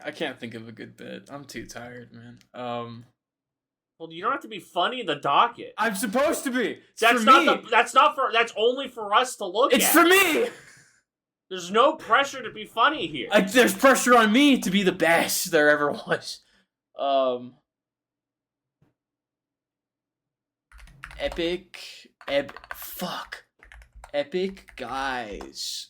I can't think of a good bit. I'm too tired, man. Well, you don't have to be funny in the docket. I'm supposed to be. It's That's for not me. That's only for us to look at. It's for me. There's no pressure to be funny here. There's pressure on me to be the best there ever was. Epic guys.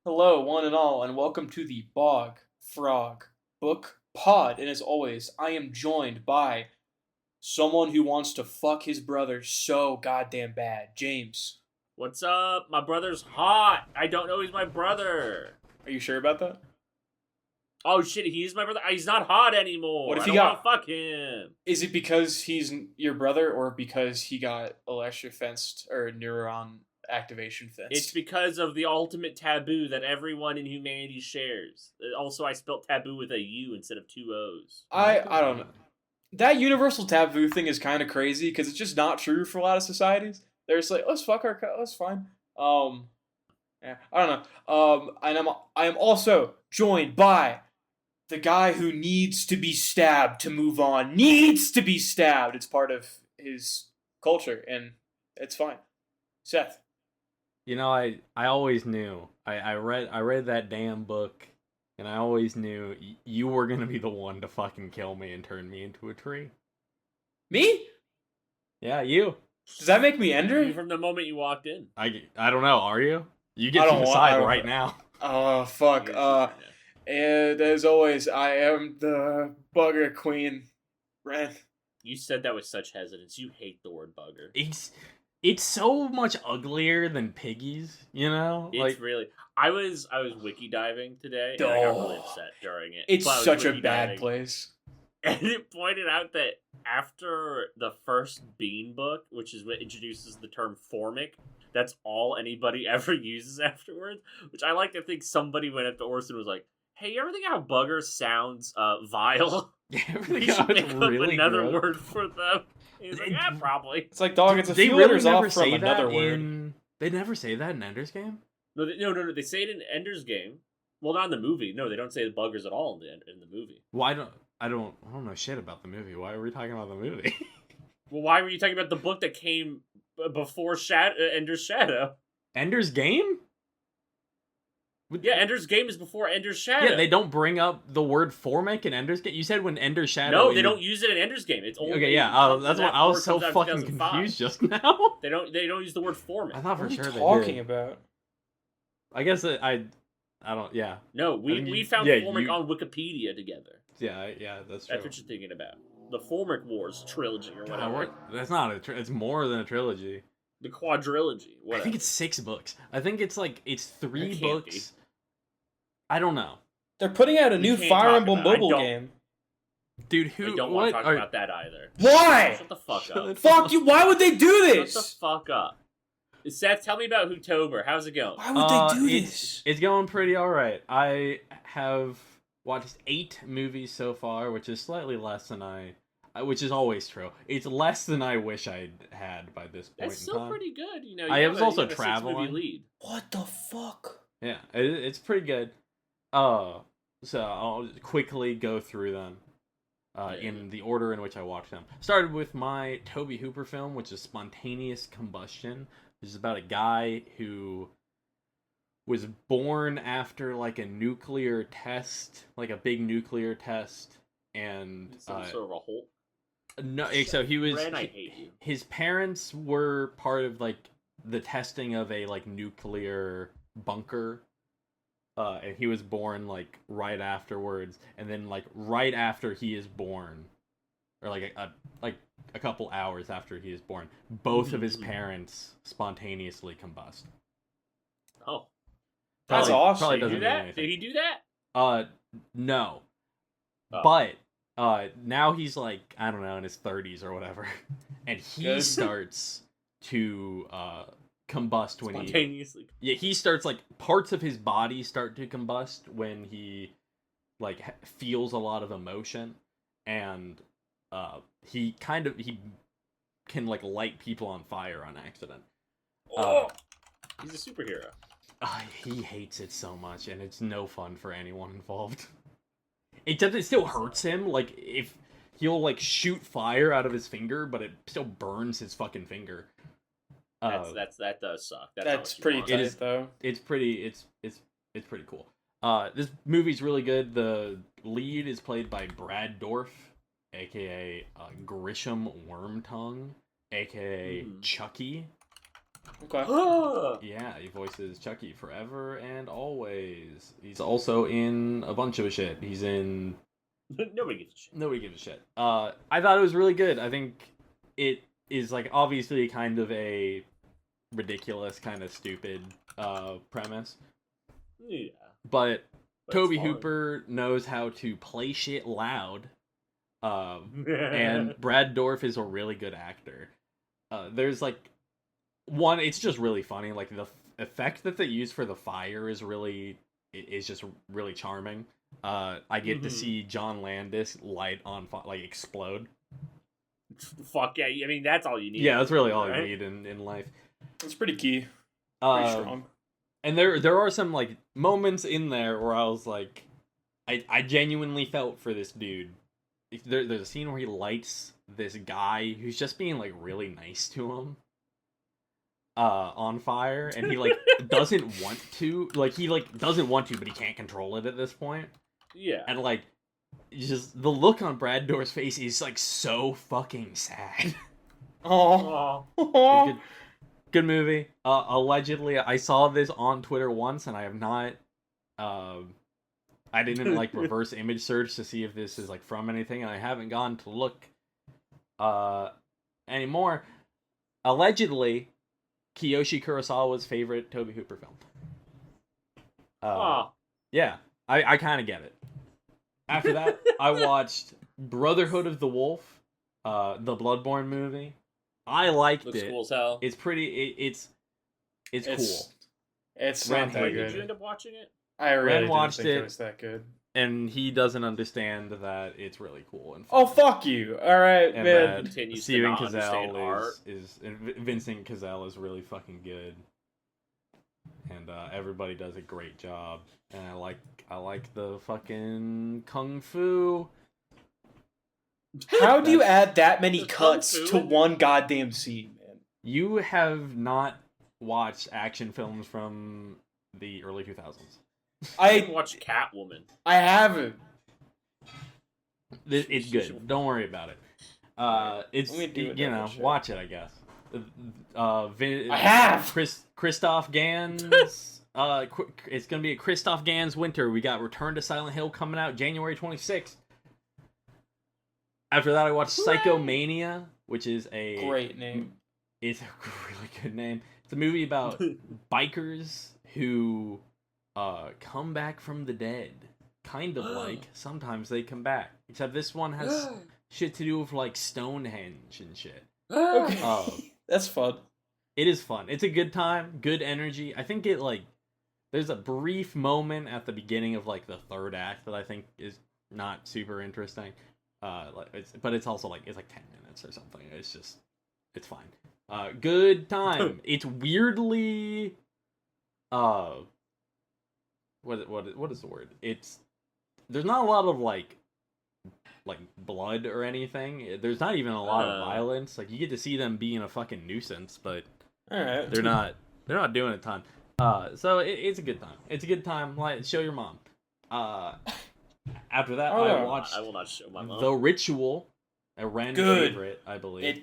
Hello, one and all, and welcome to the Bog Frog Book Pod. And as always, I am joined by someone who wants to fuck his brother so goddamn bad, James. What's up? My brother's hot. I don't know he's my brother. Are you sure about that? Oh shit, he's my brother. He's not hot anymore. What if I he don't got? wanna fuck him. Is it because he's your brother, or because he got electro-fenced or neuron activation fenced? It's because of the ultimate taboo that everyone in humanity shares. Also, I spelled taboo with a U instead of two O's. I don't know. That universal taboo thing is kind of crazy because it's just not true for a lot of societies. They're just like, let's fuck our that's fine. Yeah, I don't know. And I am also joined by the guy who needs to be stabbed to move on. Needs to be stabbed. It's part of his culture, and it's fine. Seth. You know, I always knew. I read that damn book, and I always knew you were gonna be the one to fucking kill me and turn me into a tree. Me? Yeah, you. Does that make me Ender? From the moment you walked in. I don't know. Are you? You get to decide right now. Oh fuck. And as always, I am the bugger queen, Ren. You said that with such hesitance. You hate the word bugger. It's so much uglier than piggies, you know? It's really. I was wiki diving today, and I got really upset during it. It's such a wiki bad diving, place. and it pointed out that after the first Bean book, which is what introduces the term formic, that's all anybody ever uses afterwards. Which I like to think somebody went up to Orson and was like, "Hey, you ever think how bugger sounds vile? We should make up really another gross. word for them." He's like, "Yeah, probably." It's like, dog, it's a They few really letters never off from say another that word. They never say that in Ender's Game? No, no. They say it in Ender's Game. Well, not in the movie. No, they don't say the buggers at all in the movie. Well, I don't know shit about the movie. Why are we talking about the movie? Well, why were you talking about the book that came before Ender's Shadow? Ender's Game? Yeah, Ender's Game is before Ender's Shadow. Yeah, they don't bring up the word formic in Ender's Game. You said when Ender's Shadow. No, they don't use it in Ender's Game. It's only okay. Yeah, that's why I was so fucking confused just now. They don't use the word formic. I thought for What are sure you they talking did. about? I guess I don't. Yeah. No, we found formic on Wikipedia together. Yeah, that's true. That's what you're thinking about. The Formic Wars trilogy or whatever. That's not it's more than a trilogy. The quadrilogy. Whatever. I think it's 6 books. I think it's 3 It can't books. be. I don't know. They're putting out a new can't Fire talk Emblem about it. mobile game. Dude, I don't want to talk about that either. Why? Shut the fuck up. Fuck you! Why would they do Shut the this? fuck up. Seth, tell me about Hooktober. How's it going? Why would they do it's, this? It's going pretty alright. I have watched 8 movies so far, which is slightly less than which is always true. It's less than I wish I'd had by this point That's in still time. pretty good. You know, I was also you have a 6-movie traveling. lead. What the fuck? Yeah, it's pretty good. So I'll quickly go through them in the order in which I watched them. Started with my Tobe Hooper film, which is Spontaneous Combustion, which is about a guy who was born after like a nuclear test, like a big nuclear test, and Some sort of a hole. no, so he was. Ren, I hate you. His parents were part of like the testing of a like nuclear bunker. And he was born like right afterwards, and then like right after he is born, or like a couple hours after he is born, both of his parents spontaneously combust. Oh, That's awesome. Probably did he doesn't do mean that? anything. Did he do that? No. Oh. But now he's like, I don't know, in his 30s or whatever, and he Good. starts to combust when Spontaneously. he starts like parts of his body start to combust when he like feels a lot of emotion, and he can like light people on fire on accident. Oh, he's a superhero. He hates it so much, and it's no fun for anyone involved. It still hurts him. Like if he'll like shoot fire out of his finger, but it still burns his fucking finger. That does suck. That's pretty tight, though. It's pretty cool. This movie's really good. The lead is played by Brad Dourif, aka Grisham Wormtongue, aka Chucky. Okay. Yeah, he voices Chucky forever and always. He's also in a bunch of shit. He's in Nobody gives a shit. Nobody gives a shit. I thought it was really good. I think it is like obviously kind of a ridiculous, kind of stupid premise. Yeah. But But Tobe it's fun. Hooper knows how to play shit loud. And Brad Dourif is a really good actor. There's like one, it's just really funny. Like the effect that they use for the fire is just really charming. I get to see John Landis light on like explode. Fuck yeah! I mean, that's all you need. Yeah, that's really all right? you need in life. It's pretty key. Pretty strong. And there are some like moments in there where I was like, I genuinely felt for this dude. There's a scene where he lights this guy who's just being like really nice to him on fire, and he like doesn't want to, but he can't control it at this point. Yeah. And like just the look on Brad Dourif's face is like so fucking sad. Oh. Good movie. Allegedly, I saw this on Twitter once, and I have not. I didn't like reverse image search to see if this is like from anything, and I haven't gone to look anymore. Allegedly, Kiyoshi Kurosawa's favorite Tobe Hooper film. Yeah, I kind of get it. After that, I watched Brotherhood of the Wolf, the Bloodborne movie. I liked Looks it. cool as hell. It's pretty. It's cool. It's Ren not that hated Did you good. end up watching it? I really Ren didn't watched think it. it was that good. And he doesn't understand that it's really cool. And Oh, fuck you! All right, and man. that Continues to Steven not understand art. Vincent Cassell is really fucking good, and everybody does a great job. And I like the fucking kung fu. How do you add that many The cuts kung fu to in one goddamn scene, man? You have not watched action films from the early 2000s. I I watched Catwoman. haven't. It's good. Don't worry about it. It's Let me do it, you know, double check. watch it. I guess. I have. Christoph Gans. It's gonna be a Christoph Gans winter. We got Return to Silent Hill coming out January 26th. After that, I watched Psychomania, which is a Great name. It's a really good name. It's a movie about bikers who come back from the dead. Kind of like sometimes they come back. Except this one has shit to do with like Stonehenge and shit. Okay. That's fun. It is fun. It's a good time, good energy. I think it like there's a brief moment at the beginning of like the third act that I think is not super interesting. But it's also like it's like 10 minutes or something. It's fine. Good time. It's weirdly what is the word? There's not a lot of like blood or anything. There's not even a lot of violence. Like you get to see them being a fucking nuisance, but All right. they're not doing a ton. So it's a good time. It's a good time. Like show your mom. After that, I watched I will not show my mom. The Ritual, a Ren Good. favorite, I believe.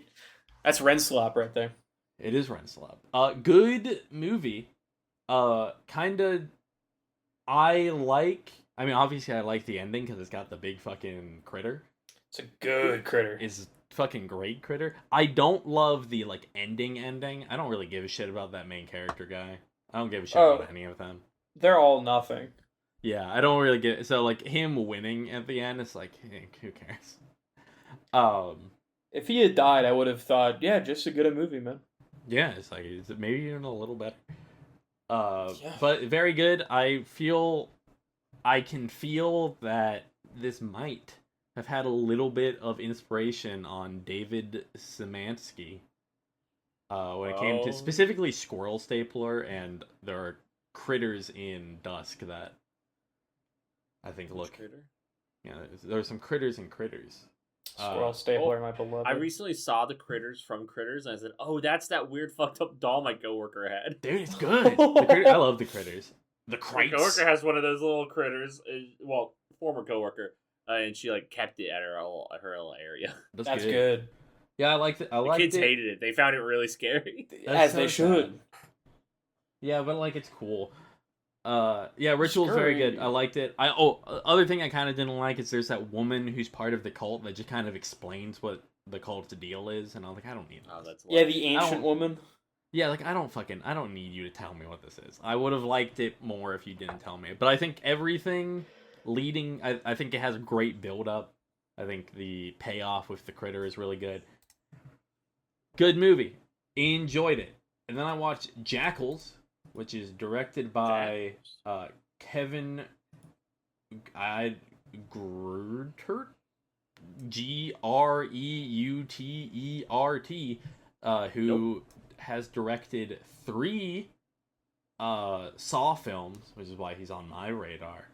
That's Renslop right there. It is Ren Slab. Good movie. Kinda. I mean, obviously, I like the ending because it's got the big fucking critter. It's a good critter. It's fucking great critter. I don't love the like ending. I don't really give a shit about that main character guy. I don't give a shit about any of them. They're all nothing. Yeah, I don't really get so like him winning at the end. It's like, hey, who cares? If he had died, I would have thought, yeah, just a good movie, man. Yeah, it's like maybe even a little better. Yeah. But very good. I can feel that this might have had a little bit of inspiration on David Szymanski when it came to specifically Squirrel Stapler, and there are critters in Dusk that I think look. Critter? Yeah, there are some critters and critters. Squirrel Stapler, my beloved. I recently saw the Critters from Critters, and I said, "Oh, that's that weird fucked up doll my coworker had." Dude, it's good. I love the critters. The My Krites. coworker has one of those little critters. Well, former coworker, and she like kept it at her little area. That's good. Yeah, I liked it. The kids hated it. They found it really scary. As they should. Yeah, but like it's cool. Yeah, Ritual's very good. I liked it. Other thing I kind of didn't like is there's that woman who's part of the cult that just kind of explains what the cult's deal is, and I was like, I don't need that. That's the ancient woman. Yeah, like I don't need you to tell me what this is. I would have liked it more if you didn't tell me. But I think everything leading, I think it has a great build up. I think the payoff with the critter is really good. Good movie. Enjoyed it. And then I watched Jackals, which is directed by Kevin Greutert, Greutert, who has directed 3 Saw films, which is why he's on my radar.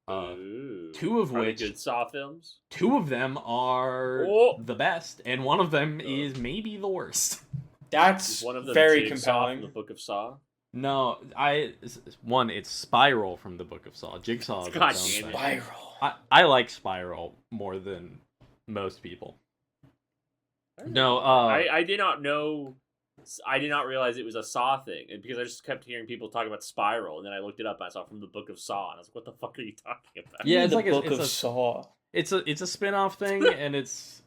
2 of which good Saw films. 2 of them are the best, and one of them is maybe the worst. That's one of them very Jigsaw compelling. from the Book of Saw. No, it's Spiral from the Book of Saw. Jigsaw is God its own damn it. thing. Spiral. I like Spiral more than most people. No, I did not know. I did not realize it was a Saw thing, and because I just kept hearing people talk about Spiral, and then I looked it up and I saw from the Book of Saw, and I was like, "What the fuck are you talking about?" Yeah, it's the like Book it's of a Saw. It's a spin-off thing, and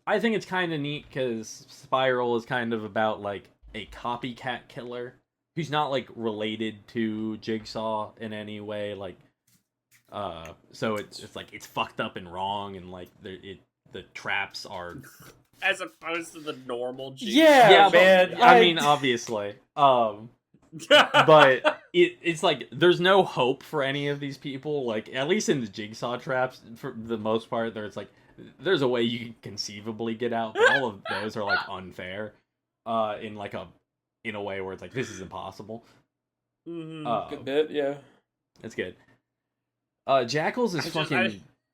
I think it's kind of neat because Spiral is kind of about like a copycat killer who's not like related to Jigsaw in any way, like so it's like it's fucked up and wrong, and like the traps are As opposed to the normal Jigsaw. Yeah, man. I mean, obviously, but it's like there's no hope for any of these people. Like at least in the Jigsaw traps, for the most part, there's a way you can conceivably get out, but all of those are like unfair, in a way where it's like this is impossible. Good bit, yeah. It's good. Jackals is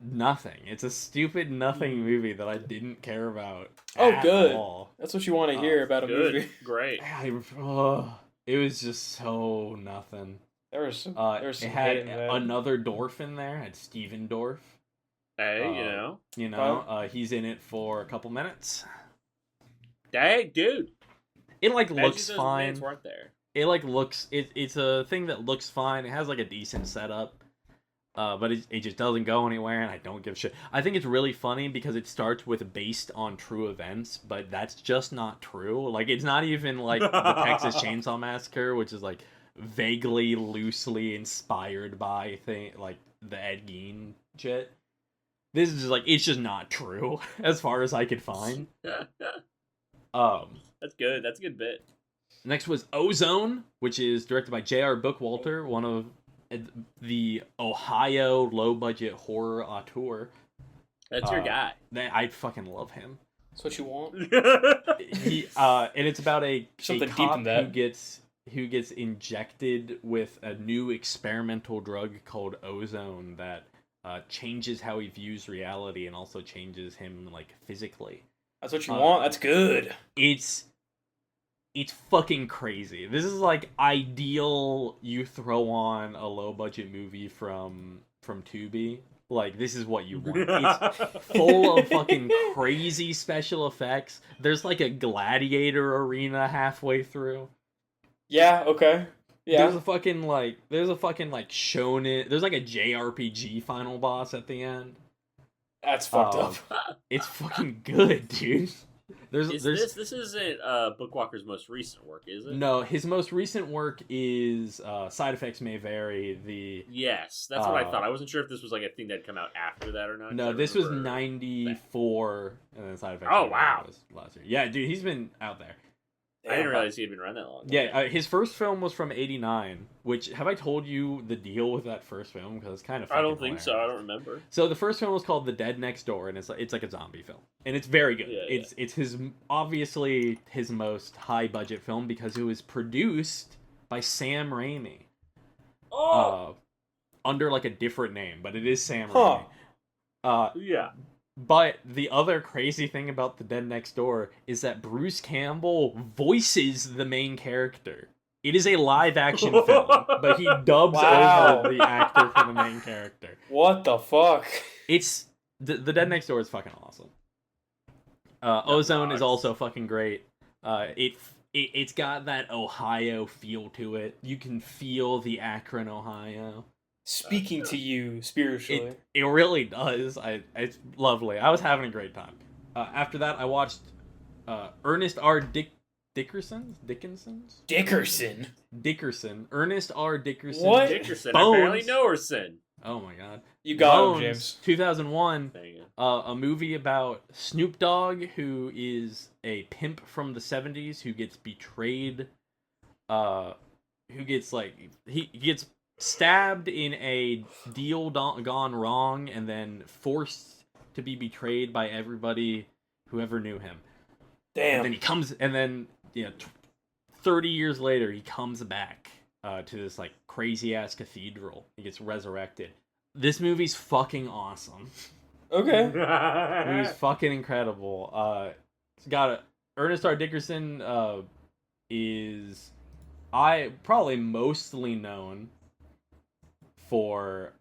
nothing. It's a stupid nothing movie that I didn't care about. Oh, good. All. That's what you want to hear about a movie. Great. It was just so nothing. There was some. It had another Dorf in there. It had Steven Dorff. Hey, he's in it for a couple minutes. Hey, dude. It looks fine. Weren't there. It's a thing that looks fine. It has like a decent setup. But it just doesn't go anywhere, and I don't give a shit. I think it's really funny because it starts with based on true events, but that's just not true. Like, it's not even like the Texas Chainsaw Massacre, which is like vaguely, loosely inspired by like the Ed Gein shit. This is just like, it's just not true as far as I could find. That's good. That's a good bit. Next was Ozone, which is directed by J.R. Bookwalter, one of the Ohio low-budget horror auteur. That's your guy. I fucking love him. That's what you want. And it's about a Something cop deep in that. who gets injected with a new experimental drug called ozone that changes how he views reality and also changes him like physically. That's what you want. That's good. It's fucking crazy. This is like ideal you throw on a low budget movie from Tubi. Like, this is what you want. It's full of fucking crazy special effects. There's like a gladiator arena halfway through. Yeah, okay. Yeah. There's a fucking shonen. There's like a JRPG final boss at the end. That's fucked up. It's fucking good, dude. This isn't Bookwalker's most recent work, is it? No, his most recent work is Side Effects May Vary. Yes, that's what I thought. I wasn't sure if this was like a thing that had come out after that or not. No, this was 94, and then Side Effects. Oh, wow. Was last year. Yeah, dude, he's been out there. I didn't realize he had been around that long. Yeah, his first film was from '89. Which, have I told you the deal with that first film? Because it's kind of. I don't think so. I don't remember. So the first film was called The Dead Next Door, and it's like a zombie film, and it's very good. Yeah, it's his obviously his most high budget film because it was produced by Sam Raimi. Oh. Under like a different name, but it is Sam Huh. Raimi. Yeah. But the other crazy thing about The Dead Next Door is that Bruce Campbell voices the main character. It is a live action film, but he dubs Wow. over the actor for the main character. What the fuck? It's the Dead Next Door is fucking awesome. Ozone is rocks. also fucking great. It's got that Ohio feel to it. You can feel the Akron, Ohio. Speaking to you spiritually. It really does. It's lovely. I was having a great time. After that, I watched Ernest R. Dickerson. Ernest R. Dickerson. What? Dickerson. Bones. Apparently Norson. Oh my god. You got him, Bones, James. 2001. Dang it. A movie about Snoop Dogg, who is a pimp from the 70s who gets betrayed. Who gets he gets stabbed in a deal gone wrong, and then forced to be betrayed by everybody who ever knew him. Damn. And then he comes, and then 30 years later, he comes back to this like crazy ass cathedral. He gets resurrected. This movie's fucking awesome. Okay. It was fucking incredible. It's got Ernest R. Dickerson is probably mostly known for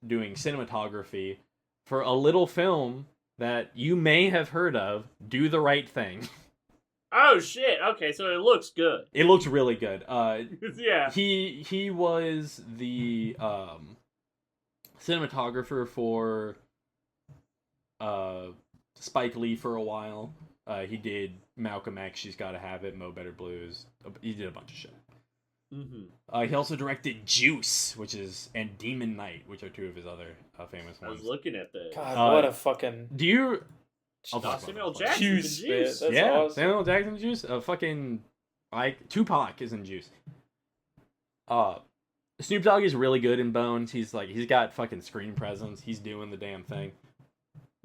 doing cinematography for a little film that you may have heard of, Do the Right Thing. Oh shit! Okay, so it looks good. It looks really good. Yeah. He was the cinematographer for Spike Lee for a while. He did Malcolm X, She's Gotta Have It, Mo Better Blues. He did a bunch of shit. Mm-hmm. He also directed Juice, and Demon Knight, which are two of his other famous I was ones. looking at the God, what a fucking Do you? I'll talk Samuel about it. Jackson. juice, man. Juice. That's yeah, awesome. Samuel Jackson Juice. Tupac is in Juice. Snoop Dogg is really good in Bones. He's got fucking screen presence. He's doing the damn thing.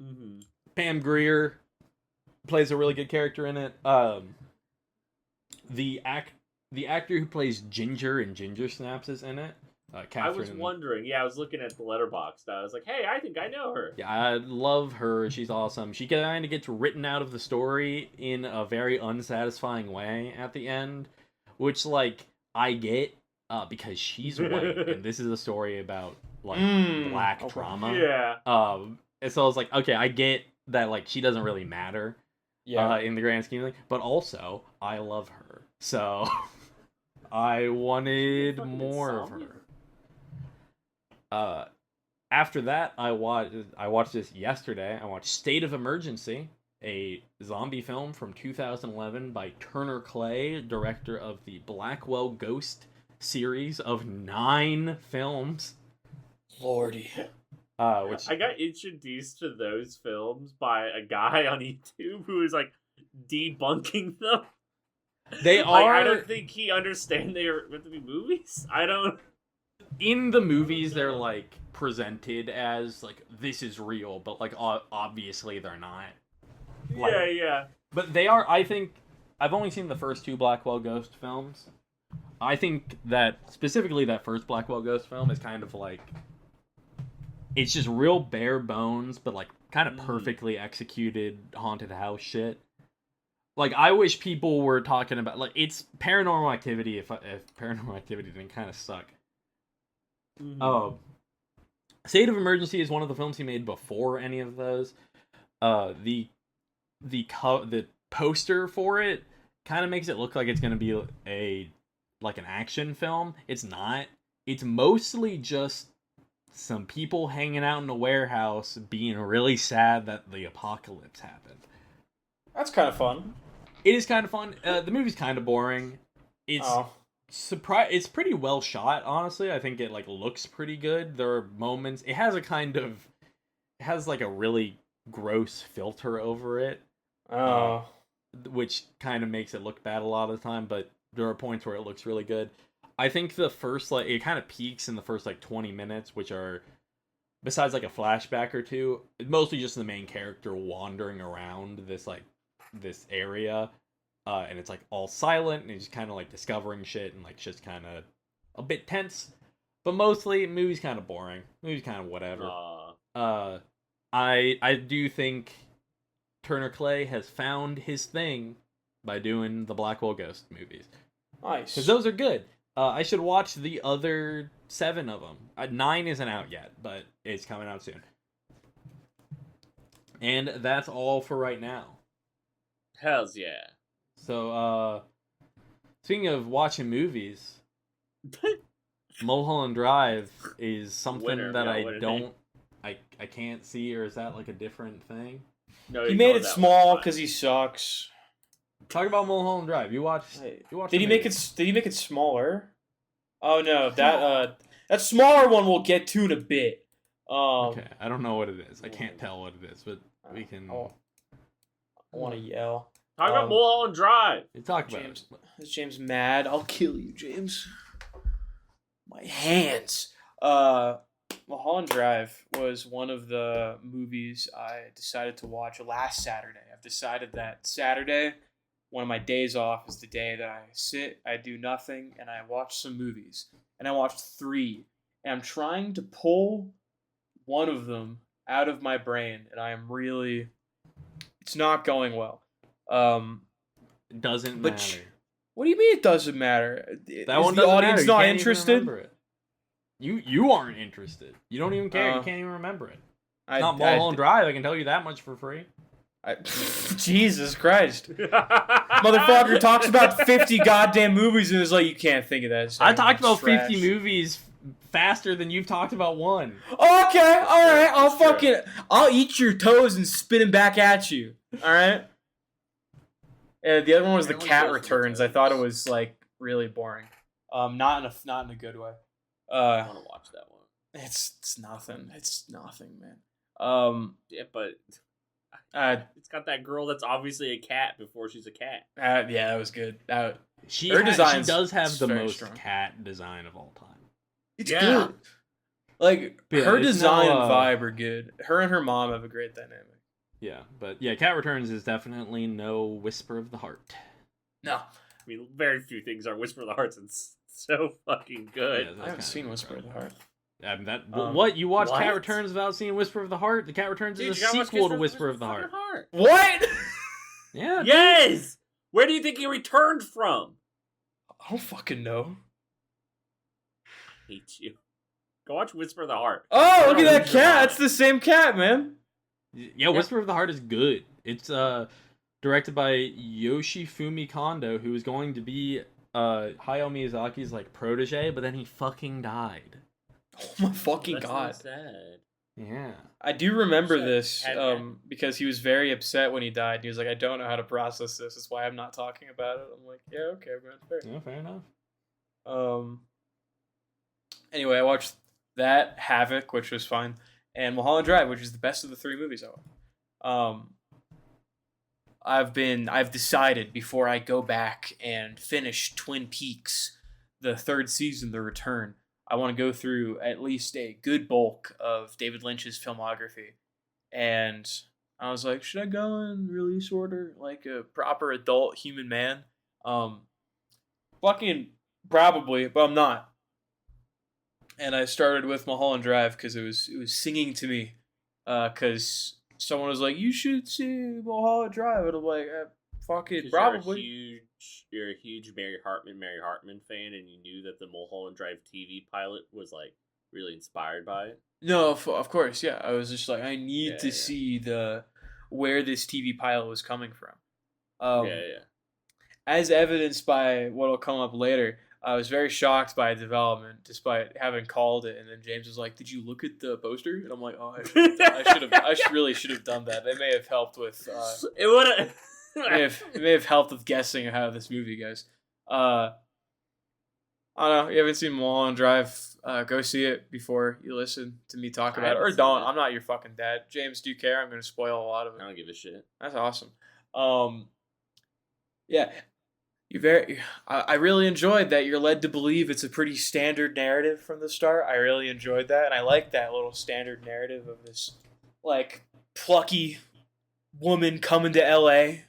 Mm-hmm. Pam Grier plays a really good character in it. The actor who plays Ginger in Ginger Snaps is in it. I was wondering. Yeah, I was looking at the letterbox. I was like, hey, I think I know her. Yeah, I love her. She's awesome. She kind of gets written out of the story in a very unsatisfying way at the end, which I get because she's white, and this is a story about black okay. trauma. Yeah. And so I was like, okay, I get that she doesn't really matter. Yeah. In the grand scheme of things, but also I love her, so I wanted more of her. After that, I watched this yesterday. I watched State of Emergency, a zombie film from 2011 by Turner Clay, director of the Blackwell Ghost series of 9 films. Lordy. Which I got introduced to those films by a guy on YouTube who was debunking them. they are I don't think he understands they are meant to be movies. I don't. In the movies, they're presented as this is real, but obviously they're not. Yeah. But they are. I think I've only seen the first 2 Blackwell Ghost films. I think that specifically that first Blackwell Ghost film is kind of it's just real bare bones, but kind of perfectly executed haunted house shit. I wish people were talking about it's Paranormal Activity if Paranormal Activity didn't kind of suck. Mm-hmm. State of Emergency is one of the films he made before any of those. The poster for it kind of makes it look like it's going to be an action film. It's not. It's mostly just some people hanging out in a warehouse being really sad that the apocalypse happened. That's kind of fun. It is kind of fun. The movie's kind of boring. It's it's pretty well shot, honestly. I think it looks pretty good. There are moments. It has a really gross filter over it. which kind of makes it look bad a lot of the time, but there are points where it looks really good. I think the first, like, it kind of peaks in the first, like, 20 minutes, which are, besides, like, a flashback or two, mostly just the main character wandering around this area, and it's, like, all silent, and he's kind of, like, discovering shit, and, like, just kind of a bit tense, but mostly, the movie's kind of boring. The movie's kind of whatever. I do think Turner Clay has found his thing by doing the Blackwell Ghost movies. Nice. Because those are good. I should watch the other 7 of them. 9 isn't out yet, but it's coming out soon. And that's all for right now. Hells yeah. So, speaking of watching movies, Mulholland Drive is something that I can't see, or is that like a different thing? No, he made it small because he sucks. Talk about Mulholland Drive. You watched. Did he make it? Did he make it smaller? Oh no, that smaller one we'll get to in a bit. Okay, I don't know what it is. I can't tell what it is, but we can. I want to yell. Talk about Mulholland Drive. Talk about James. Is James mad? I'll kill you, James. My hands. Mulholland Drive was one of the movies I decided to watch last Saturday. I've decided that Saturday, one of my days off, is the day that I sit, I do nothing, and I watch some movies. And I watched 3. And I'm trying to pull one of them out of my brain, and I am really... It's not going well. It doesn't matter. What do you mean it doesn't matter? That one the doesn't audience matter. not You can't interested? even remember it. You aren't interested. You don't even care. You can't even remember it. It's not Mulholland Drive. I can tell you that much for free. Jesus Christ. Motherfucker talks about 50 goddamn movies and is like, you can't think of that. I talked about 50 movies faster than you've talked about one. Okay, alright. I'll eat your toes and spit them back at you. Alright? Yeah, the other one was The Cat Returns. I thought it was, like, really boring. Not in a good way. I want to watch that one. It's nothing. It's nothing, man. Yeah, but it's got that girl that's obviously a cat before she's a cat. Yeah, that was good. She does have the most strong cat design of all time. It's good. Like, her design and vibe are good. Her and her mom have a great dynamic. Yeah, but yeah, Cat Returns is definitely no Whisper of the Heart. No. I mean, very few things are Whisper of the Heart. It's so fucking good. Yeah, I haven't seen Whisper of the Heart. What? You watched Cat Returns without seeing Whisper of the Heart? The Cat Returns is a sequel to Whisper of the Heart. What? Yeah. Yes! Where do you think he returned from? I don't fucking know. Hate you. Go watch Whisper of the Heart. Oh, look at that cat. It's the same cat, man. Yeah, Whisper of the Heart is good. It's directed by Yoshifumi Kondo, who is going to be Hayao Miyazaki's like protege, but then he fucking died. Oh my fucking god. So sad. Yeah. I do remember this because he was very upset when he died. He was like, I don't know how to process this. That's why I'm not talking about it. I'm like, yeah, okay, man. Fair. Yeah, fair enough. Anyway, I watched that, Havoc, which was fine, and Mulholland Drive, which is the best of the 3 movies I watched. I've decided before I go back and finish Twin Peaks, the 3rd season, The Return, I want to go through at least a good bulk of David Lynch's filmography. And I was like, should I go in release order like a proper adult human man? Fucking probably, but I'm not. And I started with Mulholland Drive because it was singing to me. Because someone was like, you should see Mulholland Drive. And I'm like, fuck it, probably. You're a huge Mary Hartman fan, and you knew that the Mulholland Drive TV pilot was like really inspired by it. No, of course, yeah. I was just like, I need to see where this TV pilot was coming from. As evidenced by what'll come up later, I was very shocked by development, despite having called it. And then James was like, "Did you look at the poster?" And I'm like, "Oh, I really should have done that. They may have helped with. It would have. It may have helped with guessing how this movie goes. I don't know. You haven't seen Mulholland Drive? Go see it before you listen to me talk about it, or don't. I'm not your fucking dad, James. Do you care? I'm going to spoil a lot of it. I don't give a shit. That's awesome. Yeah, you very. I really enjoyed that. You're led to believe it's a pretty standard narrative from the start. I really enjoyed that, and I like that little standard narrative of this, like, plucky woman coming to L.A.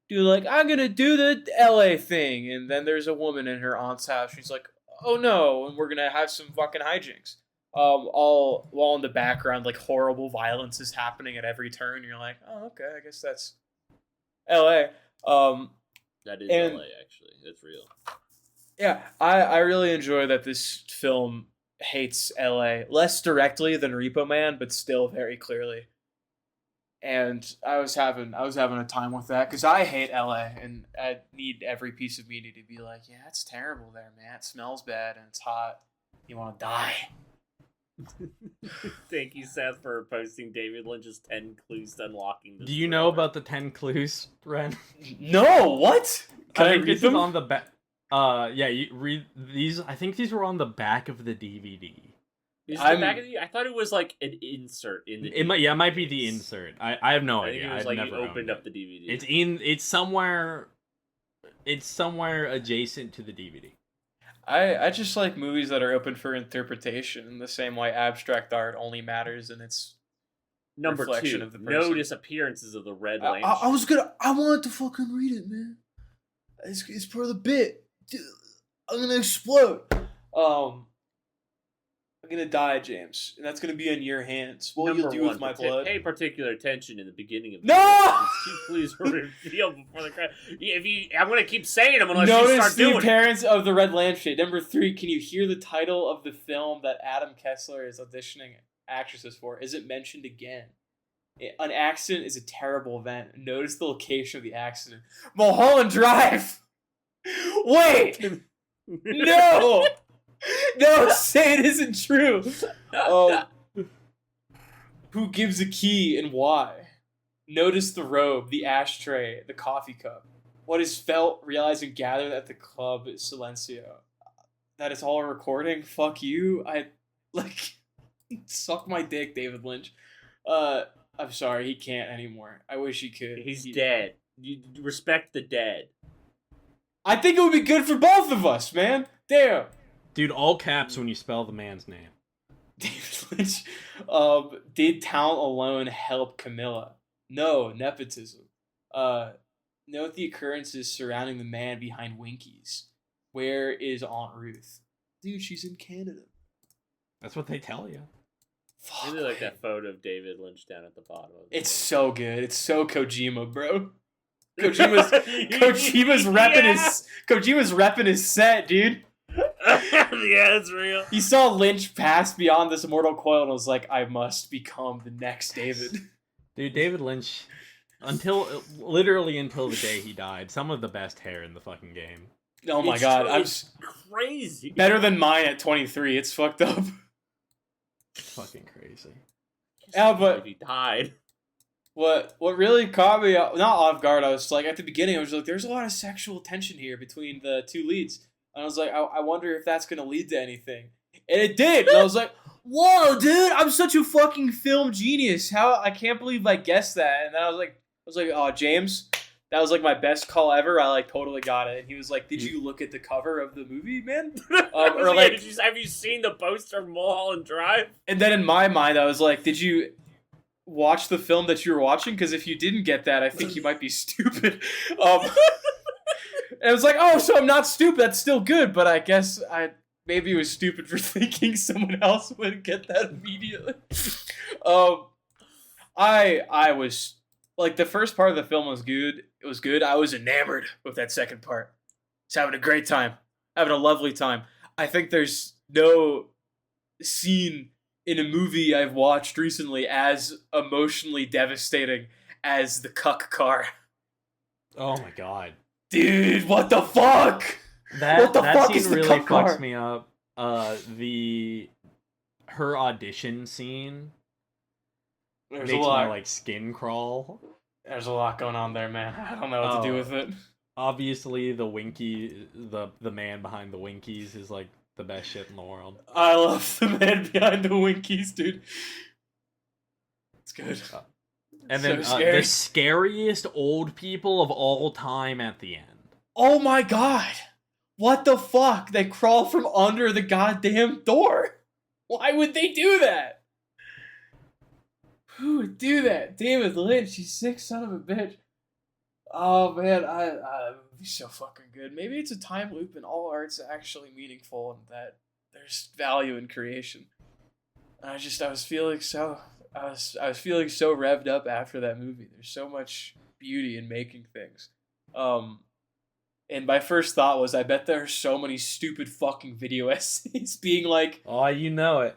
Dude, like, I'm gonna do the LA thing, and then there's a woman in her aunt's house. She's like, oh no, and we're gonna have some fucking hijinks. All while in the background, like horrible violence is happening at every turn. You're like, oh okay, I guess that's LA. That is and LA, actually. That's real. yeah, I really enjoy that this film hates LA less directly than Repo Man, but still very clearly. And I was having a time with that because I hate LA and I need every piece of media to be like, yeah, it's terrible there, man. It smells bad and it's hot. You want to die. Thank you, Seth, for posting David Lynch's 10 clues to unlocking this. Do you know about the 10 clues, Ren? No, what? Can I think read this them? is on the back. Yeah, you read these. I think these were on the back of the DVD. Is the back of the? I thought it was like an insert in the. It might be the insert. I have no I idea. think it was I've like never you opened owned up the DVD. It's somewhere. It's somewhere adjacent to the DVD. I just like movies that are open for interpretation in the same way abstract art only matters in its Number reflection 2, of the person. no disappearances of the red I lamp. I wanted to fucking read it, man. It's part of the bit. Dude, I'm gonna explode. I'm gonna die, James, and that's gonna be in your hands. What will you do with my blood? Pay particular attention in the beginning of the No! Please reveal before the credit. I'm gonna keep saying them unless you Notice start the doing appearance of the red lampshade. Number 3, can you hear the title of the film that Adam Kessler is auditioning actresses for? Is it mentioned again? An accident is a terrible event. Notice the location of the accident. Mulholland Drive! Wait! it. No! No, say it isn't true. Who gives a key and why? Notice the robe, the ashtray, the coffee cup. What is felt, realized, and gathered at the club is Silencio. That is all a recording? Fuck you. Suck my dick, David Lynch. I'm sorry, he can't anymore. I wish he could. He's dead. You respect the dead. I think it would be good for both of us, man. Damn. Dude, all caps when you spell the man's name. David Lynch. Did talent alone help Camilla? No, nepotism. Note the occurrences surrounding the man behind Winkies. Where is Aunt Ruth? Dude, she's in Canada. That's what they tell you. I really like that photo of David Lynch down at the bottom. It's so good. It's so Kojima, bro. Kojima's repping his set, dude. Yeah, it's real. He saw Lynch pass beyond this mortal coil and was like, I must become the next David. Dude, David Lynch, literally until the day he died, some of the best hair in the fucking game. Oh my god, I'm crazy. Better than mine at 23. It's fucked up. Fucking crazy. Yeah, but he died. What really caught me not off guard, I was like at the beginning I was like, there's a lot of sexual tension here between the two leads. And I was like, I wonder if that's gonna lead to anything. And it did. And I was like, whoa, dude, I'm such a fucking film genius. I can't believe I guessed that. And then I was like, oh, James, that was like my best call ever. I like totally got it. And he was like, did you look at the cover of the movie, man? Or like, have you seen the poster of Mulholland Drive? And then in my mind, I was like, did you watch the film that you were watching? Because if you didn't get that, I think you might be stupid. And I was like, oh, so I'm not stupid. That's still good. But I guess I maybe was stupid for thinking someone else would get that immediately. I was like, the first part of the film was good. It was good. I was enamored with that second part. I was having a great time, having a lovely time. I think there's no scene in a movie I've watched recently as emotionally devastating as the cuck car. Oh my god. Dude, what the fuck? What the fuck scene is the really cuck car? fucks me up. Her audition scene There's makes a lot. my skin crawl. There's a lot going on there, man. I don't know what to do with it. Obviously, the man behind the Winkies is the best shit in the world. I love the man behind the Winkies, dude. It's good. And then So scary. the scariest old people of all time at the end. Oh my god! What the fuck? They crawl from under the goddamn door. Why would they do that? Who would do that? David Lynch, you sick son of a bitch. Oh man, I it'd be so fucking good. Maybe it's a time loop and all art's actually meaningful and that there's value in creation. I was feeling so revved up after that movie. There's so much beauty in making things. And my first thought was, I bet there are so many stupid fucking video essays being like, Oh, you know it.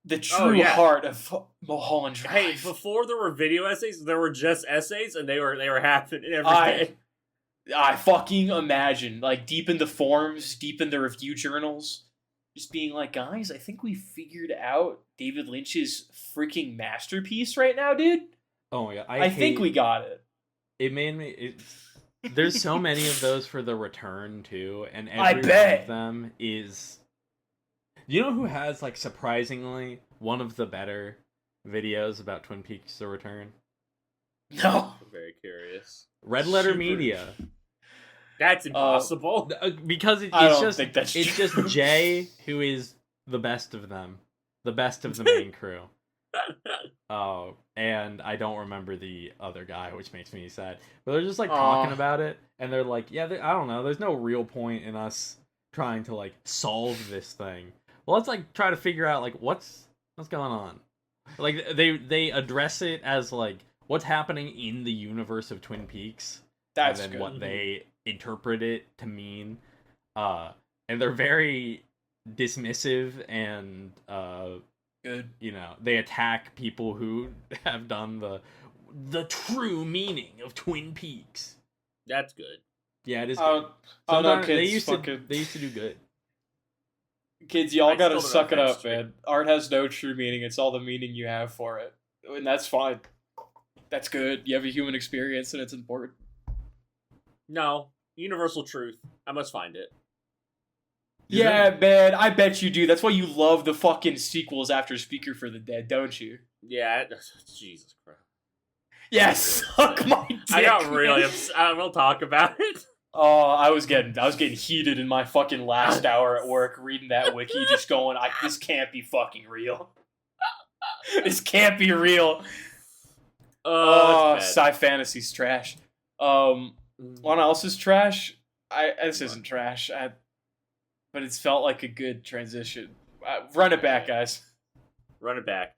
the true heart of Mulholland Drive. Hey, before there were video essays, there were just essays, and they were happening every day. I fucking imagine, like, deep in the forums, deep in the review journals, just being like, guys, I think we figured out David Lynch's freaking masterpiece right now, dude. Oh my god, I think we got it. It made me. There's so many of those for The Return too, and I every bet. one of them is. You know who has like surprisingly one of the better videos about Twin Peaks: The Return? No. I'm very curious. Red Letter Super. Media. That's impossible. Because I it's don't just think that's it's true. just Jay who is the best of them, the best of the main crew. Oh, and I don't remember the other guy, which makes me sad. But they're just like talking about it, and they're like, "Yeah, I don't know. There's no real point in us trying to like solve this thing. Well, let's like try to figure out like what's going on." Like they address it as like what's happening in the universe of Twin Peaks, That's and then good. what they interpret it to mean. And they're very dismissive and Good. you know, they attack people who have done the true meaning of Twin Peaks. That's good. Yeah, it is. Oh Good. no, Sometimes kids. they used to do good. Kids, y'all I gotta still don't suck it know if up, that's man. Art has no true meaning. It's all the meaning you have for it. And that's fine. That's good. You have a human experience and it's important. No, universal truth. I must find it. Yeah, man, I bet you do. That's why you love the fucking sequels after Speaker for the Dead, don't you? Yeah, Jesus Christ. Yes, suck my dick. I got really upset. We'll talk about it. Oh, I was getting heated in my fucking last hour at work reading that wiki, just going, this can't be fucking real. This can't be real. Oh, that's bad. sci-fantasy's trash. What else is trash? This isn't trash. But it's felt like a good transition. Run it back, guys. Run it back.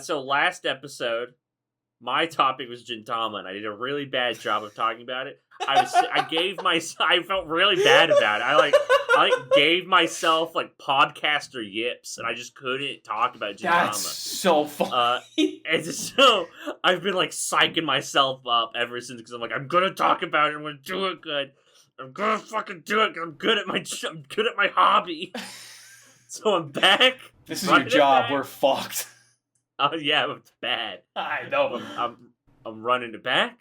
So last episode, my topic was Gintama, and I did a really bad job of talking about it. I felt really bad about it. I gave myself like podcaster yips, and I just couldn't talk about Gintama. That's so funny. And so I've been like psyching myself up ever since because I'm like, I'm gonna talk about it. I'm gonna do it good. I'm gonna fucking do it. I'm good at my hobby. So I'm back. This is your job. Back. We're fucked. Oh yeah, it's bad. I know. I'm running it back.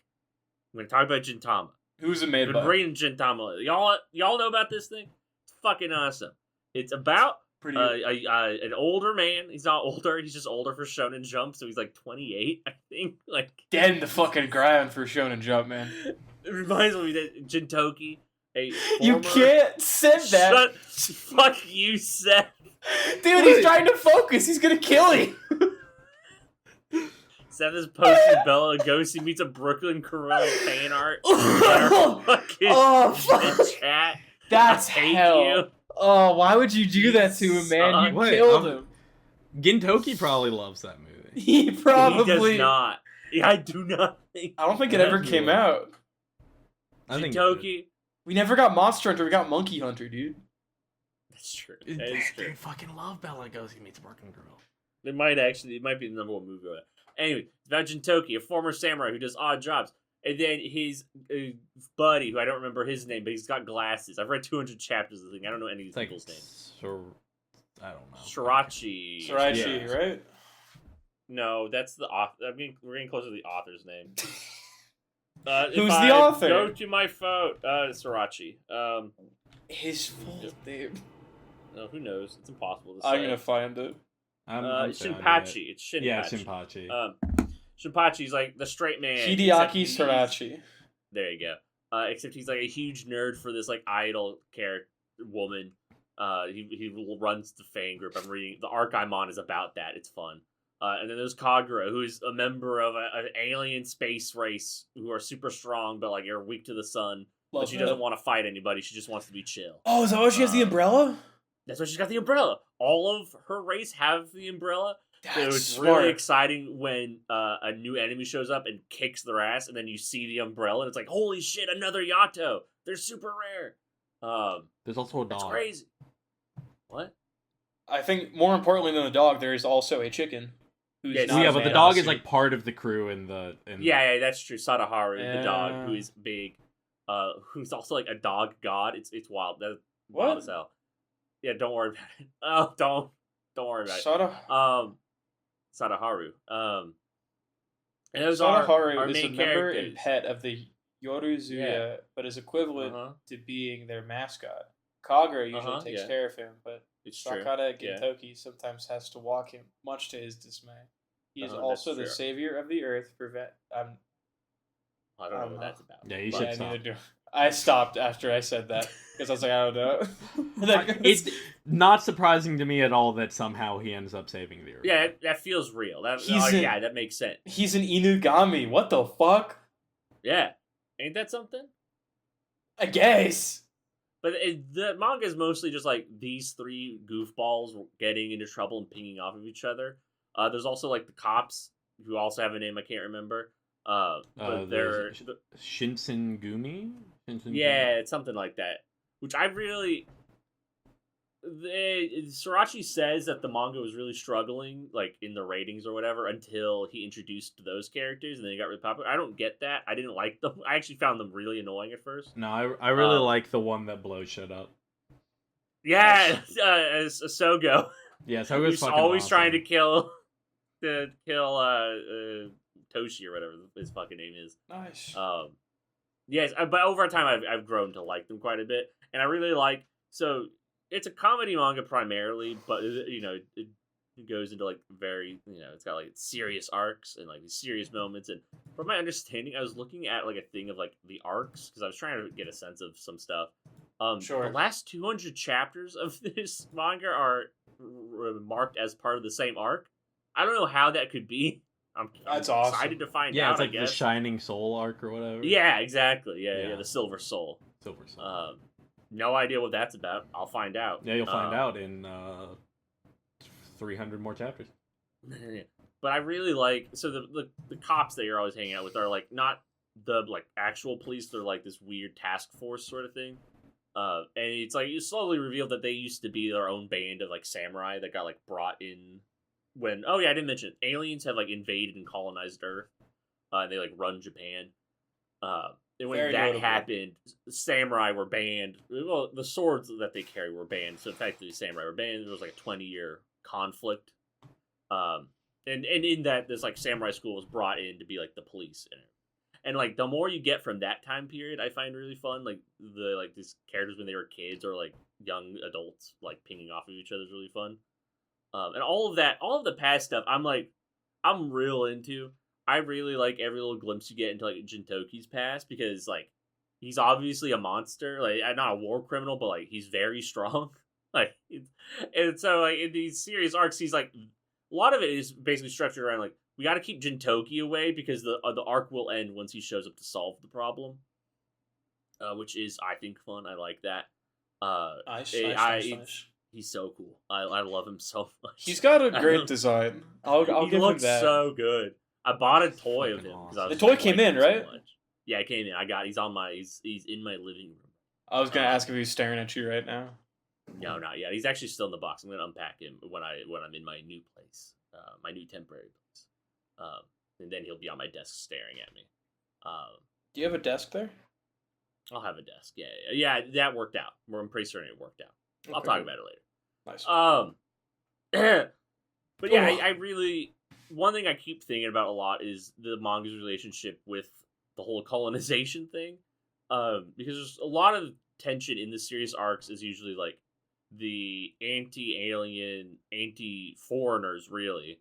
I'm gonna talk about Gintama. Who's it I've made been by? reading Gintama. Y'all know about this thing? It's fucking awesome. It's about Pretty. an older man. He's not older. He's just older for Shonen Jump. So he's like 28, I think. Like Dead in the fucking ground for Shonen Jump, man. it reminds me that Jintoki. You can't send that. Fuck you, Seth. Dude, he's trying to focus. He's gonna kill you. Seth is posting Bella Lugosi meets a Brooklyn Corona fan art. Oh, fuck. Chat. That's I hate hell. you. Oh, why would you do that to him, man? You Wait, killed him. Gintoki probably loves that movie. He probably. He does not. I do not think. I don't think it ever came out. I think Jintoki. We never got Monster Hunter. We got Monkey Hunter, dude. That's true. They That is true. fucking love Bella Lugosi meets a Brooklyn Girl. It might be the number one movie. Anyway, it's about Jintoki, a former samurai who does odd jobs. And then his buddy, who I don't remember his name, but he's got glasses. I've read 200 chapters of the thing. I don't know any of these people's names. I don't know. Shirachi. Sorachi, Yeah. right? No, that's the author. We're getting closer to the author's name. Who's the author? Go to my phone. Sorachi. His full name. No, who knows? It's impossible to say. I'm gonna find it. I'm Shinpachi. It's Shinpachi. Yeah, Shinpachi. Shinpachi's like the straight man. Hideaki Sorachi. There you go. Except he's like a huge nerd for this like idol character woman. He runs the fan group. I'm reading the arc I'm on is about that. It's fun. And then there's Kagura, who's a member of an alien space race who are super strong, but like are weak to the sun. Love But she it. doesn't want to fight anybody. She just wants to be chill. Oh, is that why she has the umbrella? That's why she's got the umbrella. All of her race have the umbrella. That's So it's smart. really exciting when a new enemy shows up and kicks their ass, and then you see the umbrella, and it's like, holy shit, another Yato. They're super rare. There's also a dog. That's crazy. What? I think more importantly than the dog, there is also a chicken. Who's Yeah, not Yeah, a but the man dog of the is like part of the crew in the. Yeah, that's true. Sadaharu, the Yeah. dog, who is big, who's also like a dog god. It's wild. That's What? wild as hell. Yeah, don't worry about it. Oh, don't worry about Sada- it. Sadaharu. And those are Sadaharu our is a main member and characters. pet of the Yoruzuya, Yeah. but is equivalent Uh-huh. to being their mascot. Kagura usually Uh-huh, takes yeah. care of him, but It's true. Sakata Yeah. Gintoki sometimes has to walk him, much to his dismay. He is That's also the true. savior of the earth. I don't know what that's about. Yeah, you Yeah, should stop. neither do. I stopped after I said that because I was like, I don't know. It's not surprising to me at all that somehow he ends up saving the Earth. Yeah, that feels real. He's that makes sense. He's an Inugami. What the fuck? Yeah, ain't that something? I guess. But the manga is mostly just like these three goofballs getting into trouble and pinging off of each other. There's also like the cops who also have a name I can't remember. But they're Shinsengumi? yeah, it's something like that. Which I really. Sorachi says that the manga was really struggling, like in the ratings or whatever, until he introduced those characters, and then he got really popular. I don't get that. I didn't like them. I actually found them really annoying at first. No, I really like the one that blows shit up. Yeah, Sogo. Yeah, Sogo's He's fucking always awesome. trying to kill Toshi or whatever his fucking name is. Nice. Yes, but over time I've grown to like them quite a bit, and I really like. So it's a comedy manga primarily, but it goes into like very it's got like serious arcs and like these serious moments. And from my understanding, I was looking at like a thing of like the arcs because I was trying to get a sense of some stuff. Sure. The last 200 chapters of this manga are marked as part of the same arc. I don't know how that could be. I'm That's awesome. excited to find Yeah, out. it's like I the guess. Shining Soul arc or whatever. Yeah, exactly. Yeah, Yeah. the Silver Soul. Silver Soul. No idea what that's about. I'll find out. Yeah, you'll find out in 300 more chapters. But I really like the cops that you're always hanging out with are like not the like actual police. They're like this weird task force sort of thing. And it's like you slowly reveal that they used to be their own band of like samurai that got like brought in when I didn't mention it. Aliens have like invaded and colonized Earth. And they like run Japan. And when Very that notable. happened, samurai were banned. Well, the swords that they carry were banned. So effectively, samurai were banned. There was like a 20-year conflict. And in that, this like samurai school was brought in to be like the police. And like the more you get from that time period, I find really fun. Like these characters when they were kids or like young adults like pinging off of each other is really fun. And all of the past stuff, I'm real into. I really like every little glimpse you get into like Jintoki's past because like he's obviously a monster, like not a war criminal, but like he's very strong. Like, and so like in these serious arcs, he's like a lot of it is basically structured around like we got to keep Jintoki away because the arc will end once he shows up to solve the problem, which is I think fun. I like that. Nice. He's so cool. I love him so much. He's got a great design. I'll He give him looks that. so good. I bought a toy of Fucking him because awesome. I was The toy just came liking in, him so right? much. Yeah, it came in. He's in my living room. I was gonna ask if he's staring at you right now. No, not yet. He's actually still in the box. I'm gonna unpack him when I'm in my new place, my new temporary place, and then he'll be on my desk staring at me. Do you have a desk there? I'll have a desk. Yeah. That worked out. I'm pretty certain it worked out. I'll Okay. talk about it Nice. later. But yeah, Ugh. I really one thing I keep thinking about a lot is the manga's relationship with the whole colonization thing, because there's a lot of tension in the serious arcs is usually like the anti-alien, anti-foreigners really,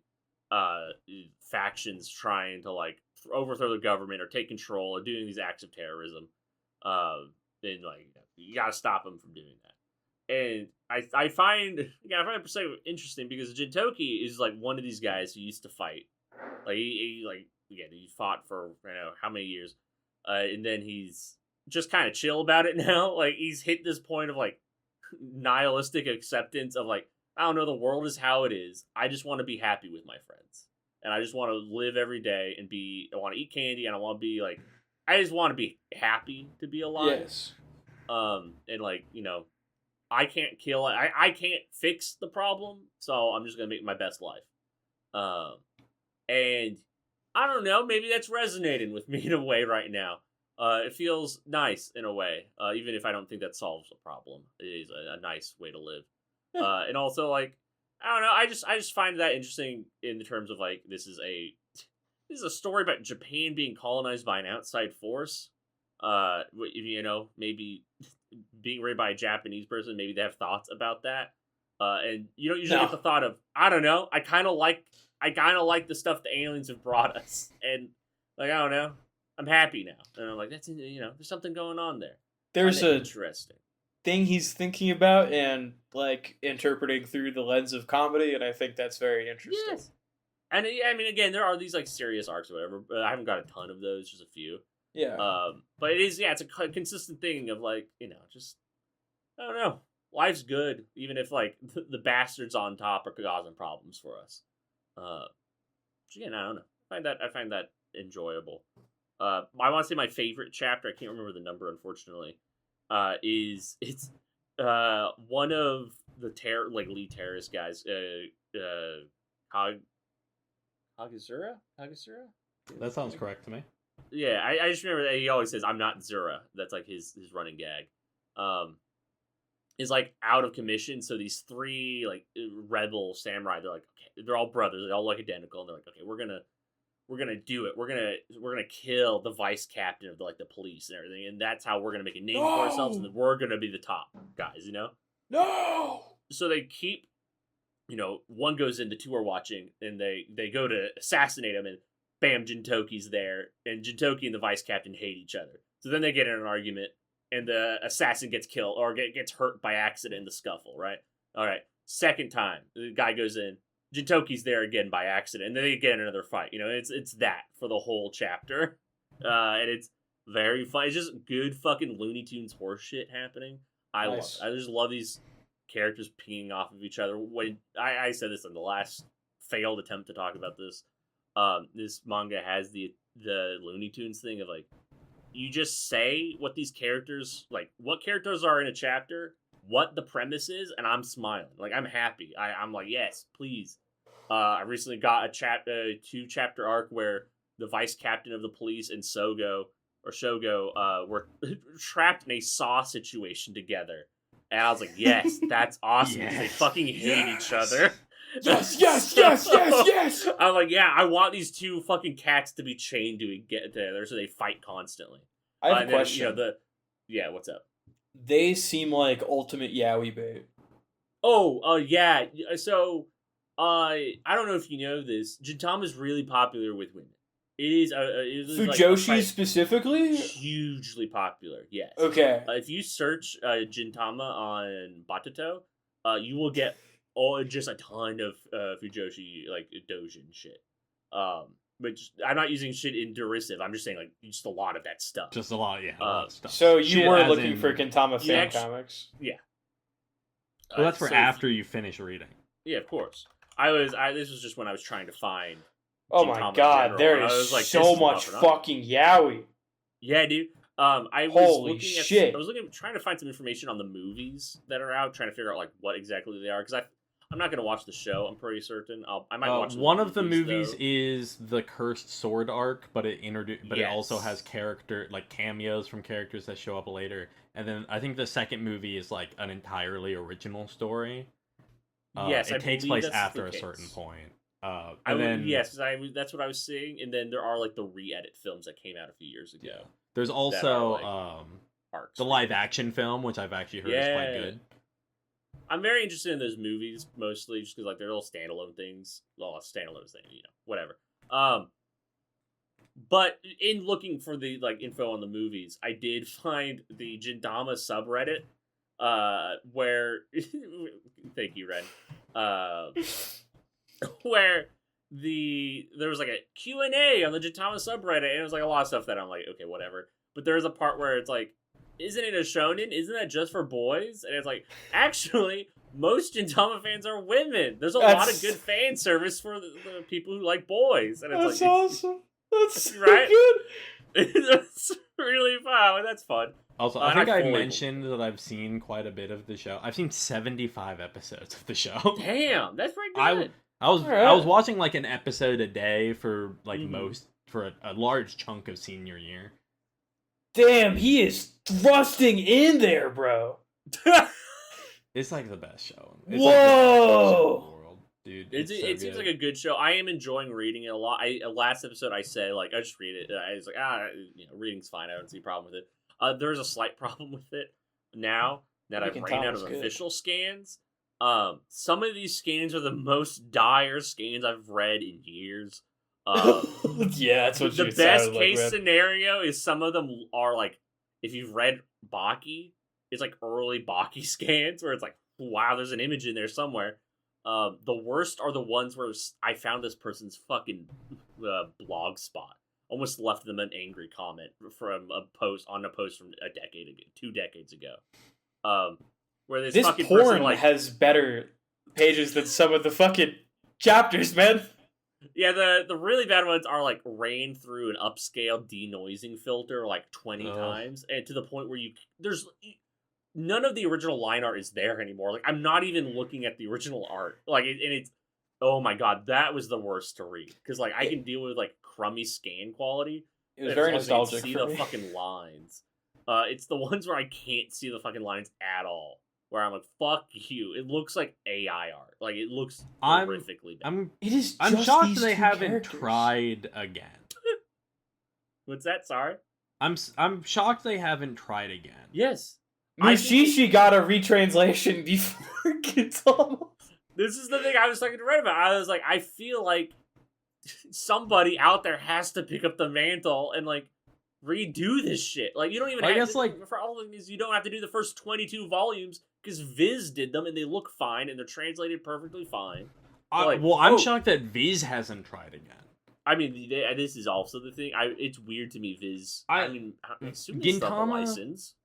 factions trying to like overthrow the government or take control or doing these acts of terrorism. And like you gotta stop them from doing that. And I find the perspective interesting because Jintoki is like one of these guys who used to fight. Like he fought for how many years, and then he's just kind of chill about it now. Like he's hit this point of like nihilistic acceptance of like, I don't know, the world is how it is. I just want to be happy with my friends, and I just want to live every day and I want to eat candy, and I want to be like, I just want to be happy to be alive. Yes. And like I can't kill it. I can't fix the problem, so I'm just gonna make my best life. And I don't know, maybe that's resonating with me in a way right now. It feels nice in a way, even if I don't think that solves the problem. It is a nice way to live. And also, like, I don't know, I just find that interesting in the terms of like this is a story about Japan being colonized by an outside force. Maybe being raised by a Japanese person, maybe they have thoughts about that. And you don't usually get the thought of, I don't know, I kind of like the stuff the aliens have brought us, and like I don't know, I'm happy now, and I'm like that's there's something going on there. There's a interesting thing he's thinking about and like interpreting through the lens of comedy, and I think that's very interesting. Yes. And I mean, again, there are these like serious arcs or whatever, but I haven't got a ton of those, just a few. Yeah. But it is, it's a consistent thing of like, just I don't know, life's good even if like the bastards on top are causing problems for us. Again, I don't know. I find that enjoyable. I want to say my favorite chapter. I can't remember the number, unfortunately. It's one of the lead terrorist guys. Kagazura? That sounds correct to me. Yeah, I just remember that he always says, "I'm not Zura." That's like his running gag. Is like out of commission, so these three like rebel samurai, they're like, okay, they're all brothers, they all look identical, and they're like, okay, we're gonna do it. We're gonna kill the vice captain of the police and everything, and that's how we're gonna make a name for ourselves, and then we're gonna be the top guys, No. So they keep, one goes in, the two are watching, and they go to assassinate him, and bam, Jintoki's there, and Jintoki and the vice captain hate each other. So then they get in an argument, and the assassin gets killed or gets hurt by accident in the scuffle, right? All right, second time, the guy goes in, Jintoki's there again by accident, and then they get in another fight. It's that for the whole chapter, and it's very fun. It's just good fucking Looney Tunes horse shit happening. I love it. I just love these characters pinging off of each other. When I said this in the last failed attempt to talk about this, this manga has the Looney Tunes thing of like, you just say what these characters, like what characters are in a chapter, what the premise is, and I'm smiling. Like I'm happy. I'm like, yes, please. I recently got a 2-chapter arc where the vice captain of the police and Shogo were trapped in a Saw situation together. And I was like, yes, that's awesome. Yes. They fucking hate each other. Yes. I'm like, yeah, I want these two fucking cats to be chained to get together so they fight constantly. I have a question. What's up? They seem like ultimate yaoi bait. Yeah. So, I don't know if you know this. Gintama is really popular with women. It is Fujoshi specifically? Hugely popular, yes. Okay. If you search Gintama on Batato, you will get just a ton of Fujoshi like doujin shit. But I'm not using shit in derisive. I'm just saying like just a lot of that stuff. Just a lot, yeah. A lot of stuff. So you were looking for Gintama fan comics? Yeah. Well, that's for after you finish reading. Yeah, of course. This was just when I was trying to find. Oh my god, there is like, so much fucking yaoi. Yeah, dude. I was trying to find some information on the movies that are out, trying to figure out like what exactly they are, because I'm not gonna watch the show. I'm pretty certain. I might watch. One of the movies is the Cursed Sword arc, but it also has cameos from characters that show up later. And then I think the second movie is like an entirely original story. It takes place after a certain point. That's what I was saying. And then there are like the re-edit films that came out a few years ago. Yeah. There's also the live action film, which I've actually heard is quite good. I'm very interested in those movies, mostly just because, like, they're little standalone things. Well, a standalone thing, whatever. But in looking for the, like, info on the movies, I did find the Gintama subreddit, where... Thank you, Ren. Where there was, like, a Q&A on the Gintama subreddit, and it was, like, a lot of stuff that I'm like, okay, whatever. But there's a part where it's like, isn't it a shonen? Isn't that just for boys? And it's like, actually, most Gintama fans are women. There's a lot of good fan service for the people who like boys. And it's That's like, awesome. That's so right? good. That's really fun. That's fun. Also, I think I fully mentioned that I've seen quite a bit of the show. I've seen 75 episodes of the show. Damn, that's pretty good. I was Alright. watching like an episode a day for like Mhm. for a large chunk of senior year. Damn, he is thrusting in there, bro. It's like the best show. It's Whoa! like the best show in the world, dude. It seems like a good show. I am enjoying reading it a lot. Last episode, I say, like, I just read it. I was like, reading's fine. I don't see a problem with it. There's a slight problem with it now that I've ran out of official scans. Some of these scans are the most dire scans I've read in years. Yeah, that's what the you best sounded case like, scenario is some of them are like, if you've read Baki, it's like early Baki scans where it's like, wow, there's an image in there somewhere. The worst are the ones where I found this person's fucking blog spot. Almost left them an angry comment from a post from a decade ago, 2 decades ago. Where this fucking porn person, like, has better pages than some of the fucking chapters, man. yeah, the really bad ones are like ran through an upscale denoising filter like 20 times, and to the point where there's none of the original line art is there anymore. Like, I'm not even looking at the original art. Like, and it's, oh my god, that was the worst to read, because like I can deal with like crummy scan quality. It was very as long as I nostalgic. can see for the me. fucking lines. It's the ones where I can't see the fucking lines at all. Where I'm like, fuck you. It looks like AI art. Like, it looks horrifically bad. I'm shocked they haven't tried again. What's that? Sorry? I'm shocked they haven't tried again. Yes. Mushishi got a retranslation before Gintama. This is the thing I was talking to Red about. I was like, I feel like somebody out there has to pick up the mantle and, like, redo this shit. Like, you don't even I have guess, to, like, for all of these, you don't have to do the first 22 volumes, because Viz did them, and they look fine, and they're translated perfectly fine. I'm shocked that Viz hasn't tried again. I mean, this is also the thing. It's weird to me, Viz. I assume they still have a license.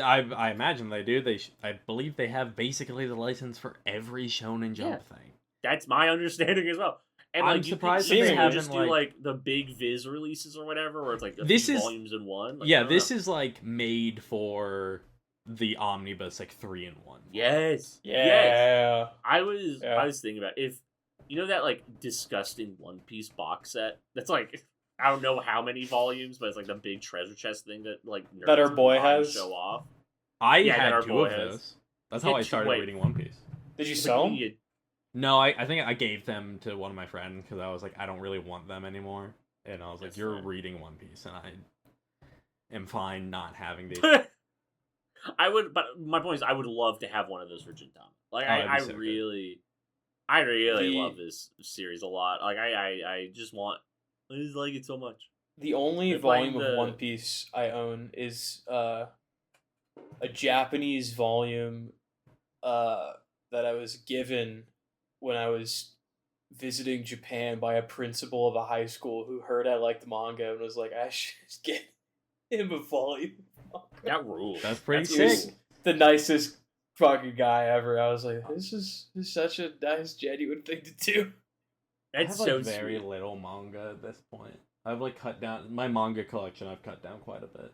I imagine they do. I believe they have basically the license for every Shonen Jump thing. That's my understanding as well. And I'm like, surprised that they haven't haven't just do like the big Viz releases or whatever, where it's like volumes in one. Like, this is like made for the omnibus, like 3-in-1. Yes. Yeah. I was thinking about if you know that like disgusting One Piece box set that's like, I don't know how many volumes, but it's like the big treasure chest thing that like nerds that our boy has show off. I had 2 of those. That's how I started wait. reading One Piece. Did you sell them? No, I think I gave them to one of my friends because I was like, I don't really want them anymore. And I was like, you're reading One Piece, and I am fine not having these. I would, but my point is, I would love to have one of those for Gintama. Like, I really love this series a lot. Like, I just like it so much. The only volume of One Piece I own is a Japanese volume that I was given when I was visiting Japan by a principal of a high school who heard I liked manga and was like, I should just get him a volume. That rules. That's pretty He was sick. the nicest fucking guy ever. I was like, this is such a nice, genuine thing to do. That's I have, so like, very sweet. little manga at this point. I've like cut down my manga collection. I've cut down quite a bit.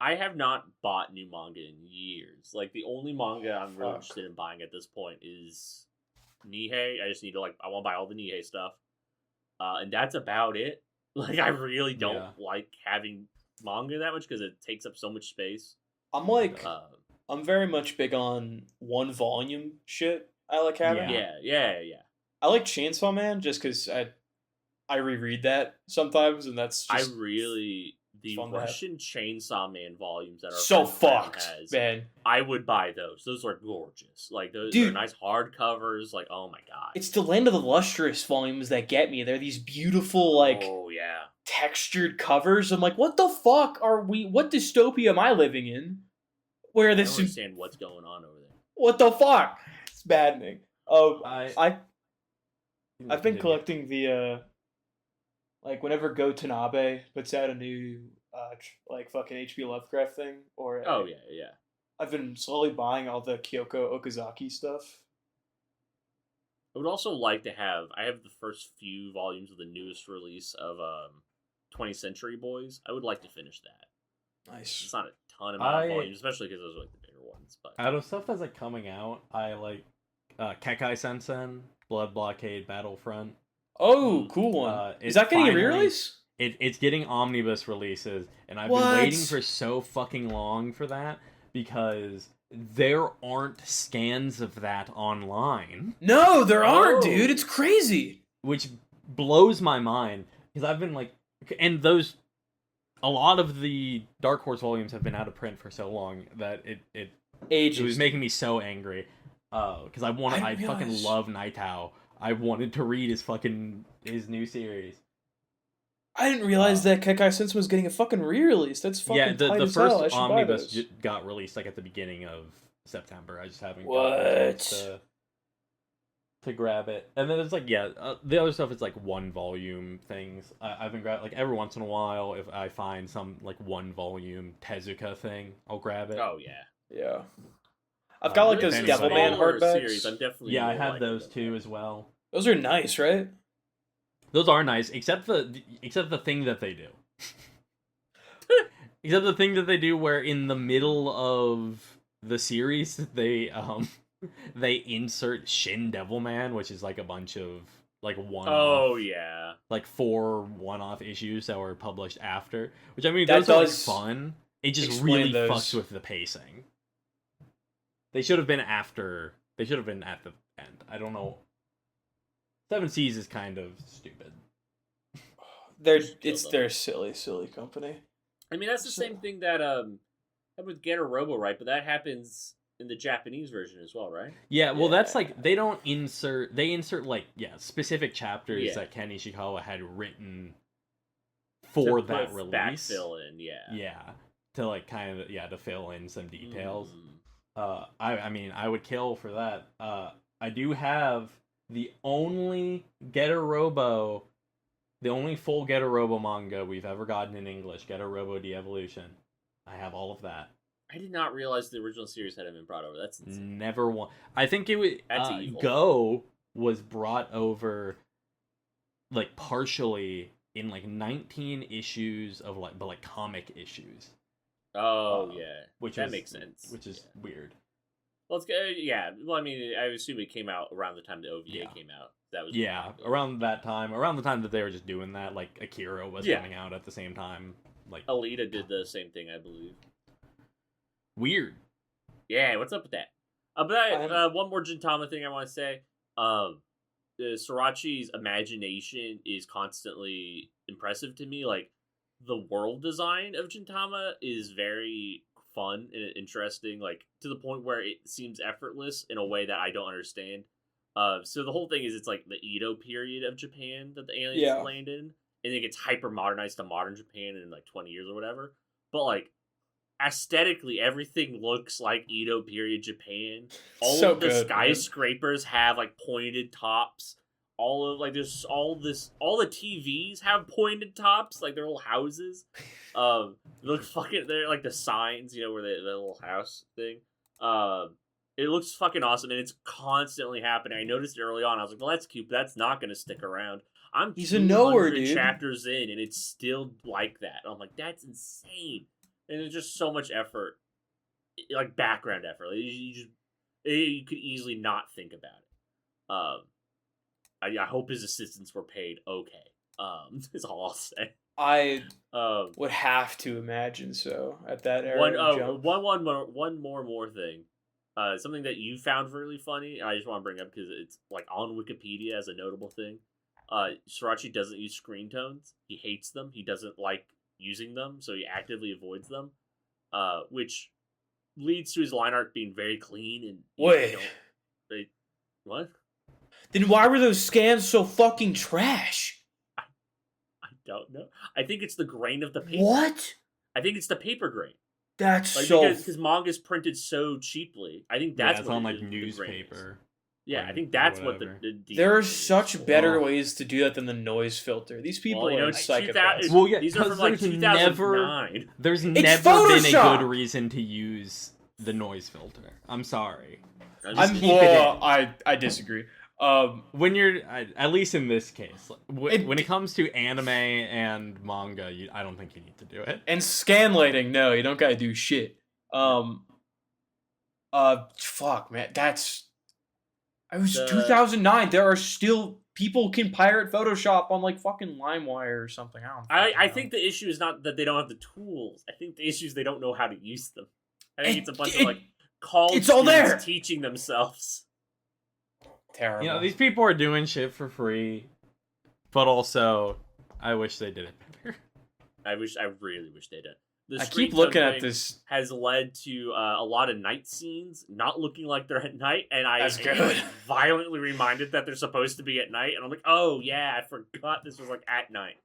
I have not bought new manga in years. Like, the only manga I'm really interested in buying at this point is Nihei. I just need to, like, I want to buy all the Nihei stuff. And that's about it. Like, I really don't like having manga that much because it takes up so much space. I'm like, I'm very much big on one volume shit. I like having. Yeah. I like Chainsaw Man just because I reread that sometimes, and that's just... the fun to have. Russian Chainsaw Man volumes that are So fucked, man. I would buy those. Those are gorgeous. Like those are Dude. nice hardcovers. Like, oh my god. It's the Land of the Lustrous volumes that get me. They're these beautiful, like, oh yeah. textured covers. I'm like, what the fuck are we? What dystopia am I living in? Where I don't this? understand what's going on over there. What the fuck? It's maddening. I've been Continue. collecting the like whenever Go Tanabe puts out a new like fucking H.P. Lovecraft thing, or Oh yeah, yeah. I've been slowly buying all the Kyoko Okazaki stuff. I would also like to have. I have the first few volumes of the newest release of 20th Century Boys. I would like to finish that. Nice. It's not a ton of volumes, especially because those are like the bigger ones. But Out of stuff that's like coming out, I like Kekai Sensen, Blood Blockade, Battlefront. Oh, cool one. Is It's that getting a finally- re-release? It's getting omnibus releases, and I've What? been waiting for so fucking long for that because there aren't scans of that online, No, there aren't, Oh. dude. It's crazy. which blows my mind because I've been like, and a lot of the Dark Horse volumes have been out of print for so long that it Ages. was making me so angry because I I didn't fucking realize. love Naitao. I wanted to read his new series. I didn't realize that Kekai Sensen was getting a fucking re-release. That's fucking Yeah, tight the as hell. I first should buy omnibus those. got released like at the beginning of September. I just haven't What? gotten a chance to grab it. And then it's like, the other stuff is like one volume things. I've been grabbing like every once in a while if I find some like one volume Tezuka thing, I'll grab it. oh yeah, Yeah. I've got like Really? those If Devilman anybody- Smaller hardbacks. series, I'm definitely Yeah, I more have liking those them. too as well. Those are nice, right? Those are nice, except the thing that they do. Except the thing that they do where in the middle of the series they insert Shin Devilman, which is like a bunch of like Oh yeah. like 4 one-off issues that were published after. Which I mean, That those are like does fun. It just explain really those. fucks with the pacing. They should have been after. They should have been at the end. I don't know. Seven Seas is kind of stupid. They're a silly company. I mean, that's the same thing that happened with Getter Robo, right? But that happens in the Japanese version as well, right? Yeah, well, that's Yeah. like they don't insert. They insert like specific chapters Yeah. that Ken Ishikawa had written for To that put release. backfill in, yeah. Yeah, to like kind of to fill in some details. Mm. I mean, I would kill for that. I do have the only Getter Robo, the only full Getter Robo manga we've ever gotten in English, Getter Robo De-Evolution. I have all of that. I did not realize the original series hadn't been brought over. That's insane. Never one. I think it was That's evil. Go was brought over like partially in like 19 issues of like comic issues, Oh yeah, which that is, makes sense. Which is Yeah. weird. Well, it's yeah. Well, I mean, I assume it came out around the time the OVA Yeah. came out. That was Yeah, around the time that they were just doing that, like Akira was Yeah. coming out at the same time. Like Alita did the same thing, I believe. weird. Yeah, what's up with that? One more Gintama thing I want to say. Sorachi's imagination is constantly impressive to me. Like, the world design of Gintama is very fun and interesting, like, to the point where it seems effortless in a way that I don't understand. So the whole thing is it's like the Edo period of Japan that the aliens Yeah. land in, and it gets hyper modernized to modern Japan in like 20 years or whatever. But like aesthetically, everything looks like Edo period Japan. All So of the good, man. skyscrapers have like pointed tops. All of like there's all the TVs have pointed tops, like their little houses. They look fucking. They're like the signs, where the little house thing. It looks fucking awesome, and it's constantly happening. I noticed it early on. I was like, well, that's cute, but that's not going to stick around. I'm He's a knower, 200 dude. chapters in, and it's still like that. I'm like, that's insane. And there's just so much effort, like background effort. Like, you could easily not think about it. I hope his assistants were paid okay. Is all I'll say. I Um, would have to imagine so at that era. one more thing. Something that you found really funny, and I just want to bring up because it's like on Wikipedia as a notable thing. Sorachi doesn't use screen tones. He hates them. He doesn't like using them, so he actively avoids them, which leads to his line art being very clean and Wait. What? Then why were those scans so fucking trash? I don't know. I think it's the grain of the paper. What? I think it's the paper grain. That's Like, so. because manga's printed so cheaply. I think that's it's what on it like is, the grain is. newspaper. Yeah, or I think that's what whatever. the There are deal is. such better Oh. ways to do that than the noise filter. These people Well, you know, are it's psychopaths. 2000 Well, yeah, these are 'cause from like there's 2009. There's It's never been a Photoshop! good reason to use the noise filter. I'm sorry. Just keep it well, in. I disagree. When you're, at least in this case, It- when it comes to anime and manga, I don't think you need to do it. And scanlating, no, you don't gotta do shit. Fuck, man, it was 2009. There are still people can pirate Photoshop on like fucking LimeWire or something. I think the issue is not that they don't have the tools. I think the issue is they don't know how to use them. I think it's a bunch of like college it's all students there. teaching themselves. Terrible. You know, these people are doing shit for free, but also, I wish they did it better. I really wish they did. The I screen keep looking tone at thing this. has led to a lot of night scenes not looking like they're at night, and That's good. am violently reminded that they're supposed to be at night, and I'm like, oh yeah, I forgot this was like at night.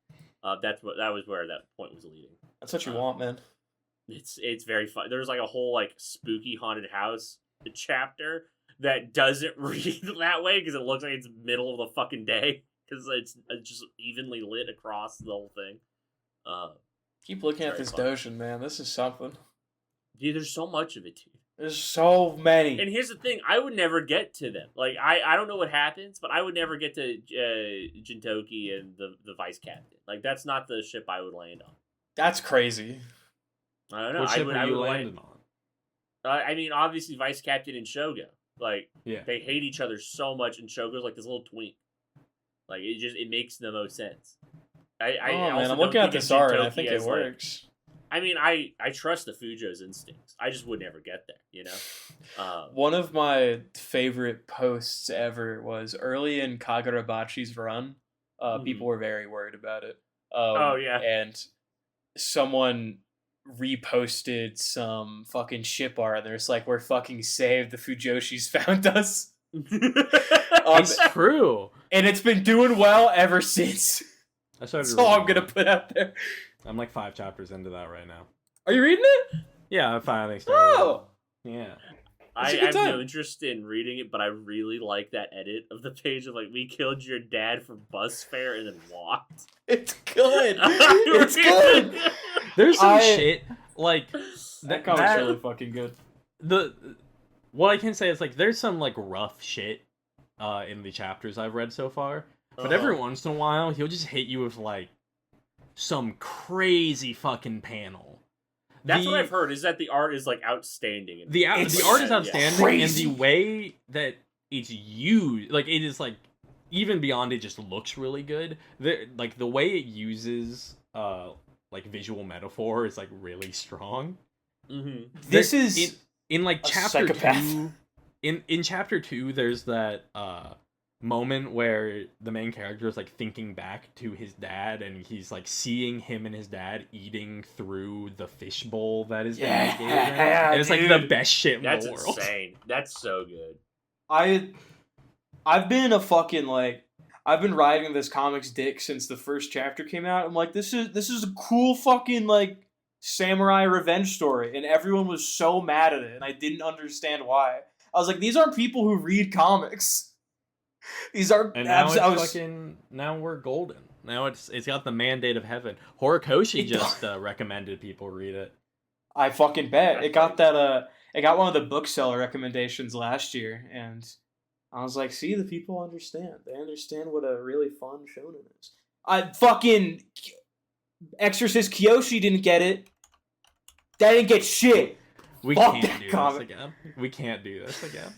That was where that point was leading. That's what you want, man. It's very fun. There's like a whole like spooky haunted house chapter that doesn't read that way because it looks like it's middle of the fucking day because it's just evenly lit across the whole thing. Keep looking at very this fun. Doshin, man. This is something. Dude, there's so much of it, dude. There's so many. And here's the thing, I would never get to them. Like, I don't know what happens, but I would never get to Jintoki and the vice captain. Like, that's not the ship I would land on. That's crazy. I don't know. What ship I are you would landing on? I mean, obviously, vice captain and Shogo. Like, Yeah. they hate each other so much, and Shogo's like this little twink. Like, it makes the most sense. I Oh man, also I'm don't looking at think of this art and I Jintoki think it as, like- works. I mean, I trust the Fujo's instincts. I just would never get there, you know? One of my favorite posts ever was early in Kagurabachi's run. People were very worried about it. Oh, yeah. And someone reposted some fucking ship art and there's like, we're fucking saved, the Fujoshis found us. It's true. And it's been doing well ever since. I started That's all I'm reading gonna it. put out there. I'm like 5 chapters into that right now. Are you reading it? Yeah, I finally started. Oh! Yeah. I It's a good have time. no interest in reading it, but I really like that edit of the page of like, we killed your dad for bus fare and then walked. It's good! It's good! There's some I- shit like That comic's really fucking good. what I can say is like there's some like rough shit in the chapters I've read so far. But every once in a while he'll just hit you with like some crazy fucking panel. That's what I've heard, is that the art is like outstanding. The art is outstanding, crazy. and the way that it's used, like it is like even beyond it just looks really good. Like the way it uses like visual metaphor is like really strong. Mm-hmm. This is in like a chapter psychopath. 2. In chapter 2, there's that moment where the main character is like thinking back to his dad, and he's like seeing him and his dad eating through the fishbowl that his dad gave him. Yeah, And it's like dude. the best shit in That's the world. insane. That's so good. I've been a fucking like I've been riding this comic's dick since the first chapter came out. I'm like, this is a cool fucking like samurai revenge story, and everyone was so mad at it, and I didn't understand why. I was like, these aren't people who read comics. These are And now now we're golden. Now it's got the mandate of heaven. Horikoshi It just recommended people read it. I fucking bet it got that. It got one of the bookseller recommendations last year, and I was like, see, the people understand. They understand what a really fun shonen is. I fucking Exorcist Kyoshi didn't get it. That didn't get shit. We Fuck can't that do comic. this again. We can't do this again.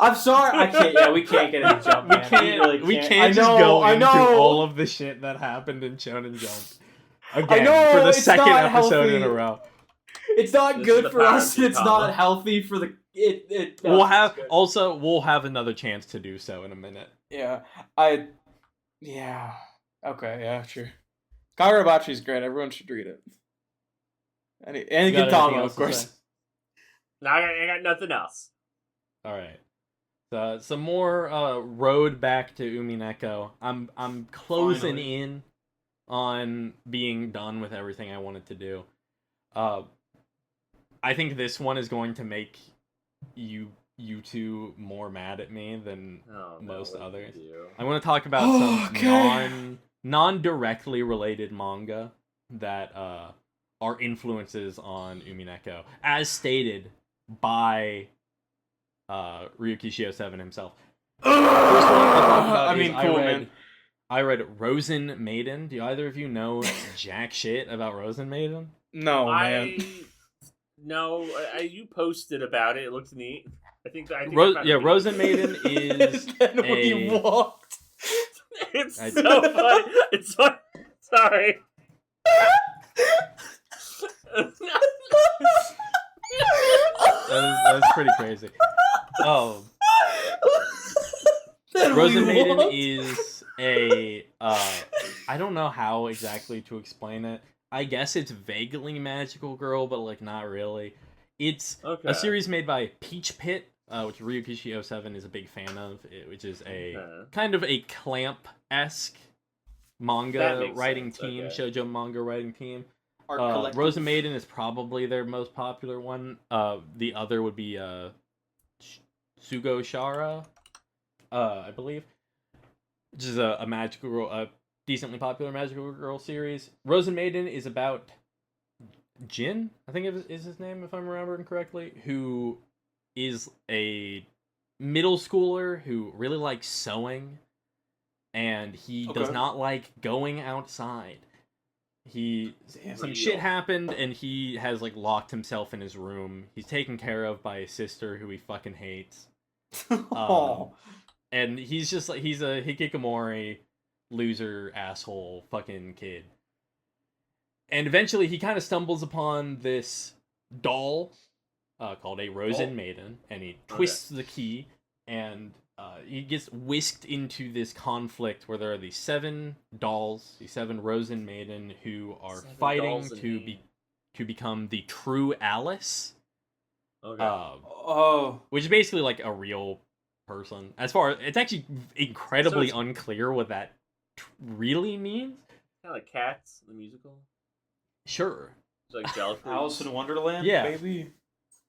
I'm sorry, I can't. Yeah, we can't get into Jump. We Man. can't. really We can't. can't I just know, go I into know. all of the shit that happened in Shonen Jump again I know, for the it's second not episode in healthy. a row. It's not This is good the for power us. of It's Gintama. not healthy for the. No, We'll it's have good. we'll have another chance to do so in a minute. Yeah, yeah. Okay, yeah, sure. Kagurabachi's great. Everyone should read it. And You got anything Gintama, else of to course. say? No, I got nothing else. All right. So some more road back to Umineko. I'm closing Finally. in on being done with everything I wanted to do. I think this one is going to make you two more mad at me than most others. I'm going to talk about some Okay. non-directly related manga that are influences on Umineko, as stated by Ryuki Shio7 himself. First one I'll talk about I mean, is cool, man. I read Rosen Maiden. Do either of you know jack shit about Rosen Maiden? No, man. No, you posted about it. It looks neat. I think I found Yeah, a video. Rosen Maiden is Then we walked. It's so funny. It's funny. Sorry. that was pretty crazy. Oh, Rosen Maiden is a I don't know how exactly to explain it. I guess it's vaguely magical girl, but like not really. It's a series made by Peach Pit, which Ryuki Shio7 is a big fan of, which is a kind of a Clamp-esque manga writing team, shoujo manga writing team. Rosen Maiden is probably their most popular one. The other would be Sugo Shara, I believe, which is a magical girl, a decently popular magical girl series. Rosen Maiden is about Jin, I think is his name, if I'm remembering correctly, who is a middle schooler who really likes sewing, and he does not like going outside. Some shit happened, and he has like locked himself in his room. He's taken care of by his sister, who he fucking hates. And he's just like, he's a hikikomori loser asshole fucking kid. And eventually he kind of stumbles upon this doll called a Rosen Maiden, and he twists the key, and he gets whisked into this conflict where there are these 7 dolls, these 7 Rosen Maiden, who are fighting to become the true Alice. Which is basically like a real person. As far as it's actually incredibly unclear what that really means. Kind of like Cats, the musical. Sure. It's like Alice in Wonderland, baby.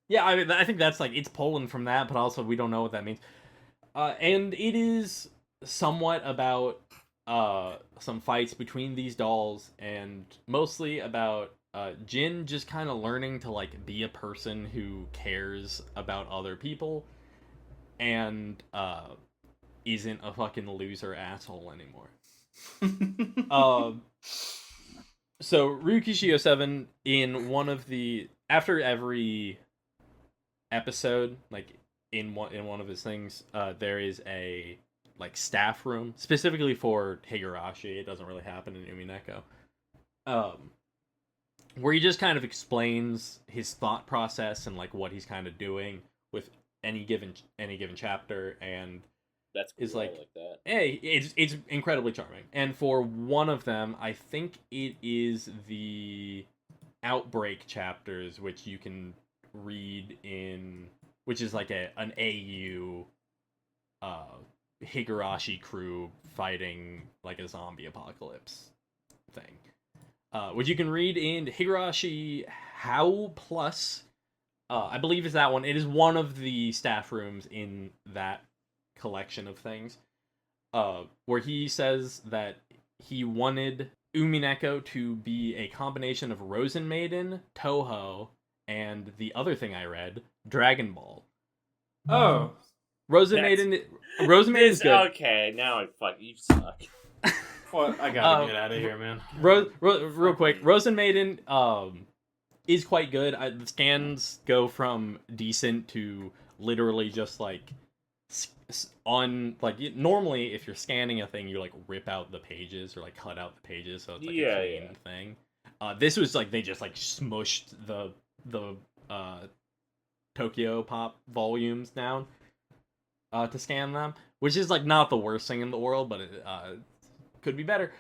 Yeah, I mean, I think that's like, it's Poland from that, but also we don't know what that means. And it is somewhat about some fights between these dolls, and mostly about Jin just kind of learning to like be a person who cares about other people, and isn't a fucking loser asshole anymore. So Ryuki Shio7, in one of the, after every episode, like in one of his things, there is a like staff room specifically for Higurashi. It doesn't really happen in Umineko. Where he just kind of explains his thought process and like what he's kind of doing with any given chapter, and that's cool. Is like, I like that. Hey, it's incredibly charming. And for one of them, I think it is the Outbreak chapters, which you can read in, which is like an AU Higurashi crew fighting like a zombie apocalypse thing. Which you can read in Higurashi How Plus. I believe is that one. It is one of the staff rooms in that collection of things, where he says that he wanted Umineko to be a combination of Rosen Maiden, Toho, and the other thing I read, Dragon Ball. Rosen Maiden is good. Okay, now I fuck you suck. Well, I gotta get out of here, man. Real quick, Rosen Maiden is quite good. The scans go from decent to literally just like on like normally if you're scanning a thing, you like rip out the pages or like cut out the pages, so it's like a clean thing. This was like they just like smushed the Tokyo Pop volumes down to scan them, which is like not the worst thing in the world, but it could be better.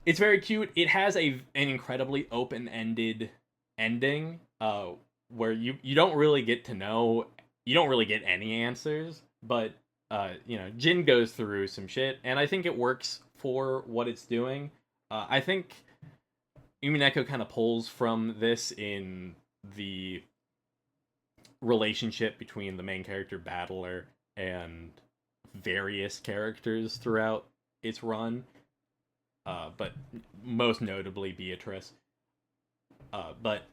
It's very cute. It has an incredibly open-ended ending, where you don't really get to know, you don't really get any answers, but Jin goes through some shit, and I think it works for what it's doing. I think Umineko kind of pulls from this in the relationship between the main character Battler and various characters throughout its run, but most notably Beatrice. But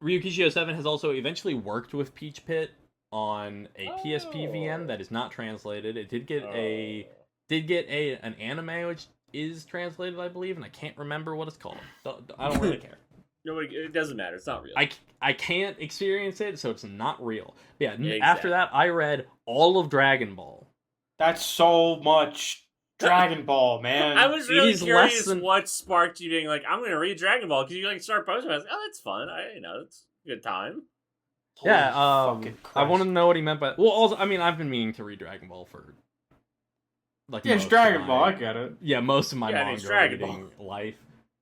Ryukishio 7 has also eventually worked with Peach Pit on a PSP VN that is not translated. It did get an anime which is translated, I believe, and I can't remember what it's called. I don't really care. No, it doesn't matter. It's not real. I can't experience it, so it's not real. Yeah, Exactly. After that, I read all of Dragon Ball. That's so much Dragon Ball, man. I was really is curious less than- what sparked you being like, I'm going to read Dragon Ball, because you like start posting. I was like, oh, that's fun. It's a good time. Yeah, fucking I Christ. want to know what he meant by. Well, also, I mean, I've been meaning to read Dragon Ball for like Yeah, it's most of Dragon my- Ball. I get it. Yeah, most of my Yeah, it's manga Dragon reading life.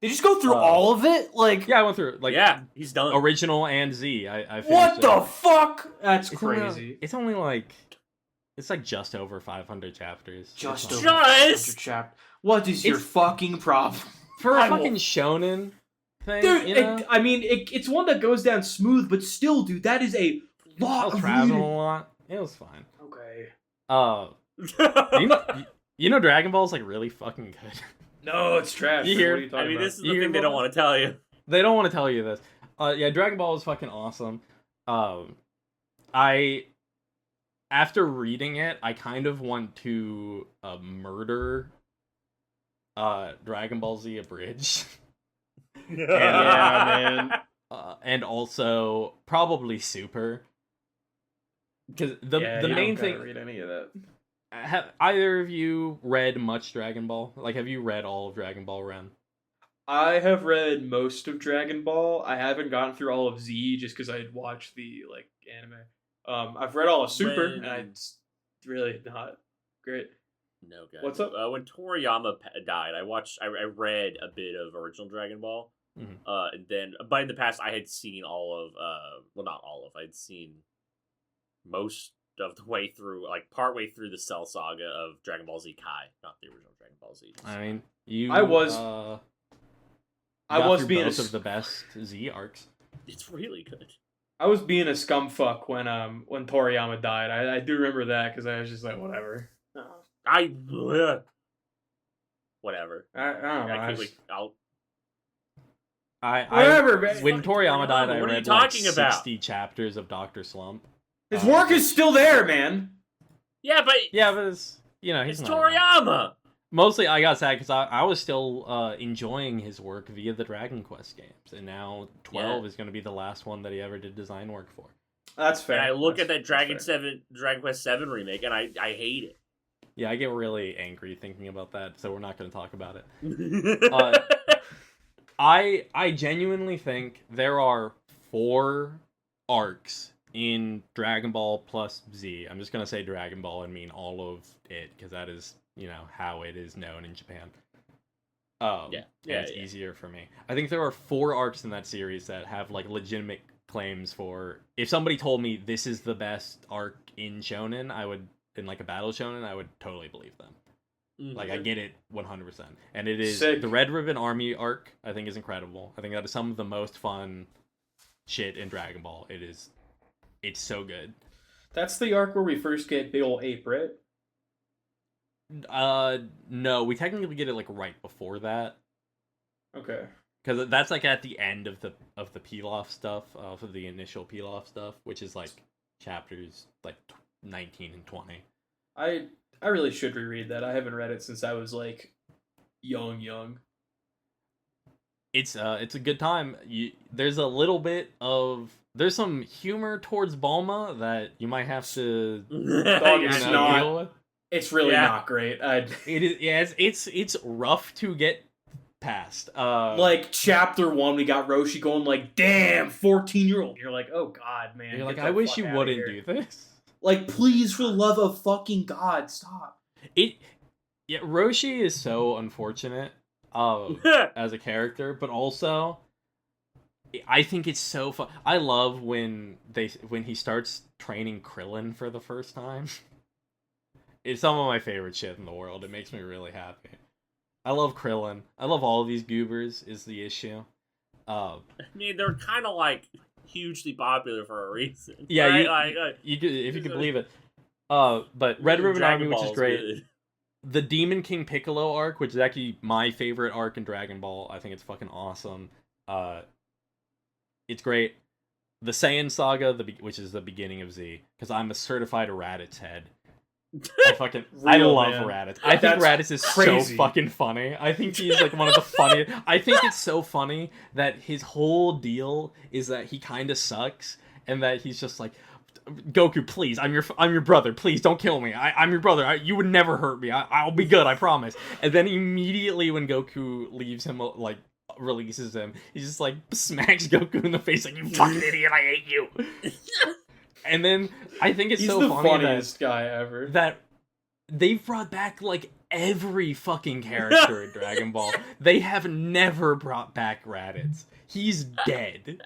Did you just go through all of it? Like, Yeah, I went through like Yeah, he's done. original and Z. I finished what it. the fuck? That's It's crazy. It's only like it's like just over 500 chapters. Just It's over not- 100 chapters. What is your It's- fucking problem? for I a will- fucking shonen thing, Dude, you know? it's one that goes down smooth, but still, dude, that is a I lot was of traveling reading. a lot. It was fine. Okay. You know Dragon Ball is like really fucking good. No, it's trash. You man. hear- What are you talking I mean, about? this is the You hear thing they don't about want to tell you. They don't want to tell you this. Yeah, Dragon Ball is fucking awesome. I after reading it, I kind of want to murder Dragon Ball Z Abridged. Yeah, man. And also probably Super. Because the You main don't gotta thing, read any of that. have either of you read much Dragon Ball? Like, have you read all of Dragon Ball Ren? I have read most of Dragon Ball. I haven't gotten through all of Z just because I had watched the anime. I've read all of Super, When- and it's really not great. No, guys. What's up? When Toriyama died, I read a bit of original Dragon Ball. Mhm. And then, but in the past, I had seen all of, well, not all of, I'd seen most of the way through, like part way through the Cell Saga of Dragon Ball Z Kai, not the original Dragon Ball Z. I mean, you. I was being both of the best Z arcs. It's really good. I was being a scumfuck when Toriyama died. I do remember that because I was just like, whatever. Whatever. I don't know. I can't wait. Whatever, man. When Toriyama died, I What are you read like talking about? 60 chapters of Dr. Slump. His work is still there, man. Yeah, but Yeah, but it's he's it's not around. Toriyama. Mostly, I got sad because I was still enjoying his work via the Dragon Quest games, and now 12 is going to be the last one that he ever did design work for. That's fair. And I look That's- at that that's fair. Dragon Quest 7 remake, and I hate it. Yeah, I get really angry thinking about that, so we're not going to talk about it. I genuinely think there are 4 arcs in Dragon Ball plus Z. I'm just going to say Dragon Ball and mean all of it, because that is, how it is known in Japan. It's easier for me. I think there are 4 arcs in that series that have, like, legitimate claims for... If somebody told me this is the best arc in Shonen, in, like, a battle Shonen, I would totally believe them. Like, I get it 100%. And it is... Sick. The Red Ribbon Army arc, I think, is incredible. I think that is some of the most fun shit in Dragon Ball. It's so good. That's the arc where we first get Big Ol' Ape, right? No, we technically get it, like, right before that. Okay. Because that's, like, at the end of the Pilaf stuff, of the initial Pilaf stuff, which is, like, chapters, like, 19 and 20. I really should reread that. I haven't read it since I was, like, young. It's a good time. There's a little bit of... There's some humor towards Bulma that you might have to It's not. deal with. It's really Yeah. not great. It is. Yeah, it's rough to get past. Like, chapter 1, we got Roshi going like, damn, 14-year-old. You're like, oh, God, man. you're like, get the I wish fuck you outta wouldn't here." do this. Like, please, for the love of fucking God, stop. Yeah, Roshi is so unfortunate as a character, but also I think it's so fun. I love when he starts training Krillin for the first time. It's some of my favorite shit in the world. It makes me really happy. I love Krillin. I love all of these goobers. Is the issue? I mean, they're kind of like hugely popular for a reason. Yeah, right? you could, if you could believe it. But Red Ribbon Army, which is great. Good. The Demon King Piccolo arc, which is actually my favorite arc in Dragon Ball. I think it's fucking awesome. It's great. The Saiyan Saga, which is the beginning of Z, because I'm a certified Raditz head. I love Raditz. I think Raditz is crazy. so fucking funny. I think he's like one of the funniest. I think it's so funny that his whole deal is that he kind of sucks, and that he's just like, Goku, please, I'm your brother. Please don't kill me. I'm your brother. You would never hurt me. I'll be good. I promise. And then immediately when Goku leaves him, like releases him, he just like smacks Goku in the face like, you fucking idiot. I hate you. And then I think it's He's so the funny funniest guy ever. that they've brought back like every fucking character in Dragon Ball. They have never brought back Raditz. He's dead.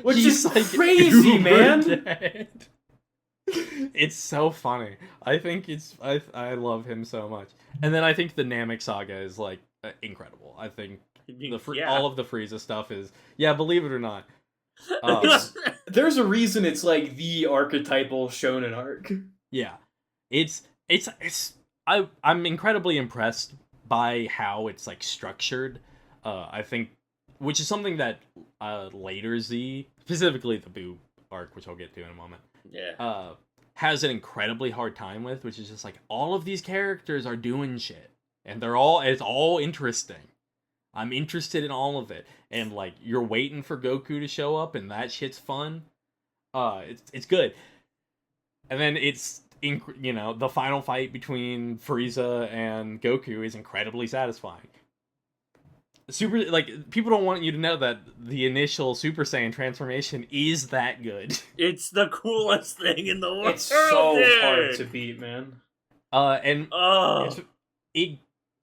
Which He's is crazy, man. Dead. It's so funny. I think I love him so much. And then I think the Namek saga is like incredible. I think all of the Frieza stuff is, yeah, believe it or not. There's a reason it's like the archetypal shonen arc. Yeah, I'm incredibly impressed by how it's like structured. I think, which is something that later Z, specifically the Boo arc, which I'll get to in a moment, has an incredibly hard time with, which is just like all of these characters are doing shit, and it's all interesting. I'm interested in all of it, and like you're waiting for Goku to show up, and that shit's fun. It's good, and then the final fight between Frieza and Goku is incredibly satisfying. People don't want you to know that the initial Super Saiyan transformation is that good. It's the coolest thing in the world. It's so hard to beat, man.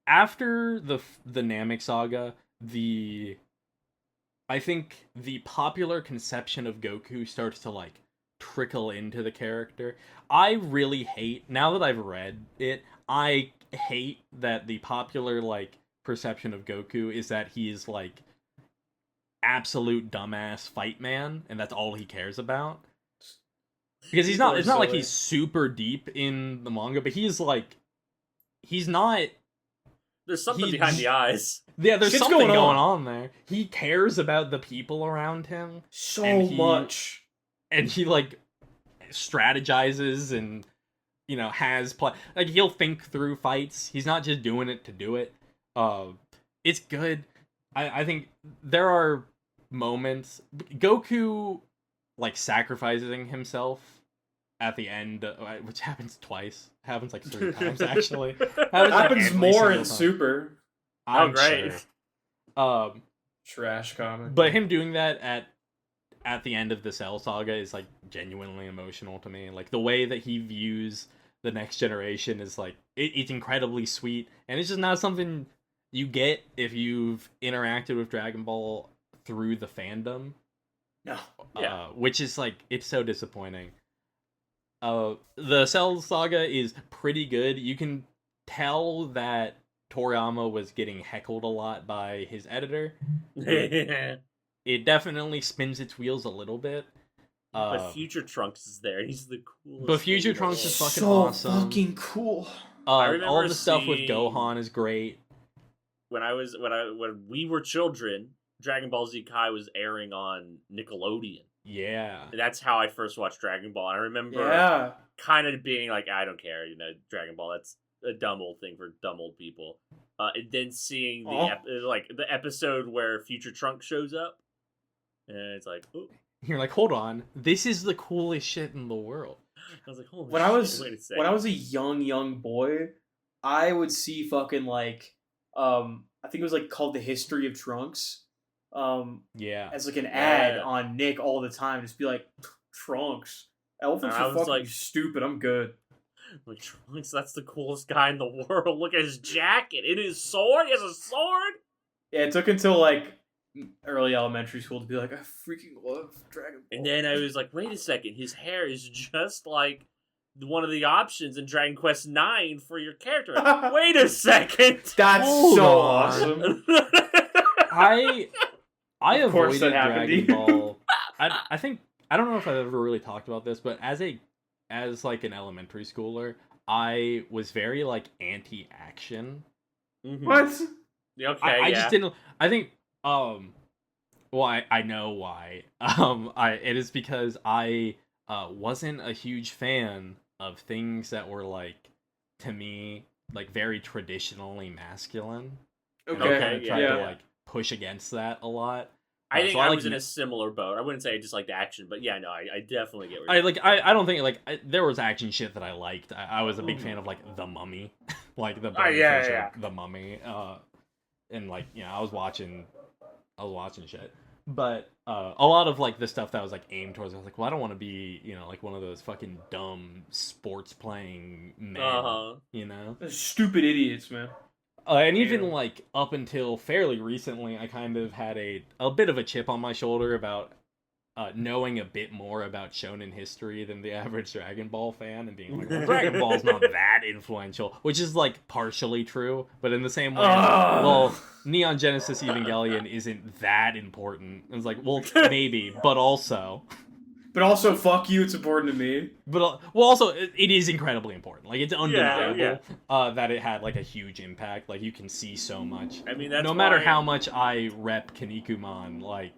After the Namek saga, I think the popular conception of Goku starts to like trickle into the character. I really hate, now that I've read it, I hate that the popular like perception of Goku is that he is like absolute dumbass fight man, and that's all he cares about. Because it's not like he's super deep in the manga, but he's not. There's something behind the eyes. Yeah, there's something going on there. He cares about the people around him so much, and he like strategizes and has like he'll think through fights. He's not just doing it to do it. It's good. I think there are moments Goku like sacrificing himself at the end, which happens twice. Happens like 3 times actually. Happens more in Super. I'm great. Sure. Trash comic. But him doing that at the end of the Cell Saga is like genuinely emotional to me. Like the way that he views the next generation is like it's incredibly sweet, and it's just not something you get if you've interacted with Dragon Ball through the fandom. No. Which is like, it's so disappointing. The Cell Saga is pretty good. You can tell that Toriyama was getting heckled a lot by his editor. It definitely spins its wheels a little bit. But Future Trunks is there. He's the coolest. But Future Trunks is fucking so awesome. Fucking cool. All the stuff with Gohan is great. When we were children, Dragon Ball Z Kai was airing on Nickelodeon. Yeah. That's how I first watched Dragon Ball. And I remember kind of being like, I don't care, Dragon Ball, that's a dumb old thing for dumb old people. And then seeing the episode where Future Trunks shows up, and it's like, oh. You're like, hold on, this is the coolest shit in the world. I was like, holy when shit, I was a young boy, I would see fucking like I think it was like called The History of Trunks. As like an ad on Nick all the time, just be like, Trunks. Elephants are fucking like, stupid. I'm good. Like, Trunks, that's the coolest guy in the world. Look at his jacket and his sword. He has a sword. Yeah, it took until like early elementary school to be like, I freaking love Dragon Ball. And then I was like, wait a second, his hair is just like one of the options in Dragon Quest IX for your character. Wait a second. That's Hold so on. awesome. I Of course avoided that happened to Dragon you. Ball. I think I don't know if I've ever really talked about this, but as like an elementary schooler, I was very like anti-action. Mhm. What? Okay, I yeah. just didn't. I think well, I know why. It is because I wasn't a huge fan of things that were like, to me, like very traditionally masculine. And I Okay, kinda tried yeah. to like push against that a lot. I think so I like was in a similar boat. I wouldn't say I just liked action, but yeah, no, I definitely get where I you're like I don't think like there was action shit that I liked. I was a big Mhm. fan of like The Mummy, like the Oh, Brendan yeah, Fraser, yeah. The Mummy, and like I was watching shit. But a lot of like the stuff that was like aimed towards, I was like, well, I don't want to be like one of those fucking dumb sports playing men, Stupid idiots, man. and even Yeah. like up until fairly recently, I kind of had a bit of a chip on my shoulder about knowing a bit more about shonen history than the average Dragon Ball fan, and being like, well, Dragon Ball's not that influential, which is like partially true, but in the same way, it's like, well, Neon Genesis Evangelion isn't that important. And it's like, well, maybe, but also, But also, fuck you, it's important to me. but well, also it is incredibly important. Like it's undeniable yeah. that it had like a huge impact. Like you can see so much. I mean, that's No matter why- how much I rep Kinnikuman, like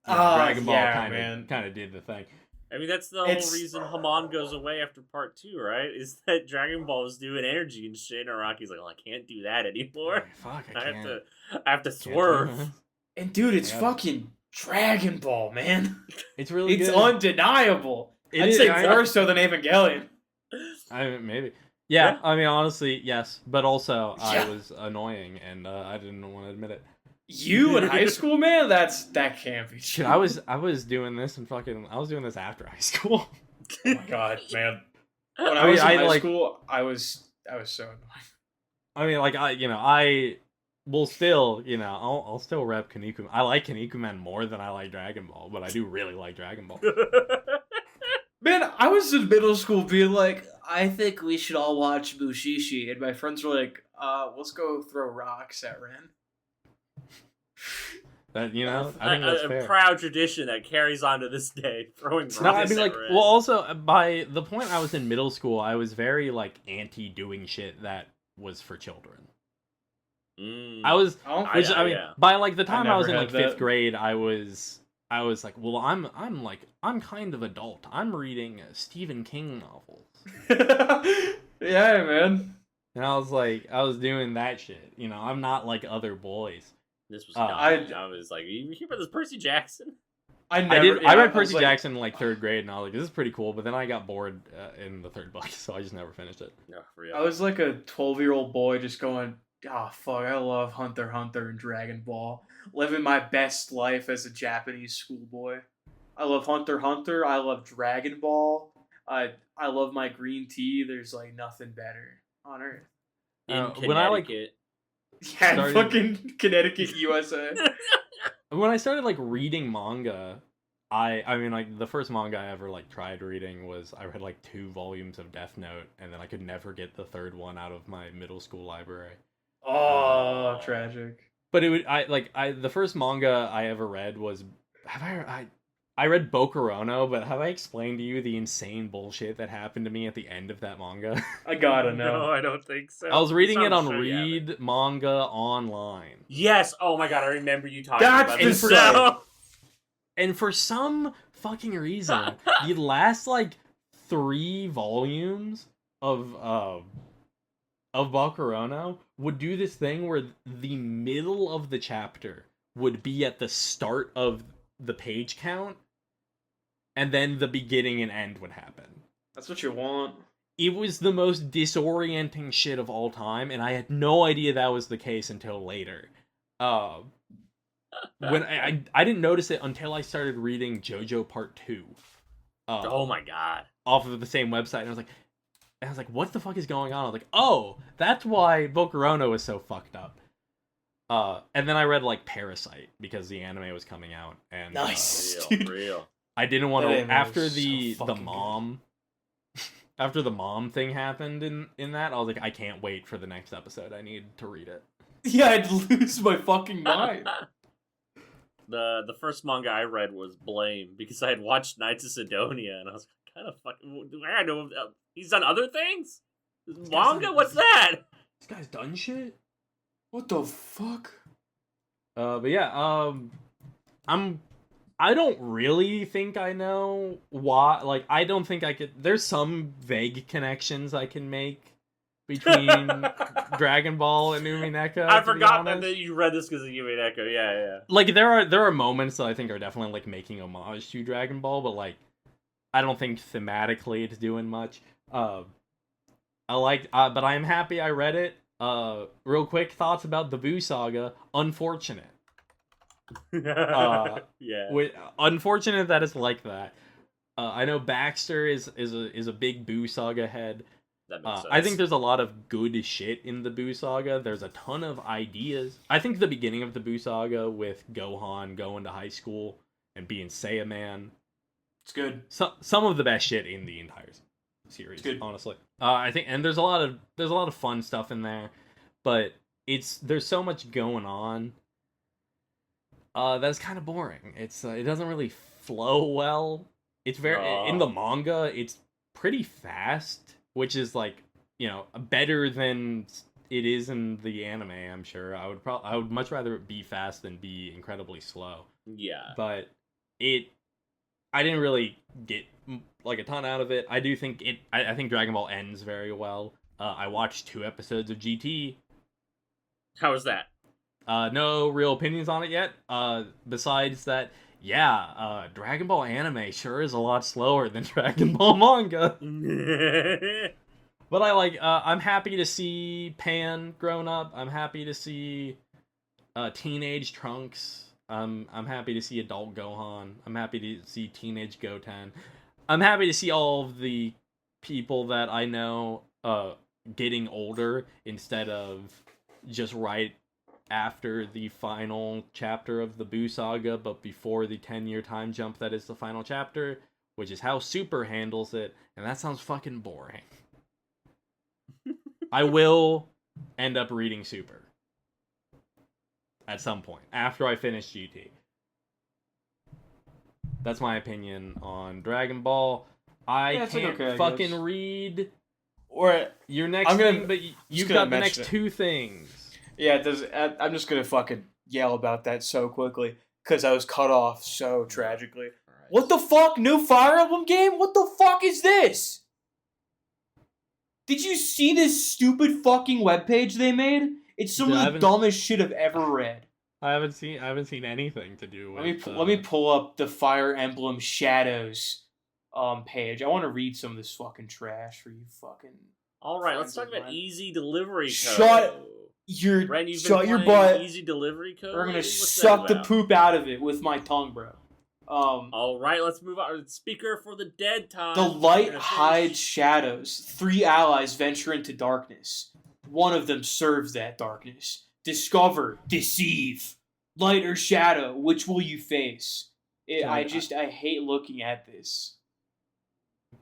Dragon Ball yeah, kind of did the thing. I mean, that's the whole reason Hamon goes away after part 2, right? Is that Dragon Ball is doing energy and shit, and Araki's like, well, I can't do that anymore. Fuck, I have to swerve. And dude, it's Yeah. fucking Dragon Ball, man. It's really It's good. undeniable. It I'd is, say I- more so than Evangelion. I mean, maybe. Yeah, Yeah. I mean, honestly, yes. But also, Yeah. I was annoying, and I didn't want to admit it. You in high school, man? That can't be Shit, true. I was doing this I was doing this after high school. Oh my god, man. When I I was mean, in I, high like- school, I was so annoying. I mean, like I will still, I'll still rep Kinnikuman. I like Kinnikuman more than I like Dragon Ball, but I do really like Dragon Ball. Man, I was in middle school being like, I think we should all watch Mushishi, and my friends were like, let's go throw rocks at Ren. That I think that's a fair. proud tradition that carries on to this day. Throwing rocks No, I mean, at like, Ren. well, also by the point I was in middle school, I was very like anti doing shit that was for children. Mm. I was, I don't which I- I mean, yeah. by like the time I never was in had like fifth that. grade, I was like, well, I'm kind of adult. I'm reading Stephen King novels, Yeah, man. and I was doing that shit. I'm not like other boys. This was I was like, you hear about this Percy Jackson? I I never. I read was Percy like- Jackson in like third grade, and I was like, this is pretty cool. But then I got bored in the third book, so I just never finished it. No, for real. I was like a 12-year-old boy just going, fuck, I love Hunter x Hunter and Dragon Ball. Living my best life as a Japanese schoolboy. I love Hunter x Hunter. I love Dragon Ball. I love my green tea. There's like nothing better on earth. in when I, like, Connecticut. Yeah, Started- fucking Connecticut, USA. When I started like reading manga, I mean like the first manga I ever like tried reading was I read like 2 volumes of Death Note, and then I could never get the third one out of my middle school library. Oh, tragic. But it would the first manga I ever read was I read Bokurono, but have I explained to you the insane bullshit that happened to me at the end of that manga? I gotta No, know. I don't think so. I was reading it I'm on sure you haven't. Read Manga Online. Yes. Oh my god, I remember you talking That's about the this. site. now. And for some fucking reason, the last like 3 volumes of Bakurono would do this thing where the middle of the chapter would be at the start of the page count, and then the beginning and end would happen. That's what you want. It was the most disorienting shit of all time, and I had no idea that was the case until later. When I didn't notice it until I started reading JoJo Part 2. Oh my god. Off of the same website, and I was like, what the fuck is going on? I was like, oh, that's why Bokurono is so fucked up. And then I read like Parasite because the anime was coming out, and Nice. Real. I didn't want That to anime after was so the fucking mom after the mom thing happened in that. I was like, I can't wait for the next episode. I need to read it. Yeah, I'd lose my fucking mind. The first manga I read was Blame because I had watched Knights of Sidonia and I was kind of fucking. I know he's done other things. Manga? What's that? This guy's done shit. What the fuck? But yeah, I don't really think I know why. Like, I don't think I could. There's some vague connections I can make between Dragon Ball and Umineko. I forgot that you read this because of Umineko. Yeah. Like, there are moments that I think are definitely like making homage to Dragon Ball, but like, I don't think thematically it's doing much. But I am happy I read it. Real quick thoughts about the Buu Saga. Unfortunate. Yeah. Unfortunate that it's like that. I know Baxter is a big Buu Saga head. That makes sense. I think there's a lot of good shit in the Buu Saga. There's a ton of ideas. I think the beginning of the Buu Saga with Gohan going to high school and being Saiyaman, It's good. some of the best shit in the entire series. Good. Honestly, I think, and there's a lot of fun stuff in there, but there's so much going on. That's kind of boring. It doesn't really flow well. It's very in the manga. It's pretty fast, which is like, better than it is in the anime. I'm sure. I would much rather it be fast than be incredibly slow. Yeah. But I didn't really get like a ton out of it. I do think I think Dragon Ball ends very well. I watched 2 episodes of GT. How was that? No real opinions on it yet. Besides that, Dragon Ball anime sure is a lot slower than Dragon Ball manga. But I'm happy to see Pan grown up. I'm happy to see teenage Trunks. I'm happy to see adult Gohan. I'm happy to see teenage Goten. I'm happy to see all of the people that I know getting older instead of just right after the final chapter of the Buu Saga, but before the 10-year time jump that is the final chapter, which is how Super handles it, and that sounds fucking boring. I will end up reading Super at some point after I finish GT. That's my opinion on Dragon Ball. I can't fucking read or your next thing, but you've got the next 2 things. Yeah, I'm just gonna fucking yell about that so quickly because I was cut off so tragically. Right. What the fuck? New Fire Emblem game? What the fuck is this? Did you see this stupid fucking webpage they made? It's some of the dumbest shit I've ever read. I haven't seen anything to do with. Let me pull up the Fire Emblem Shadows page. I want to read some of this fucking trash for you fucking. All right, let's talk about Easy Delivery Code. Shut your butt. Easy Delivery Code. We're gonna suck the poop out of it with my tongue, bro. All right, let's move on. Speaker for the dead time. The light hides shadows. 3 allies venture into darkness. One of them serves that darkness. Discover, deceive. Light or shadow, which will you face? I hate looking at this.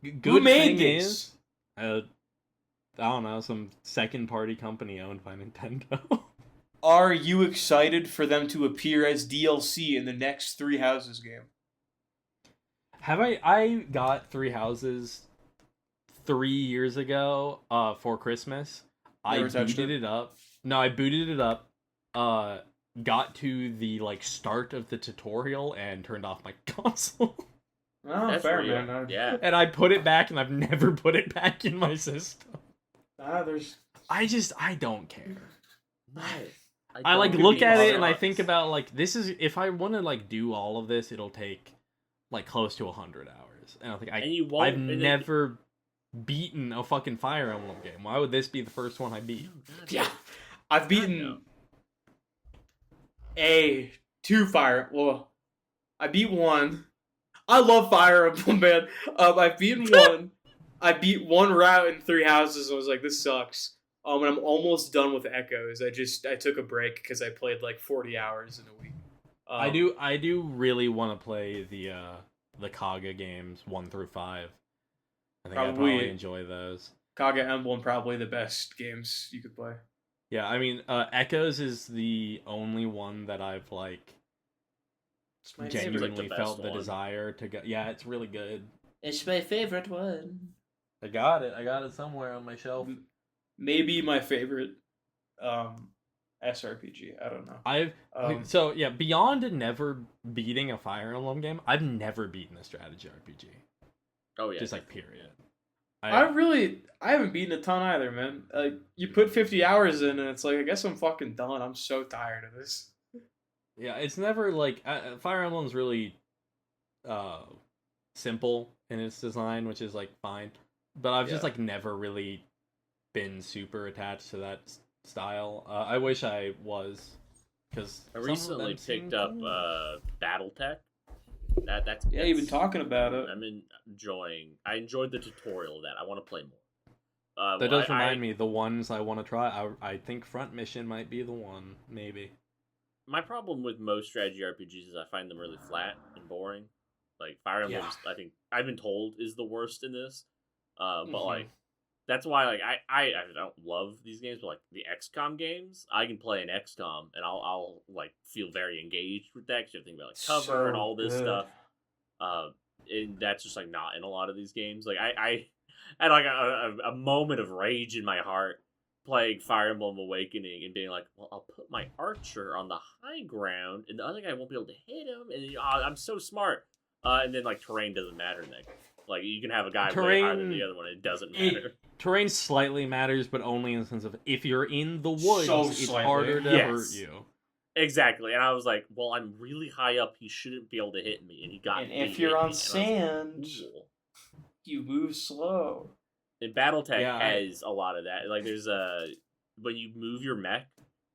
Who made this? I don't know, some second-party company owned by Nintendo. Are you excited for them to appear as DLC in the next 3 Houses game? I got 3 Houses 3 years ago for Christmas. I booted it up. No, I booted it up. Got to the start of the tutorial and turned off my console. Oh, that's fair, man. Yeah. And I put it back, and I've never put it back in my system. I don't care. I look at it and I think about this is if I want to do all of this, it'll take close to 100 hours. And I think I've never beaten a fucking Fire Emblem game. Why would this be the first one I beat? Yeah, I've beaten two Fire. Well, I beat one. I love Fire Emblem, man. I've beaten one. I beat one route in 3 Houses and was like, this sucks. And I'm almost done with Echoes. I took a break because I played like 40 hours in a week. I do really want to play the Kaga games 1 through 5. I think I'd probably enjoy those. Kaga Emblem, probably the best games you could play. Yeah, I mean, Echoes is the only one that I've like genuinely felt the desire to go. Yeah, it's really good. It's my favorite one. I got it somewhere on my shelf. Maybe my favorite SRPG. I don't know. So yeah, beyond never beating a Fire Emblem game, I've never beaten a strategy RPG. Oh yeah, just like period. I haven't beaten a ton either, man. Like you put 50 hours in, and it's like I guess I'm fucking done. I'm so tired of this. Yeah, it's never like Fire Emblem's really simple in its design, which is like fine. But I've just like never really been super attached to that style. I wish I was, because I recently picked up BattleTech. That's you've been talking about it. I enjoyed the tutorial of that. I want to play more. That does remind me, the ones I want to try. I think Front Mission might be the one, maybe. My problem with most strategy RPGs is I find them really flat and boring. Like Fire Emblem, I think I've been told is the worst in this. But like that's why like I don't love these games, but like the XCOM games, I can play an XCOM and I'll like feel very engaged with that because you have to think about like cover and all this stuff. And that's just like not in a lot of these games. Like I had like a moment of rage in my heart playing Fire Emblem Awakening and being like, well, I'll put my archer on the high ground and the other guy won't be able to hit him, and I'm so smart. And then like terrain doesn't matter in that game. Like you can have a guy way higher than the other one, it doesn't matter. Terrain slightly matters, but only in the sense of if you're in the woods, it's harder to hurt you. Exactly, and I was like, well, I'm really high up, he shouldn't be able to hit me, and he got me. And if you're on sand, you move slow. And BattleTech has a lot of that. Like there's when you move your mech,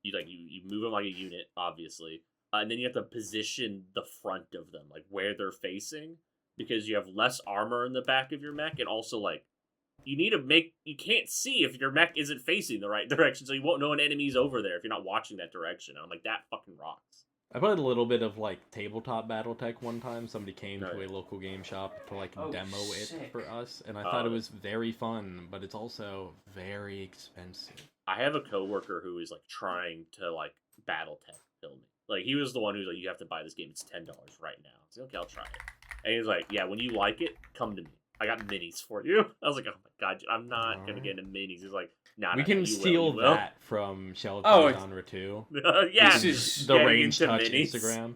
you move them like a unit, obviously. And then you have to position the front of them, like where they're facing, because you have less armor in the back of your mech, and also like you can't see if your mech isn't facing the right direction, so you won't know an enemy's over there if you're not watching that direction. And I'm like, that fucking rocks. I played a little bit of like tabletop BattleTech one time. Somebody came to a local game shop to like demo it for us, and I thought it was very fun, but it's also very expensive. I have a coworker who is like trying to like BattleTech film me. Like he was the one who's like, you have to buy this game. It's $10 right now. I was like, okay, I'll try it. And he was like, yeah, when you like it, come to me. I got minis for you. I was like, oh my god, I'm not gonna get into minis. He's like, nah, we can steal that from Shell Genre 2. Yeah, this is the Range Touch minis. Instagram.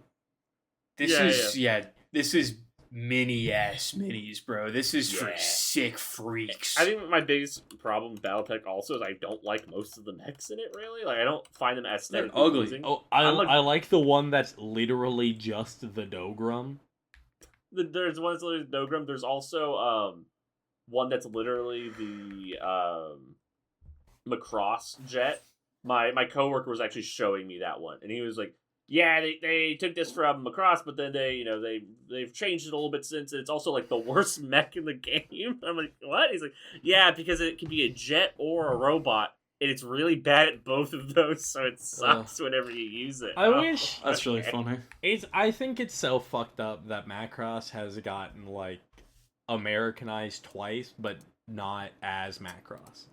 This is mini ass minis, bro. This is for sick freaks. I think my biggest problem with BattleTech also is I don't like most of the mechs in it. Really, like I don't find them aesthetically ugly. Oh, I like the one that's literally just the Dogrum. There's one that's literally Dogrum. There's also one that's literally the Macross jet. My coworker was actually showing me that one, and he was like, "Yeah, they took this from Macross, but then they've changed it a little bit since. It's also like the worst mech in the game." I'm like, "What?" He's like, "Yeah, because it can be a jet or a robot." And it's really bad at both of those, so it sucks whenever you use it. I wish that's really funny. I think it's so fucked up that Macross has gotten like Americanized twice, but not as Macross.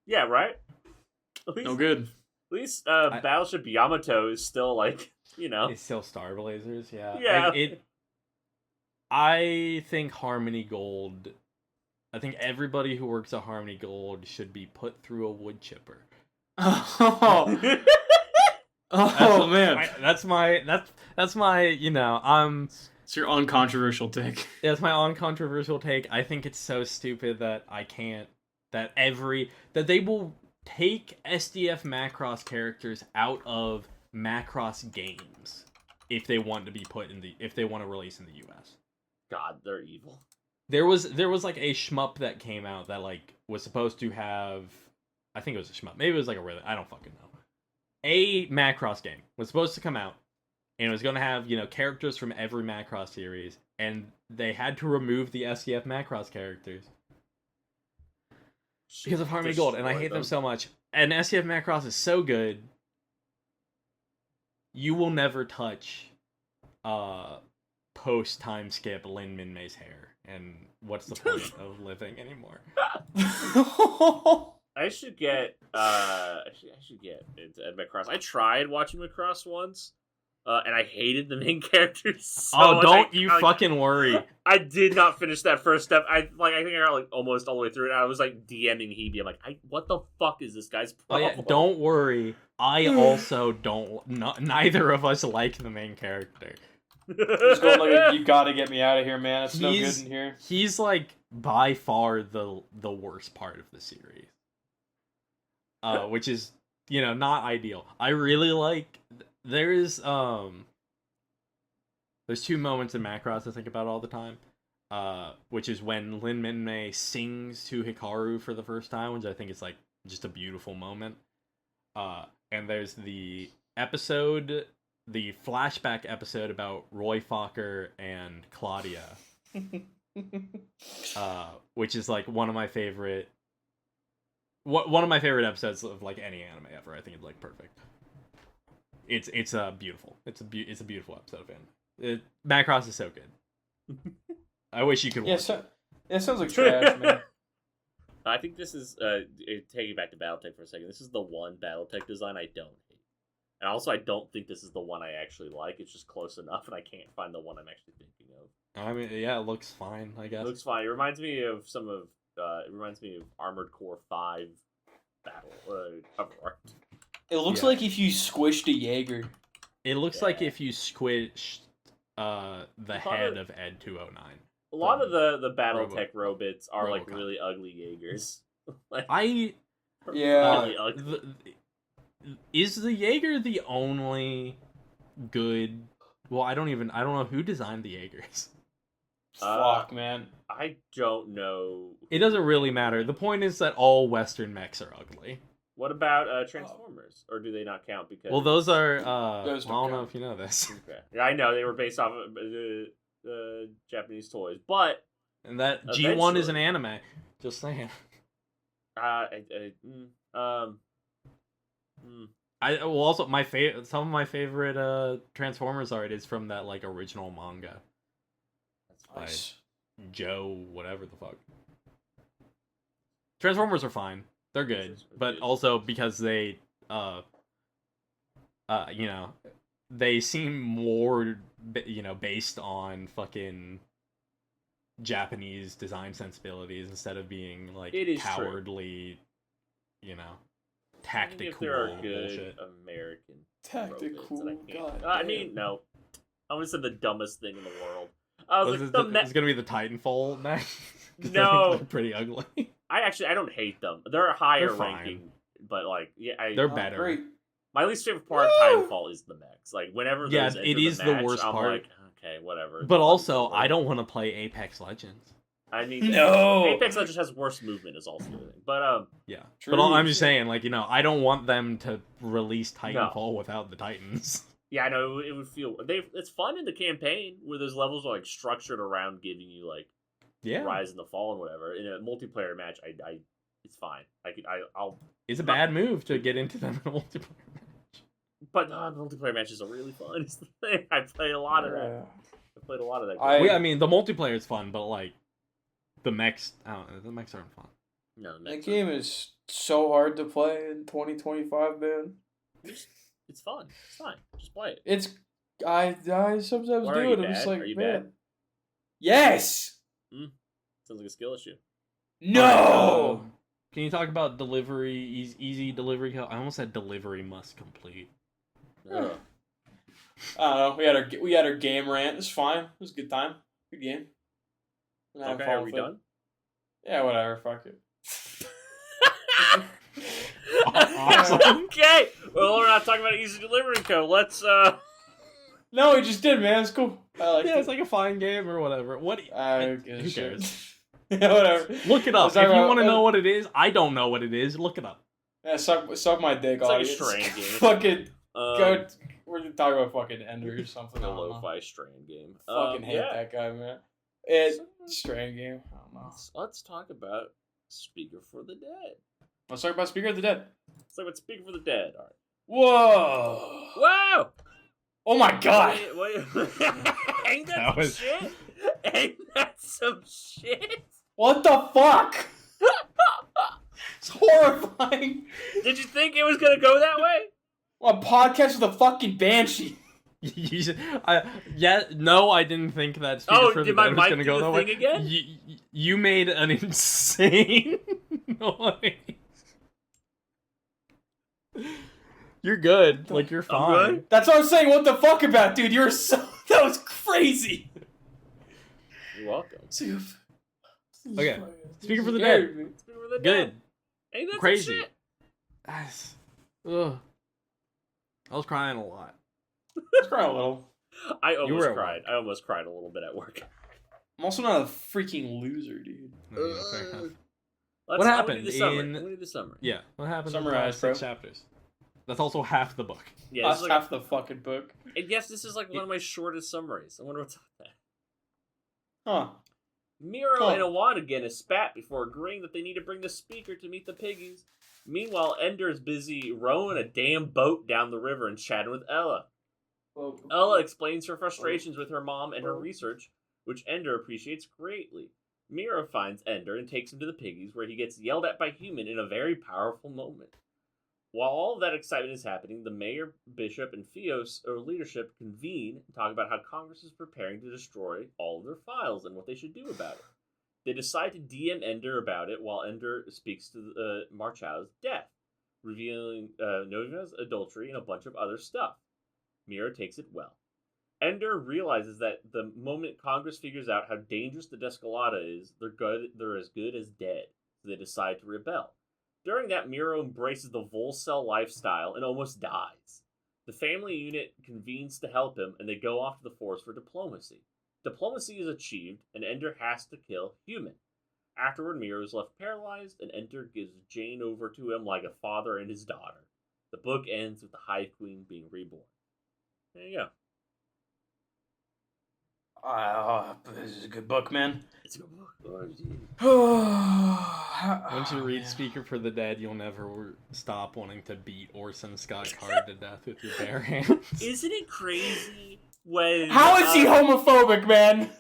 Yeah, right. No good. At least Battleship Yamato is still like it's still Star Blazers. Yeah. Yeah. I think Harmony Gold. I think everybody who works at Harmony Gold should be put through a wood chipper. Man, that's my It's your uncontroversial take. Yeah, it's my uncontroversial take. I think it's so stupid that that they will take SDF Macross characters out of Macross games if they want to release in the US. God, they're evil. There was like a shmup that came out that like was supposed to have, I think it was a shmup. Maybe it was like I don't fucking know. A Macross game was supposed to come out, and it was going to have, characters from every Macross series, and they had to remove the SDF Macross characters. because of Harmony Gold, and I hate them so much. And SCF Macross is so good. You will never touch post time skip Lin Min May's hair. And what's the point of living anymore? I should get I should get into Ed Macross. I tried watching Macross once, and I hated the main characters so much. Don't you fucking worry. I did not finish that first step. I think I got like almost all the way through it. And I was like DMing Hebe. I'm like, what the fuck is this guy's problem? Yeah, don't worry. I also don't. Neither of us like the main character. Just going like, you gotta get me out of here, man. It's no good in here. He's like by far the worst part of the series, which is not ideal. I really like. There's two moments in Macross I think about all the time, which is when Lin Min May sings to Hikaru for the first time, which I think is like just a beautiful moment. And there's the flashback episode about Roy Fokker and Claudia, which is like one of my favorite episodes of like any anime ever. I think it's like perfect. It's beautiful. It's a beautiful episode of anime. Macross is so good. I wish you could watch it. It sounds like trash, man. I think this is taking back to BattleTech for a second. This is the one BattleTech design I don't hate. And also, I don't think this is the one I actually like. It's just close enough, and I can't find the one I'm actually thinking of. I mean, yeah, it looks fine, I guess. It looks fine. It reminds me of it reminds me of Armored Core 5 battle cover art. It looks like if you squished a Jaeger. It looks like if you squished the head of Ed 209. A lot of the BattleTech robots are like really ugly Jaegers. Really ugly. Is the Jaeger the only good? Well, I don't know who designed the Jaegers. Fuck, man. I don't know. It doesn't really matter. The point is that all Western mechs are ugly. What about Transformers? Or do they not count? Because those are. Those I don't know if you know this. Okay. Yeah, I know they were based off of Japanese toys, but and that G1 is an anime. Just saying. Also some of my favorite Transformers art is from that like original manga. That's nice. By Joe, whatever the fuck. Transformers are fine. They're good, but also because they they seem more based on fucking Japanese design sensibilities instead of being like cowardly, tactical if there are good bullshit. American tactical. I mean, no. I would say the dumbest thing in the world. It's gonna be the Titanfall next. No, they're pretty ugly. I don't hate them. They're higher ranking, but like they're better. Great. My least favorite part of Titanfall is the mechs. Like whenever those enter it is the match, worst I'm part. like, okay, whatever. But also, I don't want to play Apex Legends. I mean, no. Apex Legends has worse movement is also the thing. But yeah. True, but I'm just saying, like I don't want them to release Titanfall without the Titans. Yeah, I know it would feel. It's fun in the campaign where those levels are like structured around giving you like rise and the fall and whatever. In a multiplayer match, it's fine. I'll. It's a bad move to get into them in a multiplayer match. But the multiplayer matches are really fun. It's the thing. I play a lot of that. I played a lot of that. I mean, the multiplayer is fun, but like the mechs, the mechs aren't fun. No, that game is so hard to play in 2025, man. It's fun. It's fine. Just play it. It's I sometimes do it. I'm just like, are you man. bad? Yes. Sounds like a skill issue. No. Can you talk about delivery, easy delivery? I almost said delivery must complete. Ugh. I don't know. We had our game rant. It's fine. It was a good time. Good game. Okay, are we done? Yeah, whatever. Fuck it. Awesome. Okay. Well, we're not talking about Easy Delivery Co. Let's No, we just did, man. It's cool. I like it. It's like a fine game or whatever. What? Who cares? Yeah, whatever. Look it up. If you want to know what it is, I don't know what it is. Look it up. Yeah, suck my dick. It's like a audience. strain game. Fucking go. We're talking about fucking Ender or something. A lo-fi strain game. Fucking hate that guy, man. It's strain game. I don't know. Let's talk about Speaker for the Dead. Let's talk about Speaker of the Dead. Let's talk about Speaker for the Dead. All right. Whoa! Whoa! Oh my god! Ain't that, That some was- shit? Ain't that some shit? What the fuck? It's horrifying. Did you think it was gonna go that way? A podcast with a fucking banshee. You should- no, I didn't think that Speaker Oh, for the did my Dead was mic gonna do go the that way. thing again? You made an insane noise. You're good. Like, you're I'm fine. good? That's what I'm saying. What the fuck about, dude? You're so. That was crazy. You're welcome. Okay. Speaker for the Dead. Speaker for the Dead. Good. Ain't that some Crazy. shit? Ugh. I was crying a lot. Let's cry a little. I were almost at cried. I almost cried a little bit at work. I'm also not a freaking loser, dude. No, yeah, fair enough. What happened the summary. in- I'm gonna do the summary. Yeah, what happened in the Summarize, last bro. 6 chapters? That's also half the book. Yeah, this That's is like, half the fucking book. and yes, this is like one of my shortest summaries. I wonder what's up with that. Huh. Miro Huh. and Awan again is spat before agreeing that they need to bring the speaker to meet the piggies. Meanwhile, Ender is busy rowing a damn boat down the river and chatting with Ella. Ella explains her frustrations with her mom and her research, which Ender appreciates greatly. Miro finds Ender and takes him to the piggies, where he gets yelled at by Human in a very powerful moment. While all of that excitement is happening, the mayor, bishop, and Theos, or leadership, convene and talk about how Congress is preparing to destroy all of their files and what they should do about it. They decide to DM Ender about it while Ender speaks to Marchow's death, revealing Noja's adultery and a bunch of other stuff. Miro takes it well. Ender realizes that the moment Congress figures out how dangerous the Descolada is, they're as good as dead, so they decide to rebel. During that, Miro embraces the Volcel lifestyle and almost dies. The family unit convenes to help him, and they go off to the forest for diplomacy. Diplomacy is achieved, and Ender has to kill Human. Afterward, Miro is left paralyzed, and Ender gives Jane over to him like a father and his daughter. The book ends with the Hive Queen being reborn. There you go. This is a good book, man. It's a good book. Once you read Speaker for the Dead, you'll never stop wanting to beat Orson Scott Card to death with your bare hands. Isn't it crazy when... How is he homophobic, man?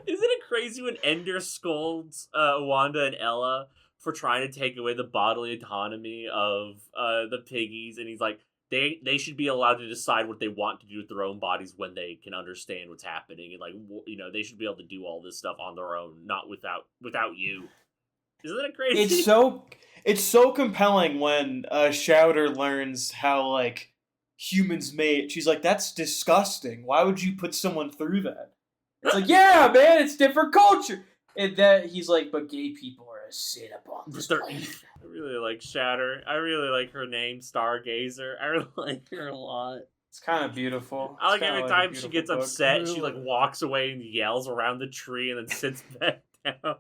Isn't it crazy when Ender scolds Wanda and Ella for trying to take away the bodily autonomy of the piggies, and he's like, they should be allowed to decide what they want to do with their own bodies when they can understand what's happening, and like, you know, they should be able to do all this stuff on their own, not without you. Isn't that crazy? It's so compelling when Shouter learns how like humans mate. She's like, that's disgusting. Why would you put someone through that? It's like, yeah, man, it's different culture. And that he's like, but gay people are a sin upon this planet. I really like Shatter. I really like her name, Stargazer. I really like her a lot. It's kind of beautiful. I like It's kinda every a time she beautiful gets book. upset, she like walks away and yells around the tree and then sits back down.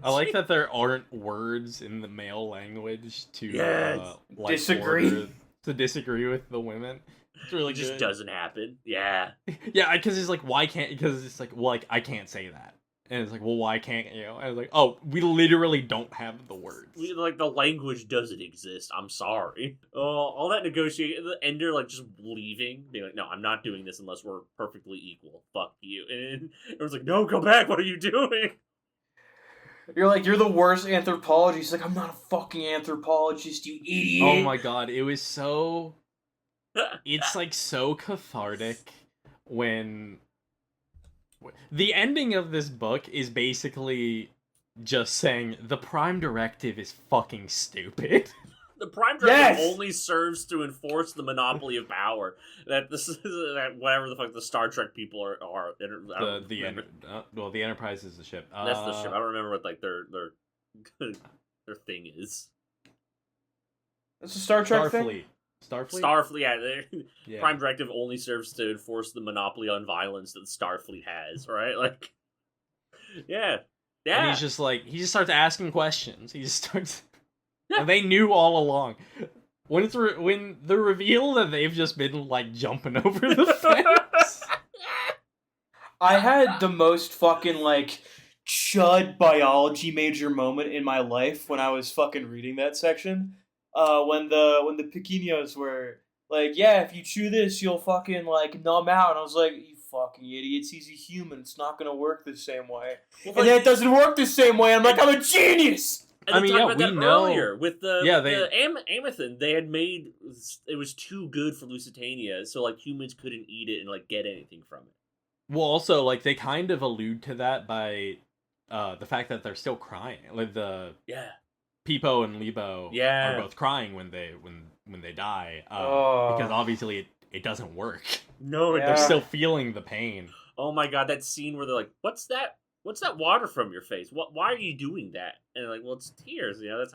I like that there aren't words in the male language to Yes. like Disagree. to disagree with the women. It's really It just good. doesn't happen. Yeah. Yeah, because it's like, why can't? Because it's like, well, like I can't say that, and it's like, well, why can't you? And it's like, oh, we literally don't have the words. Like, the language doesn't exist. I'm sorry. All that negotiating, the Ender, like, just leaving, being like, no, I'm not doing this unless we're perfectly equal. Fuck you. And everyone's like, no, go back. What are you doing? You're like, you're the worst anthropologist. He's like, I'm not a fucking anthropologist, you idiot. Oh my god, it was so. It's like so cathartic when the ending of this book is basically just saying the Prime Directive is fucking stupid. The Prime Directive Yes! only serves to enforce the monopoly of power. That this is that whatever the fuck the Star Trek people are. I don't remember. Well, the Enterprise is the ship. That's the ship. I don't remember what like their thing is. That's a Star Trek thing? Starfleet. Starfleet, yeah, Yeah. Prime Directive only serves to enforce the monopoly on violence that Starfleet has, right? Like, yeah. And he just starts asking questions. He just starts, and they knew all along. When the reveal that they've just been like jumping over the fence. I had the most fucking like chud biology major moment in my life when I was fucking reading that section. When the Pequeños were like, yeah, if you chew this, you'll fucking like numb out. And I was like, you fucking idiots, he's a human. It's not gonna work the same way. Well, And then it doesn't work the same way. I'm like, I'm a genius. And I they mean, talked yeah, about we that know- earlier with the Yeah, Amethyst. They had made it was too good for Lusitania, so like humans couldn't eat it and like get anything from it. Well, also, like, they kind of allude to that by the fact that they're still crying. Like, the Yeah. Peepo and Lebo Yeah. are both crying when they die. Oh. Because obviously it doesn't work. No, Yeah. They're they're still feeling the pain. Oh my god, that scene where they're like, "What's that? What's that water from your face? Why are you doing that?" And they're like, "Well, it's tears. You know, that's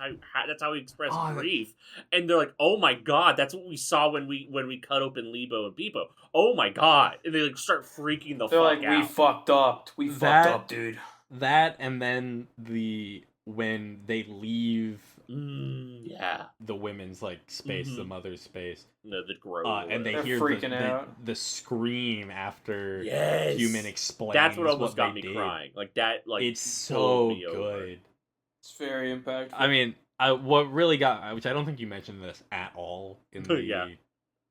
how we express Oh, grief." And they're like, "Oh my god, that's what we saw when we cut open Lebo and Peepo. Oh my god!" And they like start freaking the They're fuck like, out. we fucked up. We That- fucked up, dude. That, and then when they leave Yeah, the women's like space, the Mhm. mother's space, the grove. and they They're hear freaking the out. the scream after Yes. Human explains. That's what almost what got they me did. crying. Like that. Like It's so bowled me over. good. It's very impactful. I mean, what really got, which I don't think you mentioned this at all in the Yeah. thing,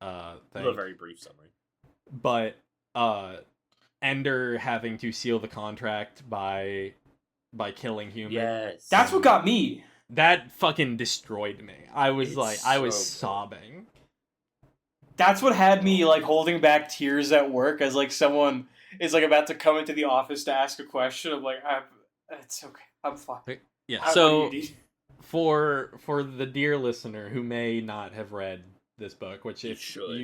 A very brief summary. but Ender having to seal the contract by killing Human. Yes. That's what got me. That fucking destroyed me. I was It's like, I was so good. sobbing. That's what had me like holding back tears at work as like someone is like about to come into the office to ask a question. I'm like, it's okay. I'm fine. Yeah. What So do you need? for the dear listener who may not have read this book, which if should.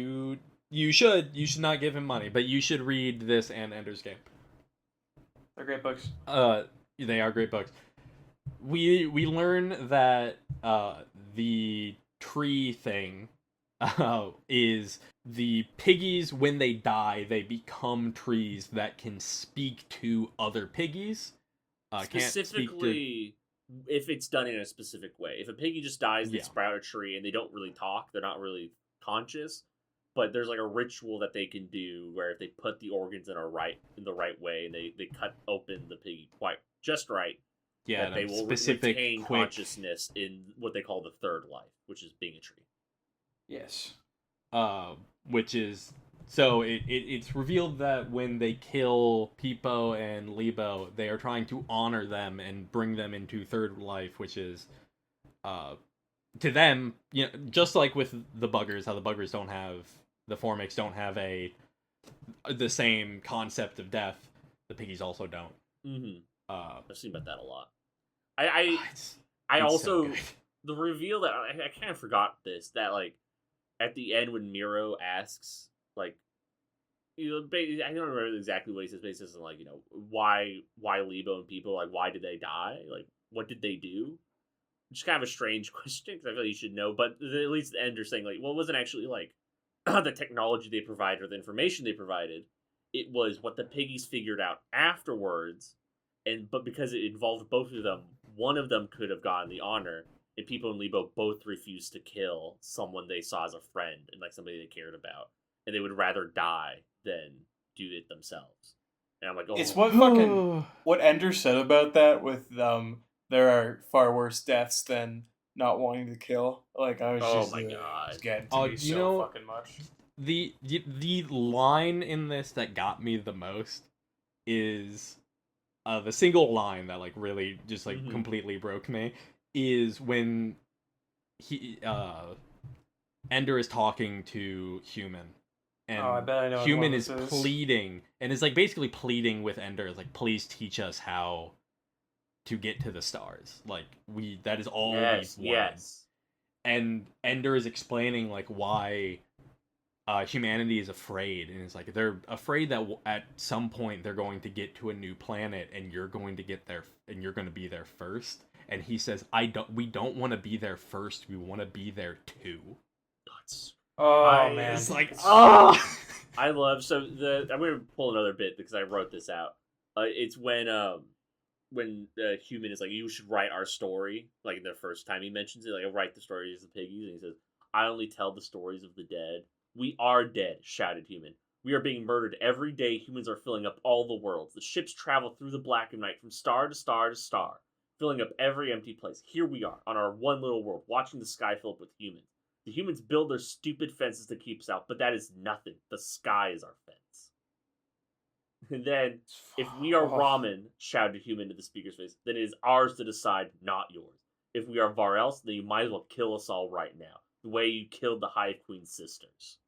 you should not give him money, but you should read this and Ender's Game. They're great books. They are great books. We learn that the tree thing is the piggies, when they die, they become trees that can speak to other piggies. Can't speak to... Specifically, if it's done in a specific way. If a piggy just dies, they Yeah. sprout a tree and they don't really talk. They're not really conscious. But there's like a ritual that they can do where if they put the organs in the right way and they cut open the piggy quite just right, Yeah, that they will specific, retain quick... consciousness in what they call the third life, which is being a tree. Yes. Which is... So it's revealed that when they kill Peepo and Lebo, they are trying to honor them and bring them into third life, which is, to them, you know, just like with the buggers, how the buggers don't have, the Formics don't have the same concept of death, the piggies also don't. Mm-hmm. I've seen about that a lot. It's I so also good. the reveal that I kind of forgot this, that like at the end when Miro asks like, you know, I don't remember exactly what he says, but he says like, you know, why Lebo and people, like, why did they die, like what did they do, which is kind of a strange question because I feel like you should know, but at least the Ender's saying like, well, it wasn't actually like the technology they provided or the information they provided, it was what the piggies figured out afterwards. But because it involved both of them, one of them could have gotten the honor, and Peepo and Lebo both refused to kill someone they saw as a friend and like somebody they cared about, and they would rather die than do it themselves. And I'm like, oh, It's what Ender said about that with there are far worse deaths than not wanting to kill. Like I was Oh just my it God. was getting to Oh, me you so know- fucking much. The line in this that got me the most is the single line that like really just like Mhm. completely broke me is when Ender is talking to Human, and Oh, I bet I know what Human one is this is. pleading and is like basically pleading with Ender, like, please teach us how to get to the stars. Like that is all yes, we want. yes. And Ender is explaining like why humanity is afraid, and it's like they're afraid that at some point they're going to get to a new planet, and you're going to get there, and you're going to be there first. And he says, we don't want to be there first. We want to be there too. Nuts. Oh man. It's like, I love I'm gonna pull another bit because I wrote this out. It's when Human is like, you should write our story. Like the first time he mentions it, like, I write the stories of the piggies, and he says, I only tell the stories of the dead. We are dead, shouted Human. We are being murdered every day. Humans are filling up all the worlds. The ships travel through the black of night from star to star to star, filling up every empty place. Here we are, on our one little world, watching the sky fill up with humans. The humans build their stupid fences to keep us out, but that is nothing. The sky is our fence. And then, if we are ramen, shouted human to the speaker's face, then it is ours to decide, not yours. If we are Varels, then you might as well kill us all right now, the way you killed the Hive Queen's sisters.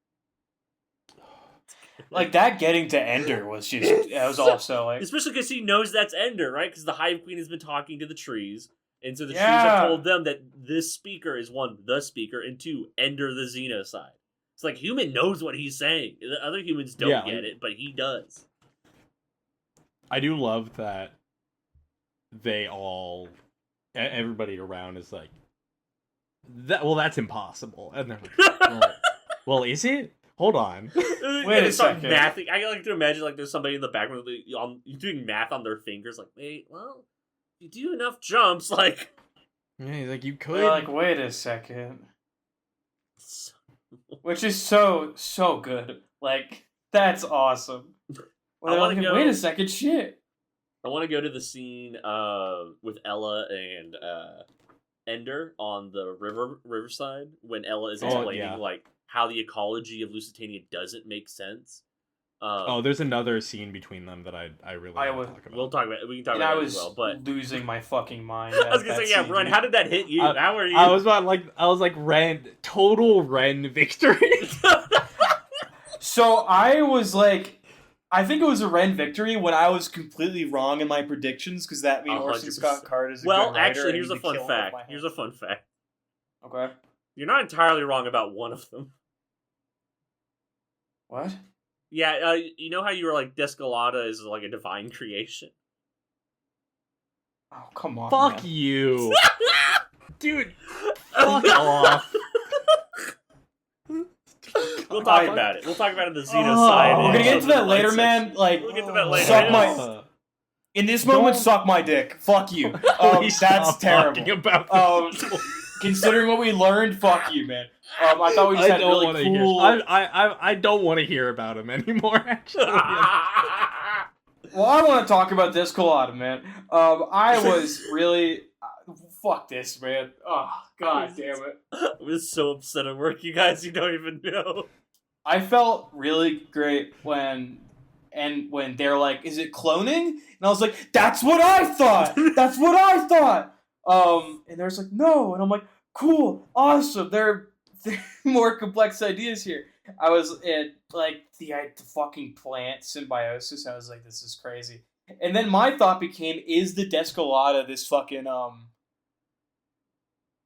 Like, that getting to Ender was just, it was also like... Especially because he knows that's Ender, right? Because the Hive Queen has been talking to the trees, and so the trees Yeah. have told them that this speaker is one, the speaker, and two, Ender the Xenocide. It's like, human knows what he's saying. The other humans don't get it, but he does. I do love that they all, everybody around is like, that's impossible. And they're like, well, is it? Hold on. Wait a second. Mathing. I like to imagine like there's somebody in the background doing math on their fingers. Like, wait, well, if you do enough jumps, like. Yeah, he's like, you could. They're like, wait a second. Which is so good. Like, that's awesome. I want to go. Wait a second, shit. I want to go to the scene with Ella and Ender on the riverside when Ella is explaining like how the ecology of Lusitania doesn't make sense. There's another scene between them that I really want to talk about. We'll talk about. We can talk about it as well. But losing my fucking mind. I was gonna say, yeah, Ren. How did that hit you? How are you? I was like Ren, total Ren victory. So I was like, I think it was a Ren victory when I was completely wrong in my predictions because that means Orson Scott Card is a good writer. Actually, here's a fun fact. Okay. You're not entirely wrong about one of them. What? Yeah, you know how you were like Descolada is like a divine creation? Oh, come on. Fuck you. Dude, fuck off. We'll talk about it. We'll talk about it in the Xenocide. We're gonna get to that later, man. Like, we'll get to that later. Suck my... In this moment, suck my dick. Fuck you. That's terrible. Considering what we learned, fuck you, man. I thought we just had really cool... I don't want to hear about him anymore, actually. Well, I want to talk about Descolada, man. I was really... fuck this, man. Oh, god damn it. I was so upset at work, you guys. You don't even know. I felt really great when they're like, is it cloning? And I was like, that's what I thought! That's what I thought! And there's like, no. And I'm like, cool, awesome. There are more complex ideas here. I was at, like, the fucking plant symbiosis. I was like, this is crazy. And then my thought became, is the Descolada this fucking,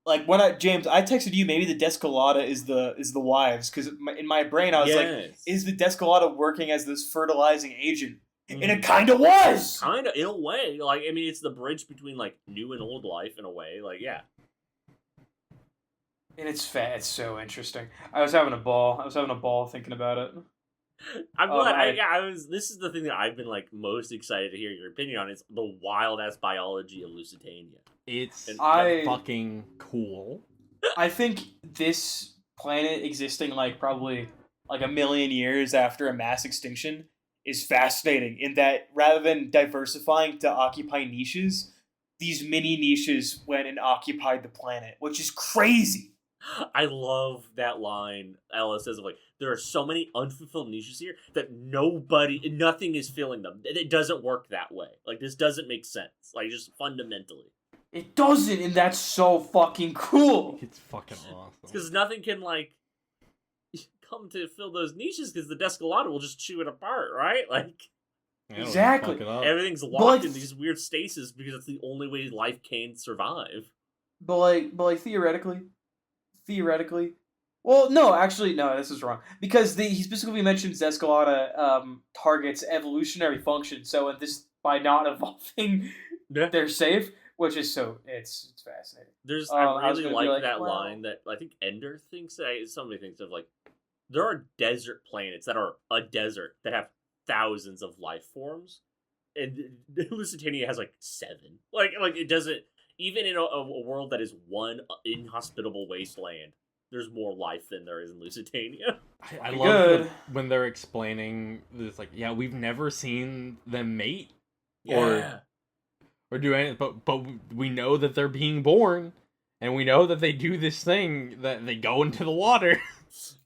like, James, I texted you, maybe the Descolada is the wives, because in my brain I was like, is the Descolada working as this fertilizing agent? And it kind of was! Kind of, in a way. Like, I mean, it's the bridge between, like, new and old life, in a way. Like, yeah. And it's so interesting. I was having a ball thinking about it. I'm glad. This is the thing that I've been like most excited to hear your opinion on. Is the wild ass biology of Lusitania. It's fucking cool. I think this planet existing like probably like a million years after a mass extinction is fascinating. In that rather than diversifying to occupy niches, these mini niches went and occupied the planet, which is crazy. I love that line Ella says of like, there are so many unfulfilled niches here that nothing is filling them. It doesn't work that way. Like, this doesn't make sense. Like, just fundamentally. It doesn't, and that's so fucking cool. It's fucking awesome. Because nothing can, like, come to fill those niches because the Descolada will just chew it apart, right? Like, exactly. Everything's locked in these weird stasis because it's the only way life can survive. But like theoretically, well, no, actually, no, this is wrong. Because he specifically mentions Descolada targets evolutionary function, so by not evolving, they're safe, which is it's fascinating. I really like that line that I think Ender thinks, somebody thinks of, like, there are desert planets that are a desert that have thousands of life forms, and Lusitania has, like, 7. Like, it doesn't... Even in a world that is one inhospitable wasteland, there's more life than there is in Lusitania. I Pretty love good. when they're explaining this, like, yeah, we've never seen them mate Yeah. or do anything, but we know that they're being born, and we know that they do this thing that they go into the water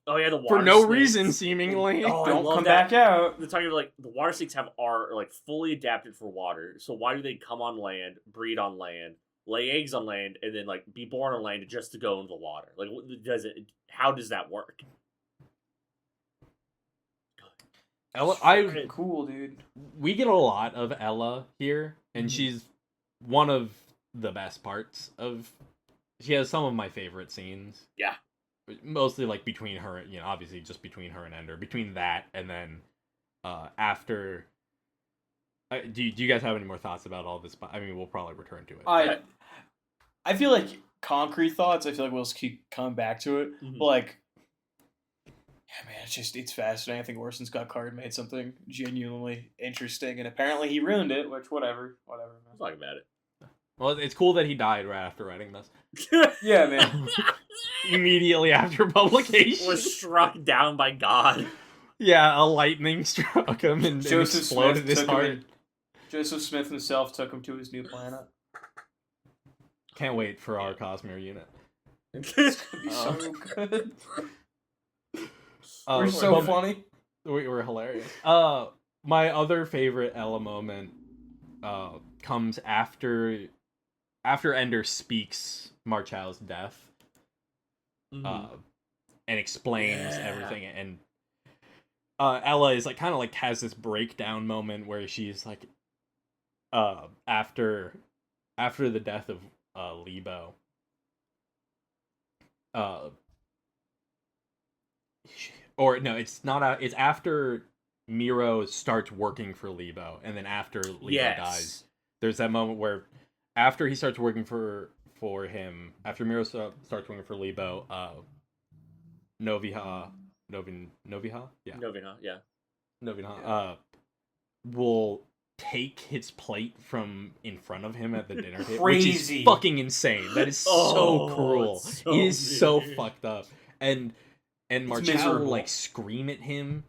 Oh yeah, the water for no snakes. reason, seemingly. Oh, I Don't love come that. back out. They're talking about, like, the water snakes are like fully adapted for water. So why do they come on land, breed on land, lay eggs on land, and then like be born on land just to go into the water? Like, how does that work? Cool, dude. We get a lot of Ella here, and she's one of the best parts of. She has some of my favorite scenes. Yeah. Mostly like between her, obviously just between her and Ender. Between that and then after. Do you guys have any more thoughts about all this? I mean, we'll probably return to it. I feel like concrete thoughts. I feel like we'll just keep coming back to it. But like, yeah, man, it's fascinating. I think Orson Scott Card made something genuinely interesting, and apparently he ruined it. Which whatever, man. Talk about it. Well, it's cool that he died right after writing this. Yeah, man. Immediately after publication. Was struck down by God. Yeah, a lightning struck him and exploded his heart. Joseph Smith himself took him to his new planet. Can't wait for our Cosmere unit. It's gonna be so good. We're so but funny. We're hilarious. My other favorite Ella moment comes after Ender speaks Marchal's death. And explains everything, and Ella is like kind of like has this breakdown moment where she's like after the death of Lebo, or no, it's not it's after Miro starts working for Lebo, and then after Lebo dies, there's that moment where after he starts working for him, after Miro starts working for Lebo, Noviha, will take his plate from in front of him at the dinner table, which is fucking insane. That is so cruel. It is so fucked up. And Marchal will like scream at him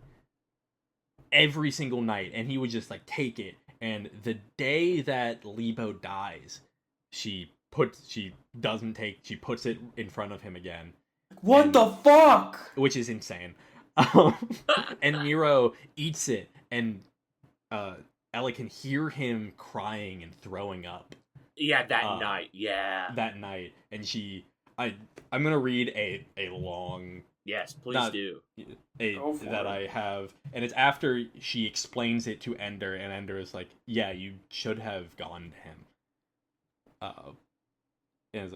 every single night, and he would just like take it. And the day that Lebo dies, she puts it in front of him again. What the fuck? Which is insane. And Miro eats it, and Ella can hear him crying and throwing up. Yeah, that night. Yeah. That night. And I'm gonna read a long... Yes, please do. That I have. And it's after she explains it to Ender, and Ender is like, yeah, you should have gone to him.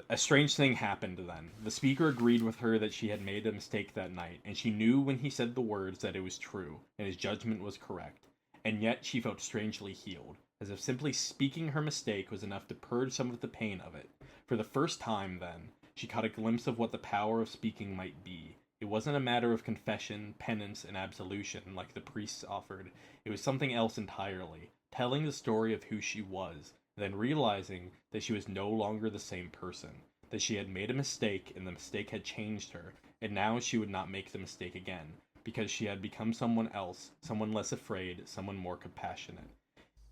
A strange thing happened then. The speaker agreed with her that she had made a mistake that night, and she knew when he said the words that it was true, and his judgment was correct. And yet she felt strangely healed, as if simply speaking her mistake was enough to purge some of the pain of it. For the first time, then, she caught a glimpse of what the power of speaking might be. It wasn't a matter of confession, penance, and absolution, like the priests offered. It was something else entirely, telling the story of who she was, then realizing that she was no longer the same person, that she had made a mistake and the mistake had changed her, and now she would not make the mistake again, because she had become someone else, someone less afraid, someone more compassionate.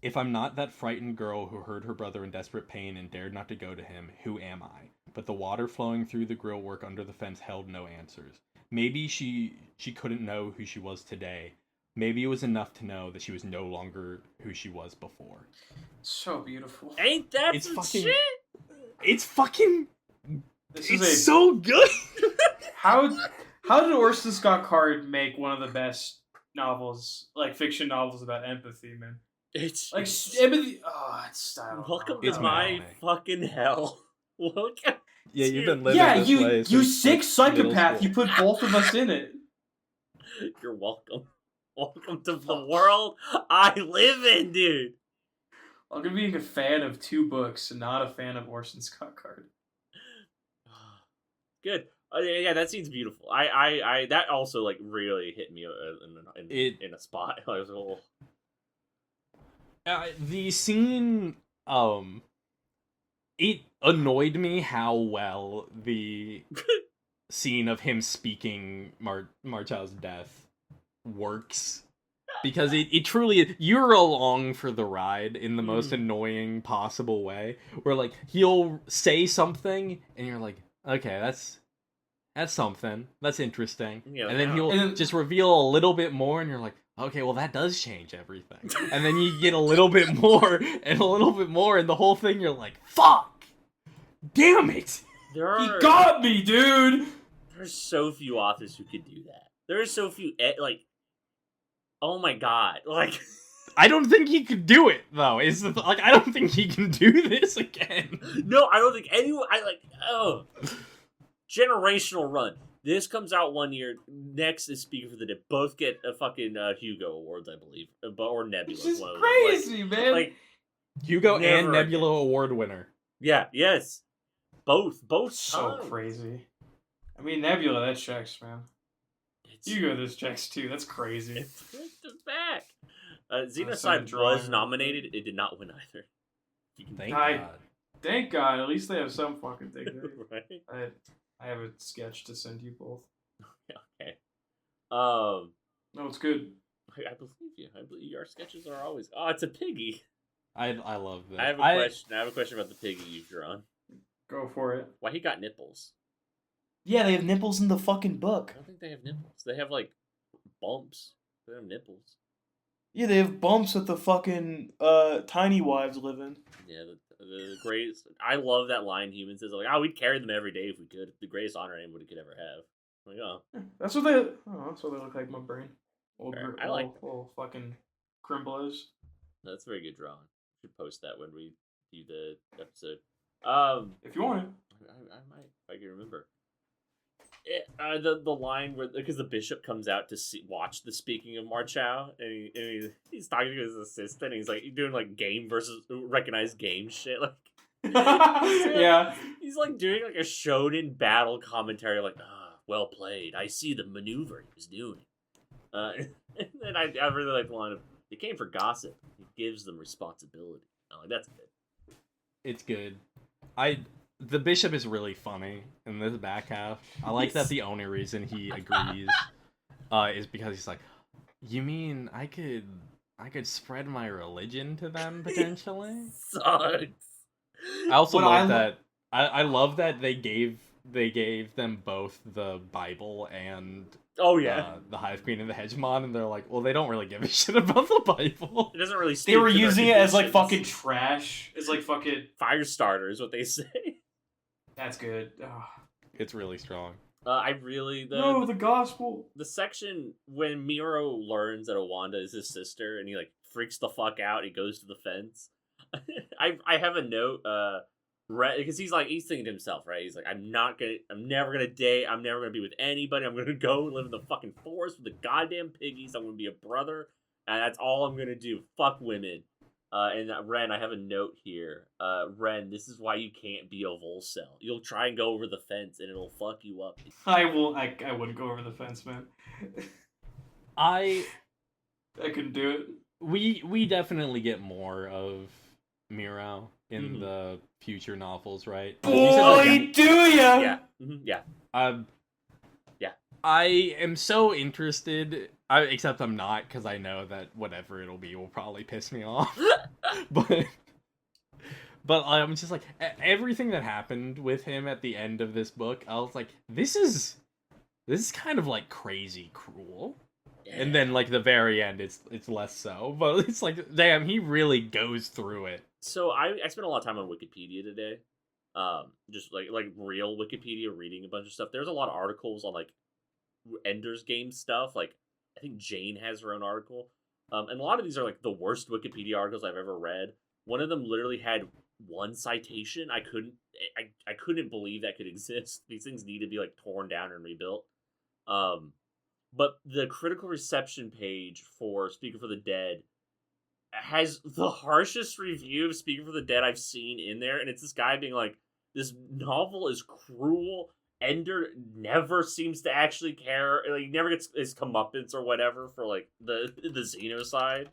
If I'm not that frightened girl who heard her brother in desperate pain and dared not to go to him, who am I? But the water flowing through the grillwork under the fence held no answers. Maybe she couldn't know who she was today. Maybe it was enough to know that she was no longer who she was before. So beautiful. Ain't that It's some fucking- shit? It's fucking... It's so good! How did Orson Scott Card make one of the best novels, like fiction novels about empathy, man? It's Like empathy. Oh, it's style. welcome It's to my maddening. fucking hell. Welcome. Yeah, you've been living Yeah, this you way you since, sick like, middle psychopath. school. You put both of us in it. You're welcome. Welcome to the world I live in, dude. I'm gonna be a fan of 2 books and not a fan of Orson Scott Card. Good. Yeah, that scene's beautiful. I that also like really hit me in a spot. I was like, The scene, it annoyed me how well the scene of him speaking Marchow's death works. Because it truly, you're along for the ride in the most annoying possible way. Where, like, he'll say something, and you're like, okay, that's something. That's interesting. Yeah, and then yeah. he'll just reveal a little bit more, and you're like, okay, well, that does change everything. And then you get a little bit more, and a little bit more, and the whole thing, you're like, fuck! Damn it! He got me, dude! There's so few authors who could do that. There's so few, like, oh my god, like... I don't think he could do it, though. I don't think he can do this again. No, I don't think anyone... Generational run. This comes out 1 year. Next is Speaking for the Dead. Both get a fucking Hugo Awards, I believe. Or Nebula. This is crazy, man. Like, Hugo and never Nebula Award winner. yeah, yes. Both So times. crazy. I mean, Nebula, that checks, man. It's, Hugo, this checks too. That's crazy. it's back. Some Xenocide drawing. was nominated. It did not win either. Thank I- God. Thank God, at least they have some fucking dignity. Right? I have a sketch to send you both. Okay. No, it's good. I believe you. I believe your sketches are always. Oh, it's a piggy. I love this. I have a question. I have a question about the piggy you've drawn. Go for it. Why he got nipples? Yeah, they have nipples in the fucking book. I don't think they have nipples. They have like bumps. They don't have nipples. Yeah, they have bumps that the fucking tiny wives live in. Yeah, the greatest. I love that line Human says, like, oh, we'd carry them every day if we could. The greatest honor anybody could ever have. I'm like, oh. That's what they. Oh, that's what they look like. My brain. Fair. I like little fucking crimblos. That's a very good drawing. We should post that when we do the episode. If you want it. I might, if I can remember. The line where, because the bishop comes out to watch the speaking of Marchow, and he's talking to his assistant, and he's like doing like game versus recognized game shit, like Yeah. he's like doing like a shonen battle commentary, like well played. I see the maneuver he was doing. And then I really like the line of, "They came for gossip. It gives them responsibility." I'm like, that's good. It's good. The bishop is really funny in this back half. I like that the only reason he agrees is because he's like, you mean I could spread my religion to them potentially? Sucks. I also What love I that. I love that they gave them both the Bible and Oh yeah. the Hive Queen and the Hegemon, and they're like, well, they don't really give a shit about the Bible. It doesn't really. They were speak to their using it as like convictions. fucking trash. It's like fucking. fire starter is what they say. That's good. It's really strong. I really No, the gospel. the section when Miro learns that Owanda is his sister and he like freaks the fuck out. He goes to the fence. I have a note. Because he's thinking to himself, right? He's like, I'm never gonna date. I'm never gonna be with anybody. I'm gonna go and live in the fucking forest with the goddamn piggies. I'm gonna be a brother, and that's all I'm gonna do. Fuck women. And Ren, I have a note here. Ren, this is why you can't be a Volcel. You'll try and go over the fence, and it'll fuck you up. I wouldn't go over the fence, man. I couldn't do it. we definitely get more of Miro in Mhm. the future novels, right? You said that- Boy, do ya? Yeah. Yeah. Yeah. I am so interested. Except I'm not, because I know that whatever it'll be will probably piss me off. but I'm just like, everything that happened with him at the end of this book, I was like, this is kind of like crazy cruel. And then like the very end, it's less so. But it's like, damn, he really goes through it. So I spent a lot of time on Wikipedia today. Just like real Wikipedia, reading a bunch of stuff. There's a lot of articles on like Ender's Game stuff. Like I think Jane has her own article. And a lot of these are like the worst Wikipedia articles I've ever read. One of them literally had one citation. I couldn't believe that could exist. These things need to be like torn down and rebuilt. But the critical reception page for Speaking for the Dead has the harshest review of Speaking for the Dead I've seen in there, and it's this guy being like, this novel is cruel. Ender never seems to actually care. Like, he never gets his comeuppance or whatever for like the xenocide.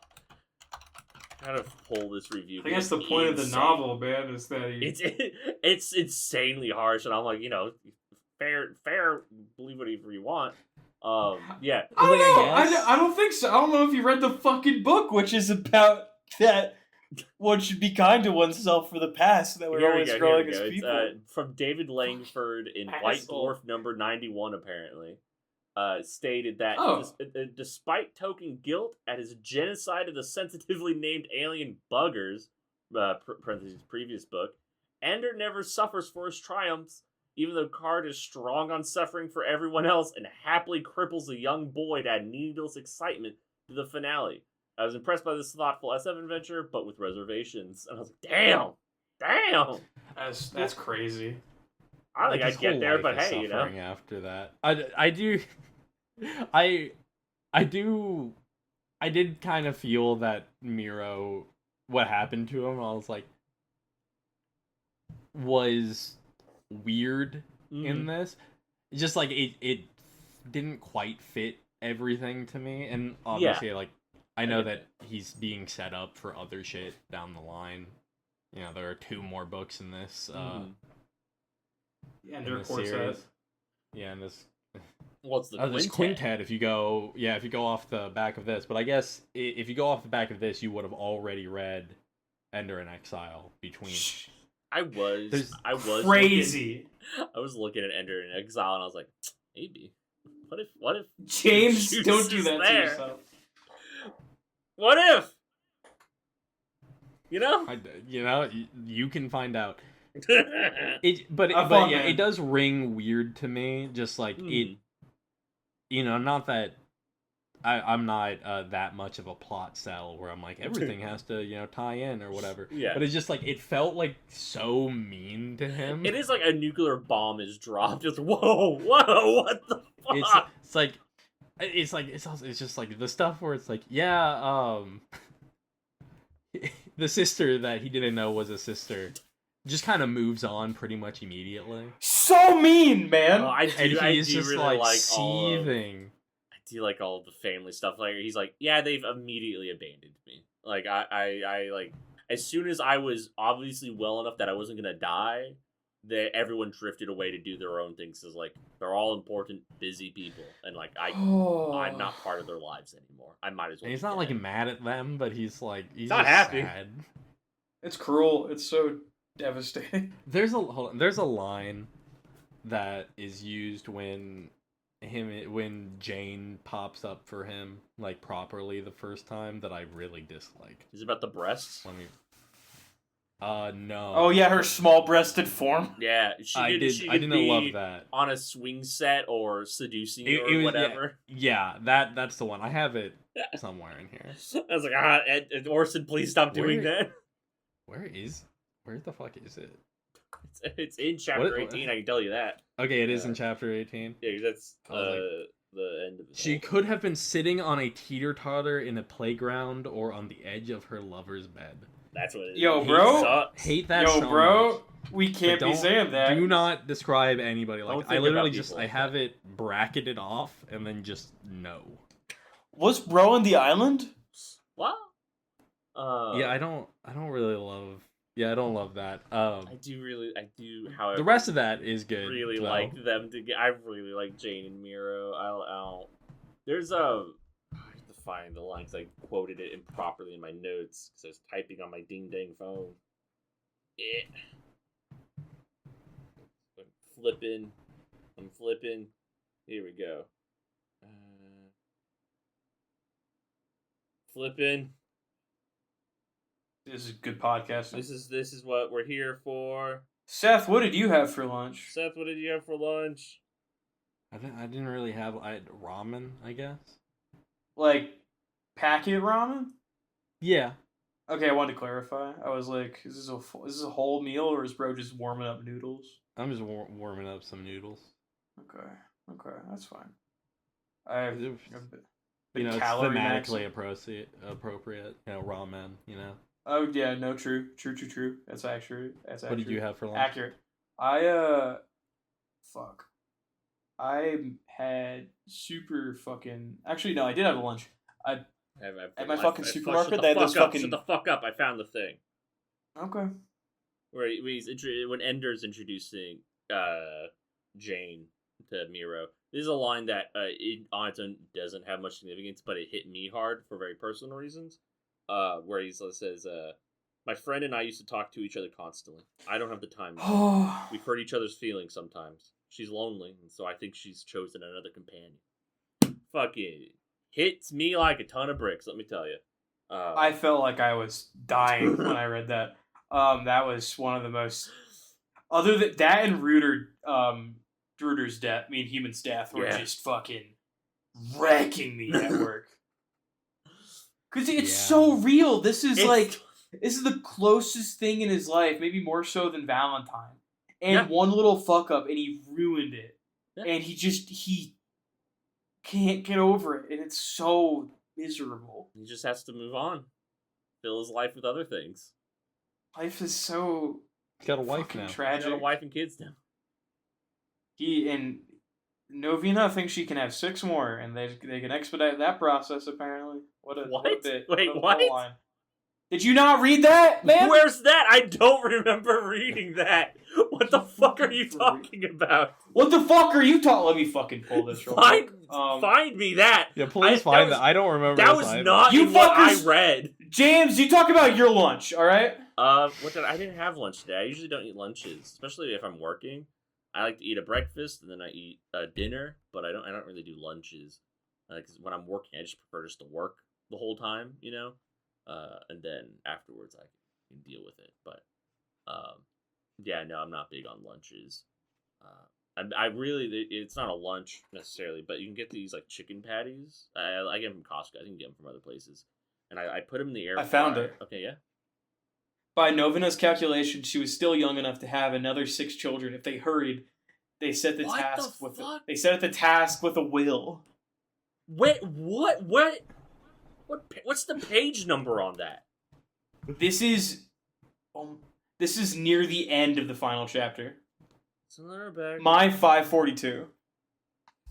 How to pull this review? I guess the point of the novel, man, is that It's insanely harsh, and I'm like, fair. Believe whatever you want. Yeah. I don't know. guess. I don't think so. I don't know if you read the fucking book, which is about that one should be kind to oneself for the past, that we're always growing as people. It's from David Langford in White Dwarf number 91, apparently. Stated that despite token guilt at his genocide of the sensitively named alien buggers, parentheses previous book, Ender never suffers for his triumphs, even though Card is strong on suffering for everyone else and happily cripples a young boy to add needless excitement to the finale. I was impressed by this thoughtful SF adventure, but with reservations. And I was like, damn! That's crazy. I think I'd get there, but hey, After that, I did kind of feel that Miro, what happened to him, I was like, was weird in this. Just like it didn't quite fit everything to me, and obviously like I know that he's being set up for other shit down the line. You know, there are 2 more books in this Ender in this series. Quartet. Yeah, in this What's the this quintet? If you go off the back of this, but I guess if you go off the back of this, you would have already read Ender in Exile between. I was crazy. I was looking at Ender in Exile, and I was like, maybe. What if James, Juice don't do is that to there? yourself. What if? You know? You can find out. But It does ring weird to me. Just like it, not that I'm not that much of a plot cell where I'm like everything has to tie in or whatever. Yeah. But it's just like it felt like so mean to him. It is like a nuclear bomb is dropped. It's whoa, what the fuck? It's just like the stuff where it's like the sister that he didn't know was a sister just kind of moves on pretty much immediately. So mean, man. I do just really like I seething. do like all of the family stuff. Like he's like, yeah, they've immediately abandoned me. Like I like as soon as I was obviously well enough that I wasn't gonna die, everyone drifted away to do their own things. Cause like they're all important, busy people, and like I'm not part of their lives anymore. I might as well. And he's not like mad at them, but he's not happy. Sad. It's cruel. It's so devastating. There's a line that is used when Jane pops up for him like properly the first time that I really dislike. Is it about the breasts? No. Oh yeah, her small-breasted form. Yeah, I didn't love that. On a swing set or seducing or whatever. Yeah, that's the one. I have it somewhere in here. I was like, Orson, please stop doing that. Where the fuck is it? It's in chapter 18, I can tell you that. Okay, it is in chapter 18. Yeah, that's the end of it. She could have been sitting on a teeter-totter in a playground or on the edge of her lover's bed. That's what it is. Yo, bro. Hate that so bro. Much. We can't be saying that. Do not describe anybody like that. I literally just, I have that. it bracketed off and then just no. Was bro on the island? What? Yeah, I don't really love... Yeah, I don't love that. I do, however... The rest of that is good. Really like them to get... I really like Jane and Miro. I'll... There's a... I have to find the line because I quoted it improperly in my notes because I was typing on my ding-dang phone. I'm flipping. Here we go. Flipping. This is good podcasting. This is what we're here for. Seth, what did you have for lunch? Seth, what did you have for lunch? I didn't really have... I had ramen, I guess. Like, packet ramen? Yeah. Okay, I wanted to clarify. I was like, is this a whole meal, or is bro just warming up noodles? I'm just warming up some noodles. Okay, that's fine. I've been it's calorie thematically appropriate. Ramen, Oh yeah, no, true. That's accurate. What did you have for lunch? Accurate. I had super fucking... Actually, no, I did have a lunch. At my fucking supermarket, they had this fucking... Shut the fuck up, I found the thing. Okay. When Ender's introducing Jane to Miro. This is a line that on its own doesn't have much significance, but it hit me hard for very personal reasons. Where he says, "My friend and I used to talk to each other constantly. I don't have the time now. We've hurt each other's feelings sometimes. She's lonely, and so I think she's chosen another companion." Fucking hits me like a ton of bricks, let me tell you. I felt like I was dying when I read that. That was one of the most... Other than that and Ruder's death, Human's death, were just fucking wrecking me at work. Because it's so real. This is the closest thing in his life, maybe more so than Valentine. And one little fuck up, and he ruined it. Yeah. And he can't get over it, and it's so miserable. He just has to move on. Fill his life with other things. Life is so... He's got a wife now. Tragic. He's got a wife and kids now. Novena thinks she can have 6 more, and they can expedite that process, apparently. What a bit. Wait, what? Line. Did you not read that, man? Where's that? I don't remember reading that. What the fuck are you talking about? What the fuck are you talking? Let me fucking pull this real quick. Find me that. Yeah, please find that. I don't remember that. Was not you what I read. James, you talk about your lunch, all right? I didn't have lunch today. I usually don't eat lunches, especially if I'm working. I like to eat a breakfast and then I eat a dinner, but I don't really do lunches. Because when I'm working, I just prefer just to work the whole time, you know. And then afterwards I can deal with it. But I'm not big on lunches. I really, it's not a lunch necessarily, but you can get these like chicken patties. I get them from Costco. I can get them from other places, and I put them in the air. I found it. Okay, yeah. By Novena's calculation, she was still young enough to have another 6 children. If they hurried, they set the task with they set the task with a will. Wait, what? What's the page number on that? This is near the end of the final chapter. My 542.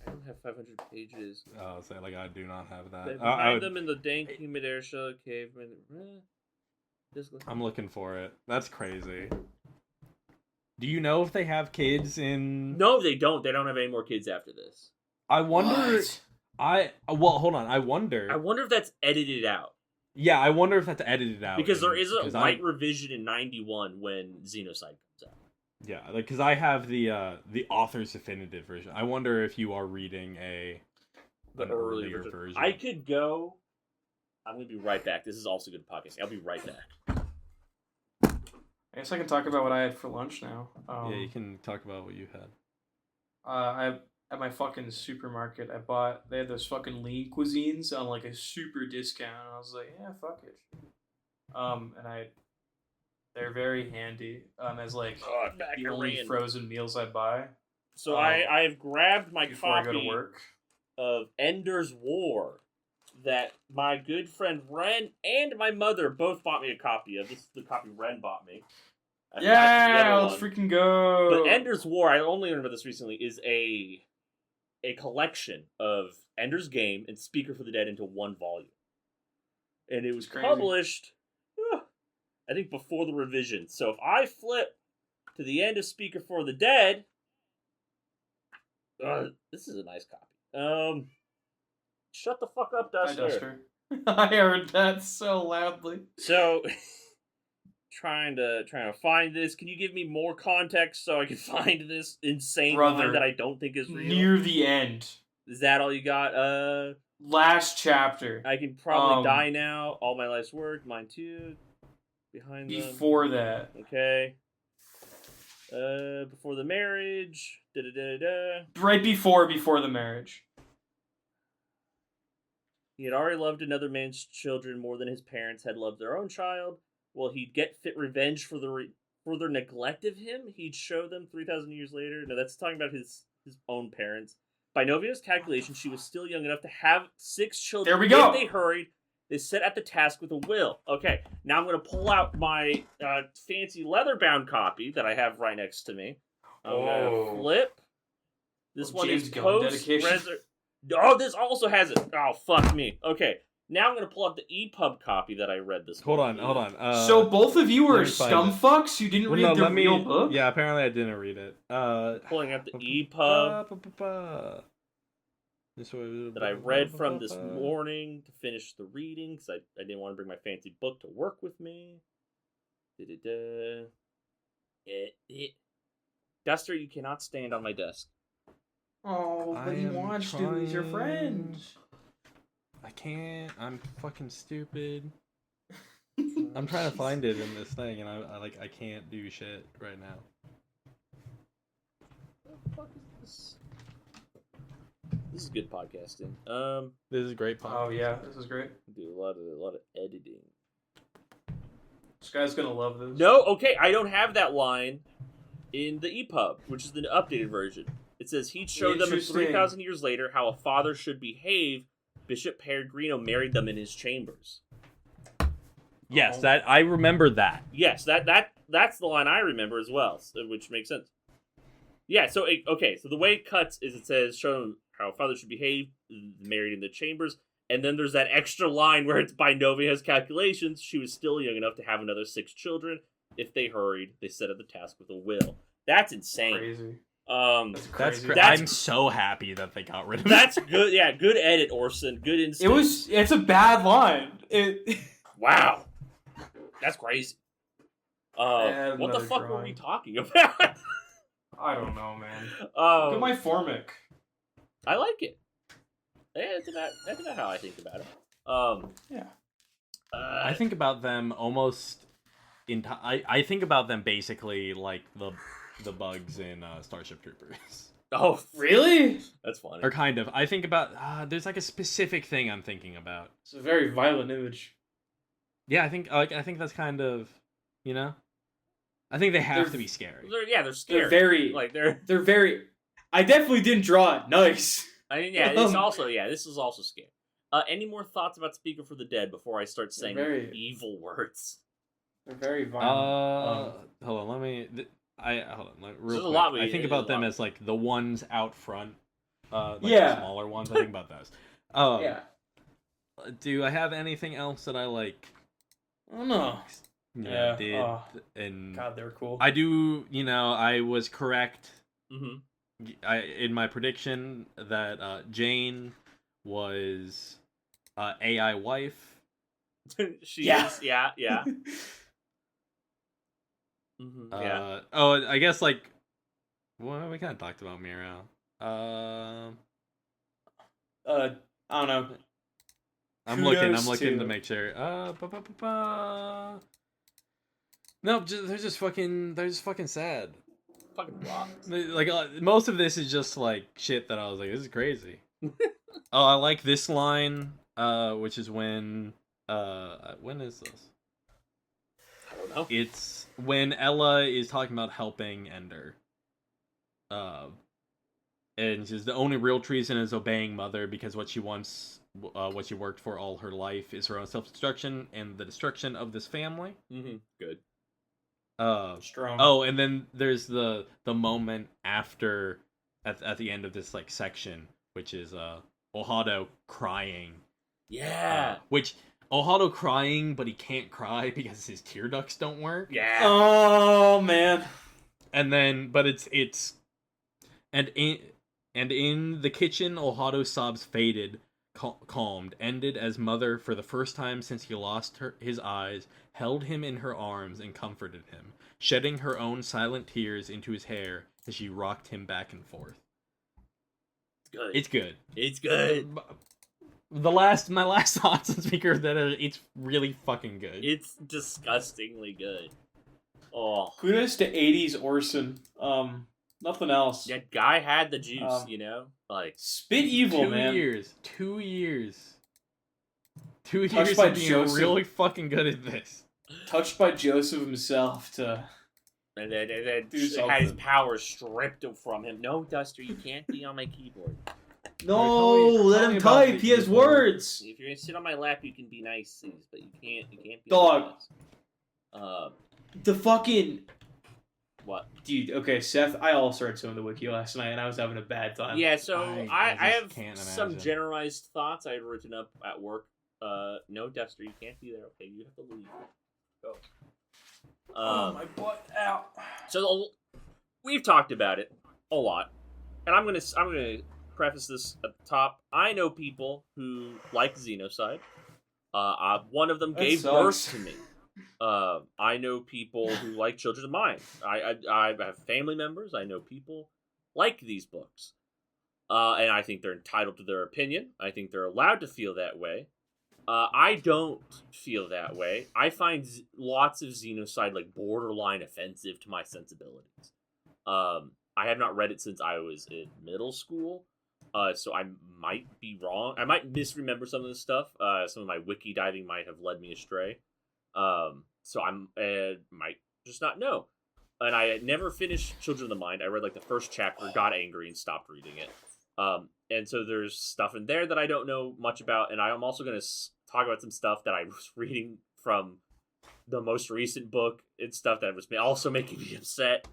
I don't have 500 pages. Oh, so I do not have that. They find them in the dank, humid air shell cave. I'm looking for it. That's crazy. Do you know if they have kids in... No, they don't. They don't have any more kids after this. I wonder... hold on. I wonder if that's edited out. Yeah, I wonder if that's edited out. Because there is a light revision in 91 when Xenocide comes out. Yeah, because I have the author's definitive version. I wonder if you are reading the earlier version. I could go... I'm going to be right back. This is also good podcasting. I'll be right back. I guess I can talk about what I had for lunch now. Yeah, you can talk about what you had. At my fucking supermarket, they had those fucking lean cuisines on like a super discount. And I was like, yeah, fuck it. They're very handy as like the only frozen meals I buy. So I've grabbed my before copy I go to work of Ender's War that my good friend Ren and my mother both bought me a copy of. This is the copy Ren bought me. Let's freaking go. But Ender's War, I only learned about this recently, is a collection of Ender's Game and Speaker for the Dead into one volume. And it was published, I think, before the revision. So if I flip to the end of Speaker for the Dead, this is a nice copy. Shut the fuck up, Duster. Hi, Duster. I heard that so loudly. So, trying to find this. Can you give me more context so I can find this insane line that I don't think is real? Near the end. Is that all you got? Last chapter. I can probably die now. All my life's work. Mine too. Behind them. Before that. Okay. Before the marriage. Right before the marriage. He had already loved another man's children more than his parents had loved their own child. Well, he'd get fit revenge for their neglect of him. He'd show them 3,000 years later. No, that's talking about his own parents. By Novena's calculation, she was still young enough to have 6 children. There we go. If they hurried, they set at the task with a will. Okay, now I'm going to pull out my fancy leather-bound copy that I have right next to me. I'm going to flip. This one is post-resurrection. Oh, this also has it. Oh, fuck me. Okay. Now I'm gonna pull up the EPUB copy that I read this Hold morning. on. So both of you let were me find scum it. fucks? You didn't read the real book? Yeah, apparently I didn't read it. Pulling up the EPUB that that I read from this morning to finish the reading because I didn't want to bring my fancy book to work with me. Duster, you cannot stand on my desk. Oh, but he wants to. He's your friend. I can't. I'm fucking stupid. I'm trying to find it in this thing, and I can't do shit right now. What the fuck is this? This is good podcasting. This is great podcast. Oh yeah, this is great. Do a lot of editing. This guy's gonna love this. No, okay, I don't have that line in the EPUB, which is the updated version. It says he showed them 3,000 years later how a father should behave. Bishop Peregrino married them in his chambers. Yes, that I remember that. Yes, that's the line I remember as well, which makes sense. Yeah, so so the way it cuts is it says show them how a father should behave, married in the chambers, and then there's that extra line where it's by Novia's calculations, she was still young enough to have another 6 children. If they hurried, they set up the task with a will. That's insane. Crazy. That's crazy. I'm so happy that they got rid of it. That's good. Yeah, good edit, Orson. Good instinct. It's a bad line. Wow. That's crazy. What the fuck were we talking about? I don't know, man. Look at my Formic. I like it. Yeah, that's about how I think about it. Yeah. I think about them almost I think about them basically like the bugs in Starship Troopers. Oh, really? That's funny. Or kind of. I think about there's like a specific thing I'm thinking about. It's a very violent image. Yeah, I think that's kind of, you know. I think they have to be scary. They're scary. They're very they're very. I definitely didn't draw it nice. I mean, yeah, this is also scary. Any more thoughts about Speaker for the Dead before I start saying evil words? They're very violent. Hold on, let me. Hold on, real quick. I think about them as like the ones out front, the smaller ones. I think about those. Yeah. Do I have anything else that I like? I don't know. Yeah. And God, they're cool. I do. I was correct. Mm-hmm. In my prediction that Jane was AI wife. She is. Yeah. Mm-hmm. Yeah. I guess like, well, we kind of talked about Miro. I don't know. I'm looking to make sure. No, they're just fucking sad. Fucking rock. Like most of this is just like shit that I was like, this is crazy. I like this line, which is when is this? I don't know. It's when Ella is talking about helping Ender. And she's the only real treason is obeying Mother because what she wants, what she worked for all her life is her own self-destruction and the destruction of this family. Mm-hmm. Good. Strong. Oh, and then there's the moment after at the end of this like section, which is Ohado crying. Yeah. Which Ohado crying, but he can't cry because his tear ducts don't work. Yeah. Oh man. And then, but it's in the kitchen, Ohado's sobs faded, calmed, ended as Mother, for the first time since he lost his eyes, held him in her arms and comforted him, shedding her own silent tears into his hair as she rocked him back and forth. It's good. It's good. My last thoughts on Speaker that it's really fucking good. It's disgustingly good. Oh, kudos to 80s Orson. Nothing else. Yeah, guy had the juice, like spit evil, man. 2 years. 2 years Touched by of being Joseph. really fucking good at this. Touched by Joseph himself to. And then had his power stripped from him. No, Duster, you can't be on my keyboard. No, let him type. He has words. If you're gonna sit on my lap, you can be nice, but you can't be. Dog. The fucking. What? Dude, okay, Seth, I also read some of the wiki last night, and I was having a bad time. Yeah, so I have can't some imagine. generalized thoughts I had written up at work. No, Dexter, you can't be there. Okay, you have to leave. Go. My butt out. So we've talked about it a lot, and I'm gonna preface this at the top. I know people who like Xenocide. One of them That gave sucks. birth to me. I know people who like Children of Mine. I have family members. I know people like these books. And I think they're entitled to their opinion. I think they're allowed to feel that way. I don't feel that way. I find lots of Xenocide like borderline offensive to my sensibilities. I have not read it since I was in middle school. So I might be wrong. I might misremember some of this stuff. Some of my wiki diving might have led me astray. So I might just not know. And I had never finished Children of the Mind. I read like the first chapter, got angry, and stopped reading it. And so there's stuff in there that I don't know much about. And I'm also going to talk about some stuff that I was reading from the most recent book and stuff that was also making me upset.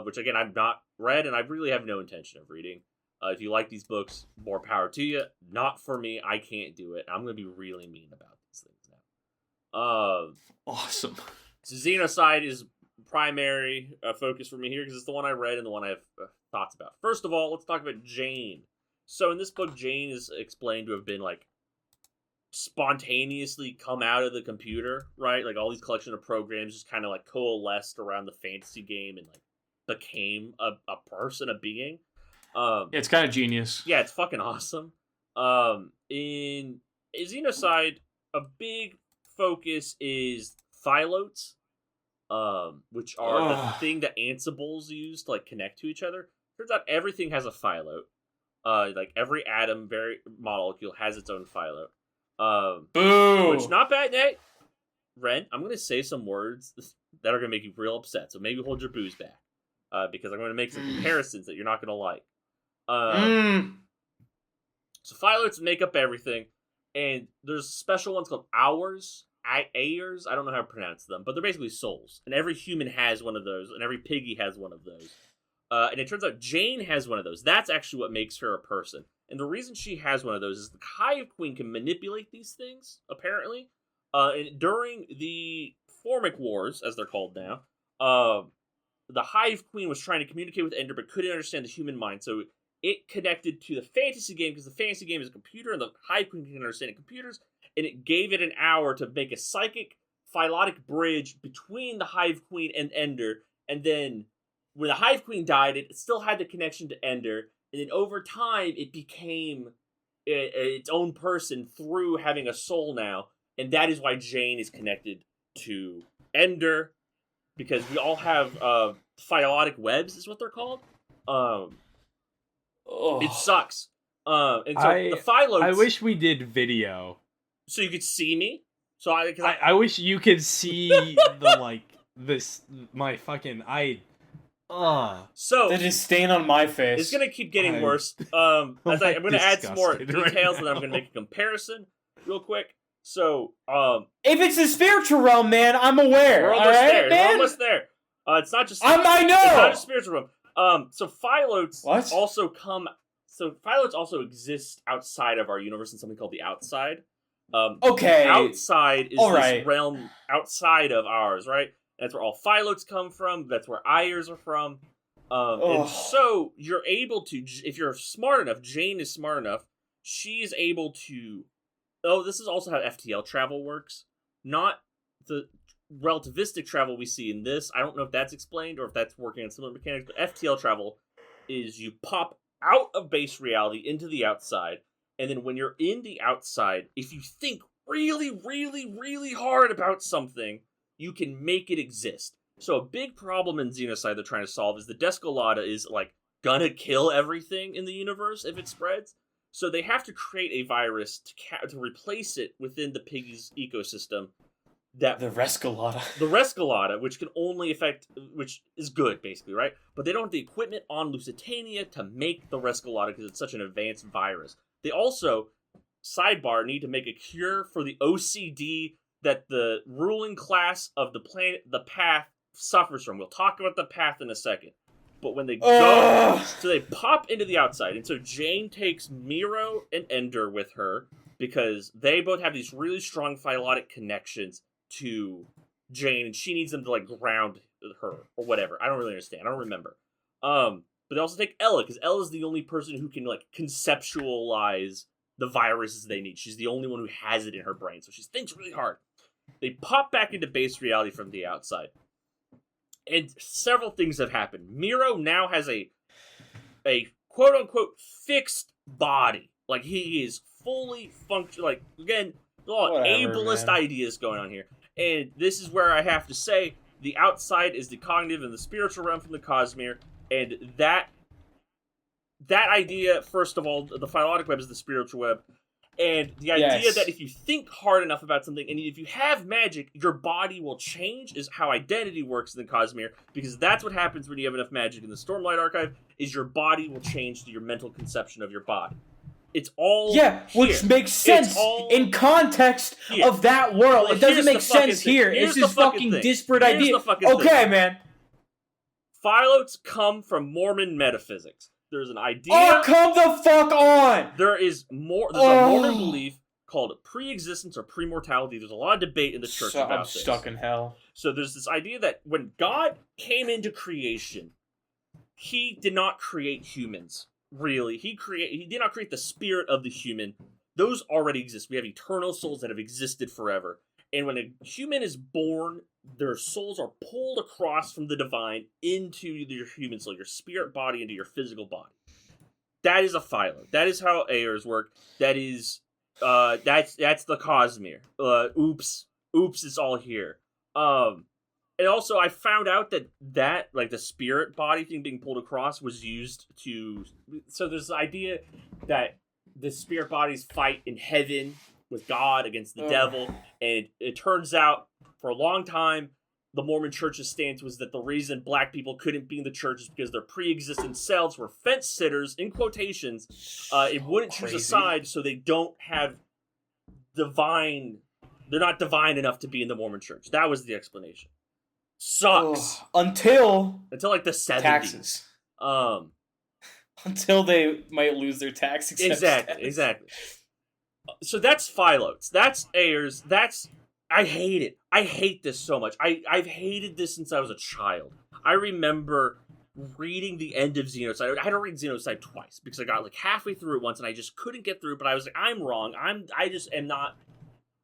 Which again, I've not read, and I really have no intention of reading. If you like these books, more power to you. Not for me. I can't do it. I'm going to be really mean about these things now. Awesome. So Xenocide is primary focus for me here because it's the one I read and the one I have thoughts about. First of all, let's talk about Jane. So in this book, Jane is explained to have been like spontaneously come out of the computer, right? Like all these collection of programs just kind of like coalesced around the fantasy game and like became a person, a being. Yeah, it's kind of genius. Yeah, it's fucking awesome. In Xenocide, a big focus is phyllotes, which are the thing that Ansibles use to like connect to each other. Turns out everything has a phylote. Like every atom, very molecule has its own phylote. Boo! Which not bad. Hey, Ren, I'm gonna say some words that are gonna make you real upset. So maybe hold your booze back, because I'm gonna make some comparisons that you're not gonna like. So phyllotes make up everything, and there's special ones called Ayers. I don't know how to pronounce them, but they're basically souls, and every human has one of those, and every piggy has one of those. And it turns out Jane has one of those. That's actually what makes her a person. And the reason she has one of those is the Hive Queen can manipulate these things, apparently. And during the Formic Wars, as they're called now, the Hive Queen was trying to communicate with Ender, but couldn't understand the human mind, so it connected to the fantasy game, because the fantasy game is a computer, and the Hive Queen can understand computers, and it gave it an hour to make a psychic phylotic bridge between the Hive Queen and Ender, and then when the Hive Queen died, it still had the connection to Ender, and then over time, it became its own person through having a soul now, and that is why Jane is connected to Ender, because we all have phylotic webs, is what they're called. It sucks. And so the phyllotes... I wish we did video. So you could see me? So I wish you could see the, like, this, my fucking, So the disdain on my face. it's gonna keep getting worse. I'm gonna add some more disgusted right details, and then I'm now. gonna make a comparison real quick. So, if it's the spiritual realm, man, I'm aware. we're almost alright, there. man? We're almost there. It's not just I know. It's not just spiritual realm. So phyllotes What? also come. So phyllotes also exist outside of our universe in something called the outside. Okay. Outside is All this right. realm outside of ours, right? That's where all phyllotes come from. That's where Ayers are from. And so you're able to, if you're smart enough, Jane is smart enough, she's able to. Oh, this is also how FTL travel works. Not the relativistic travel we see in this. I don't know if that's explained or if that's working on similar mechanics, but FTL travel is you pop out of base reality into the outside, and then when you're in the outside, if you think really, really, really hard about something, you can make it exist. So a big problem in Xenocide they're trying to solve is the Descolada is, like, gonna kill everything in the universe if it spreads. So they have to create a virus to replace it within the piggy's ecosystem. That The Rescolata. the Rescolata, which can only affect, which is good, basically, right? But they don't have the equipment on Lusitania to make the Rescolata because it's such an advanced virus. They also, sidebar, need to make a cure for the OCD that the ruling class of the planet, the Path, suffers from. We'll talk about the Path in a second. But when they go, so they pop into the outside, and so Jane takes Miro and Ender with her, because they both have these really strong phylotic connections to Jane, and she needs them to like ground her or whatever. I don't really understand. I don't remember. But they also take Ella, because Ella's the only person who can like conceptualize the viruses they need. She's the only one who has it in her brain, so she thinks really hard. They pop back into base reality from the outside, and several things have happened. Miro now has a quote unquote fixed body. Like, he is fully functional. Like, again, a lot of ableist ideas going on here. And this is where I have to say, the outside is the cognitive and the spiritual realm from the Cosmere. And that idea, first of all, the phylotic web is the spiritual web. And the idea that if you think hard enough about something, and if you have magic, your body will change, is how identity works in the Cosmere. Because that's what happens when you have enough magic in the Stormlight Archive, is your body will change to your mental conception of your body. It's all which makes sense in context of that world. It doesn't make sense here. It's this fucking disparate idea. Okay, man. Phylotes come from Mormon metaphysics. There's an idea. Oh, come the fuck on! There's a Mormon belief called pre-existence or pre-mortality. There's a lot of debate in the church about this. I'm stuck in hell. So there's this idea that when God came into creation, he did not create humans. Really, he did not create the spirit of the human. Those already exist. We have eternal souls that have existed forever. And when a human is born, their souls are pulled across from the divine into your human soul, your spirit body into your physical body. That is a phylum. That is how Ayers work. That is, that's the Cosmere. Oops, it's all here. And also, I found out that like the spirit body thing being pulled across was used to. So there's the idea that the spirit bodies fight in heaven with God against the devil, and it turns out for a long time the Mormon Church's stance was that the reason black people couldn't be in the church is because their pre-existent selves were fence sitters in quotations. It wouldn't choose a side, so they don't have divine. They're not divine enough to be in the Mormon Church. That was the explanation. Sucks. Until like the 70s. Taxes. Until they might lose their tax exemption. Exactly. So that's Phylotes. That's Ayers. I hate it. I hate this so much. I've hated this since I was a child. I remember reading the end of Xenocide. I had to read Xenocide twice because I got like halfway through it once and I just couldn't get through it, but I was like, I'm wrong.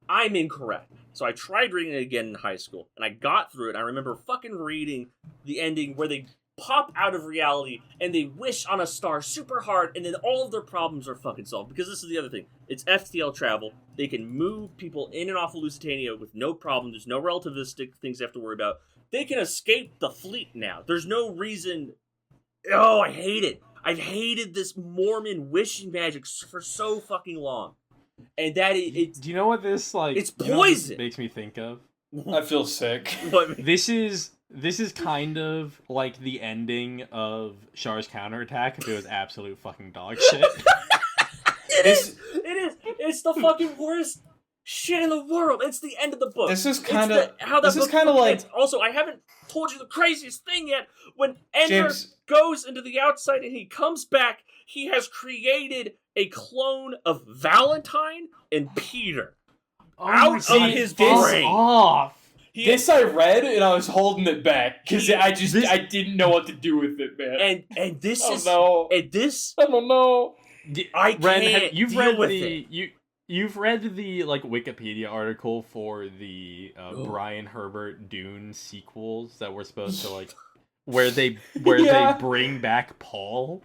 I'm incorrect. So I tried reading it again in high school, and I got through it. I remember fucking reading the ending where they pop out of reality, and they wish on a star super hard, and then all of their problems are fucking solved. Because this is the other thing. It's FTL travel. They can move people in and off of Lusitania with no problem. There's no relativistic things they have to worry about. They can escape the fleet now. There's no reason... Oh, I hate it. I've hated this Mormon wishing magic for so fucking long. And that is... Do you know what this, like... It's poison! Makes me think of? I feel sick. This is kind of like the ending of Char's counterattack if it was absolute fucking dog shit. It is! It's the fucking worst shit in the world. It's the end of the book. This is kind of... This is kind of like... Also, I haven't told you the craziest thing yet. When Ender goes into the outside and he comes back, he has created a clone of Valentine and Peter out of his brain. This I read and I was holding it back because I didn't know what to do with it, man. And this is no. And this I don't know. I can't. You've read the like Wikipedia article for the Brian Herbert Dune sequels that were supposed to like where they bring back Paul.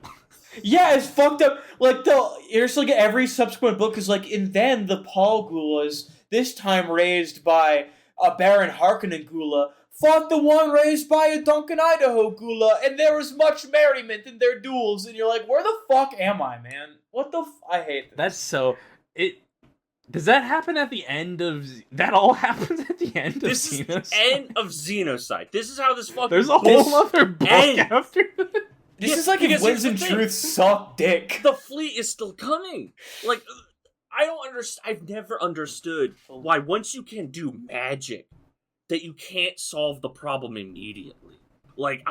Yeah, it's fucked up. Like here's like every subsequent book is like, and then the Paul Gulas, this time raised by a Baron Harkonnen Gula, fought the one raised by a Duncan Idaho Gula, and there was much merriment in their duels. And you're like, where the fuck am I, man? What the? I hate this. That's so. Does that happen at the end of... That all happens at the end of Xenocide? This is the end of Xenocide. This is how this fucking... There's a whole other book after this. This is like if Wins and Truth suck dick. The fleet is still coming. Like, I don't understand. I've never understood why once you can do magic, that you can't solve the problem immediately. Like,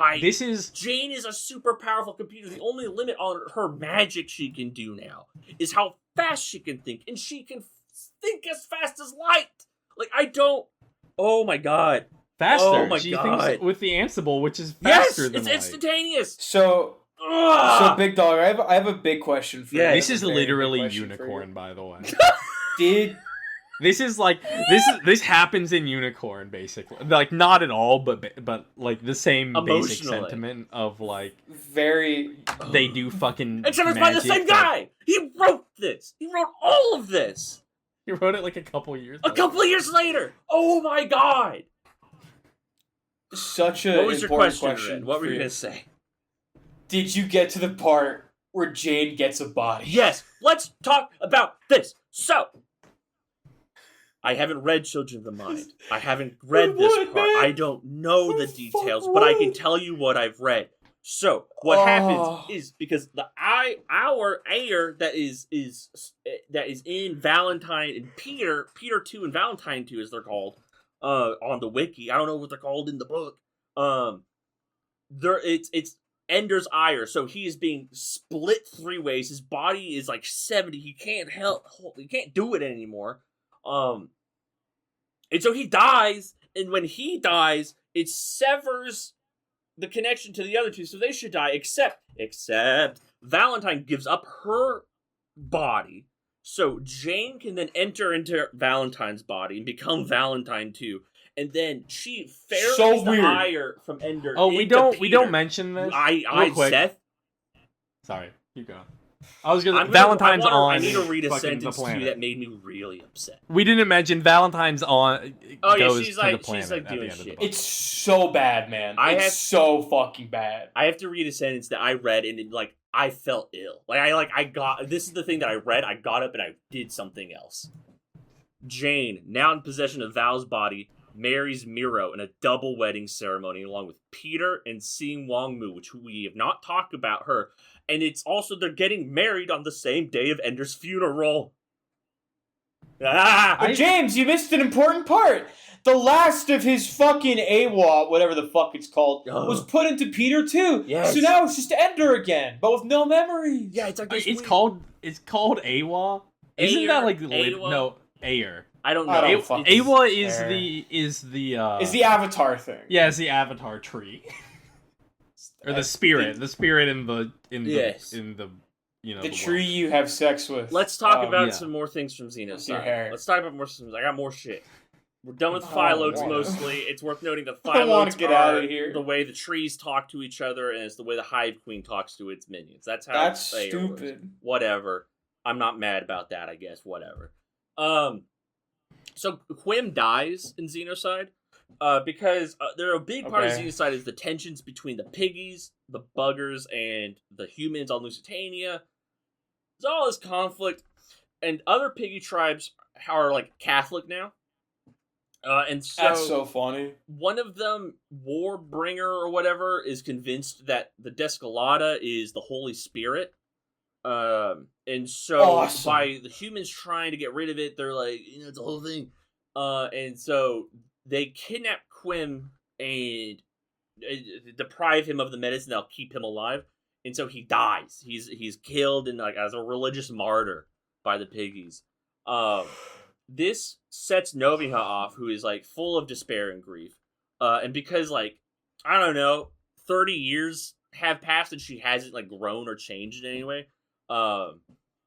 Jane is a super powerful computer. The only limit on her magic she can do now is how fast she can think, and she can think as fast as light. Like, I don't. Oh my god. Faster. Oh my she God. thinks with the Ansible, which is Yes, faster than it's light. instantaneous. So Big Dog, I have a big question for you. Yeah, I This have is a very big literally question for you. Unicorn, by the way. Did This happens in Unicorn, basically. Like, not at all, but like the same basic Emotionally. sentiment of like very they do fucking. Except it's by the magic same that- guy. He wrote this. He wrote all of this. He wrote it like a couple years. A couple of years later. Oh my god. such a What was your important question? Red? What were for you gonna say? Did you get to the part where Jane gets a body? Yes, let's talk about this. So, I haven't read Children of the Mind. I haven't read this What, part. man? I don't know the What the details, fuck, but I can what? tell you what I've read. So, what Oh. happens is because our heir that is in Valentine and Peter 2 and Valentine 2 as they're called on the wiki. I don't know what they're called in the book. It's Ender's ire, so he is being split 3 ways. His body is like 70. He can't do it anymore. And so he dies, and when he dies, it severs the connection to the other 2, so they should die, except Valentine gives up her body, so Jane can then enter into Valentine's body and become Valentine 2. And then she ferries So the weird. ire from Ender. Oh, we into don't Peter. mention this. I quick. Seth. Sorry, keep going. I was gonna. I'm gonna- Valentine's on. I need to read a fucking sentence the to you planet. that made me really upset. We didn't mention Valentine's on. Oh, yeah, goes she's to like- the planet she's like at the doing end of the shit. book. It's so bad, man. It's so fucking bad. I have to read a sentence that I read and it, like I felt ill. I got this is the thing that I read. I got up and I did something else. Jane, now in possession of Val's body, marries Miro in a double wedding ceremony along with Peter and Seeing Wong Mu, which we have not talked about her. And it's also they're getting married on the same day of Ender's funeral. Ah! But James, you missed an important part. The last of his fucking AWA, whatever the fuck it's called, Ugh. was put into Peter too. Yes. So now it's just Ender again, but with no memories. Yeah, it's like this It's weird- called AWA. Isn't that like AWA? no Ayer? I don't know. I don't It's- fucking- it's- AWA is fair. the It's the Avatar thing. yeah, it's the Avatar tree or the spirit in the Yes. in the you know The the tree world. you have sex with. Let's talk about yeah. some more things from With your Xenocide. hair. Let's talk about more things. I got more shit. We're done with Oh, Phyllodes wow. mostly. It's worth noting that I wanna Phyllodes get are outta here. the way the trees talk to each other, and it's the way the Hive Queen talks to its minions. That's how That's they are. stupid. Whatever. I'm not mad about that, I guess. Whatever. So Quim dies in Xenocide because there are a big part of Okay. Xenocide is the tensions between the piggies, the buggers, and the humans on Lusitania. There's all this conflict, and other piggy tribes are like Catholic now. And so, That's so funny. one of them, Warbringer or whatever, is convinced that the Descolada is the Holy Spirit. And so Awesome. by the humans trying to get rid of it, they're like, it's a whole thing. And so they kidnap Quim and deprive him of the medicine that'll keep him alive. And so he dies. He's killed and like as a religious martyr by the piggies. This sets Noviha off, who is like full of despair and grief. And because like, I don't know, 30 years have passed and she hasn't like grown or changed in any way.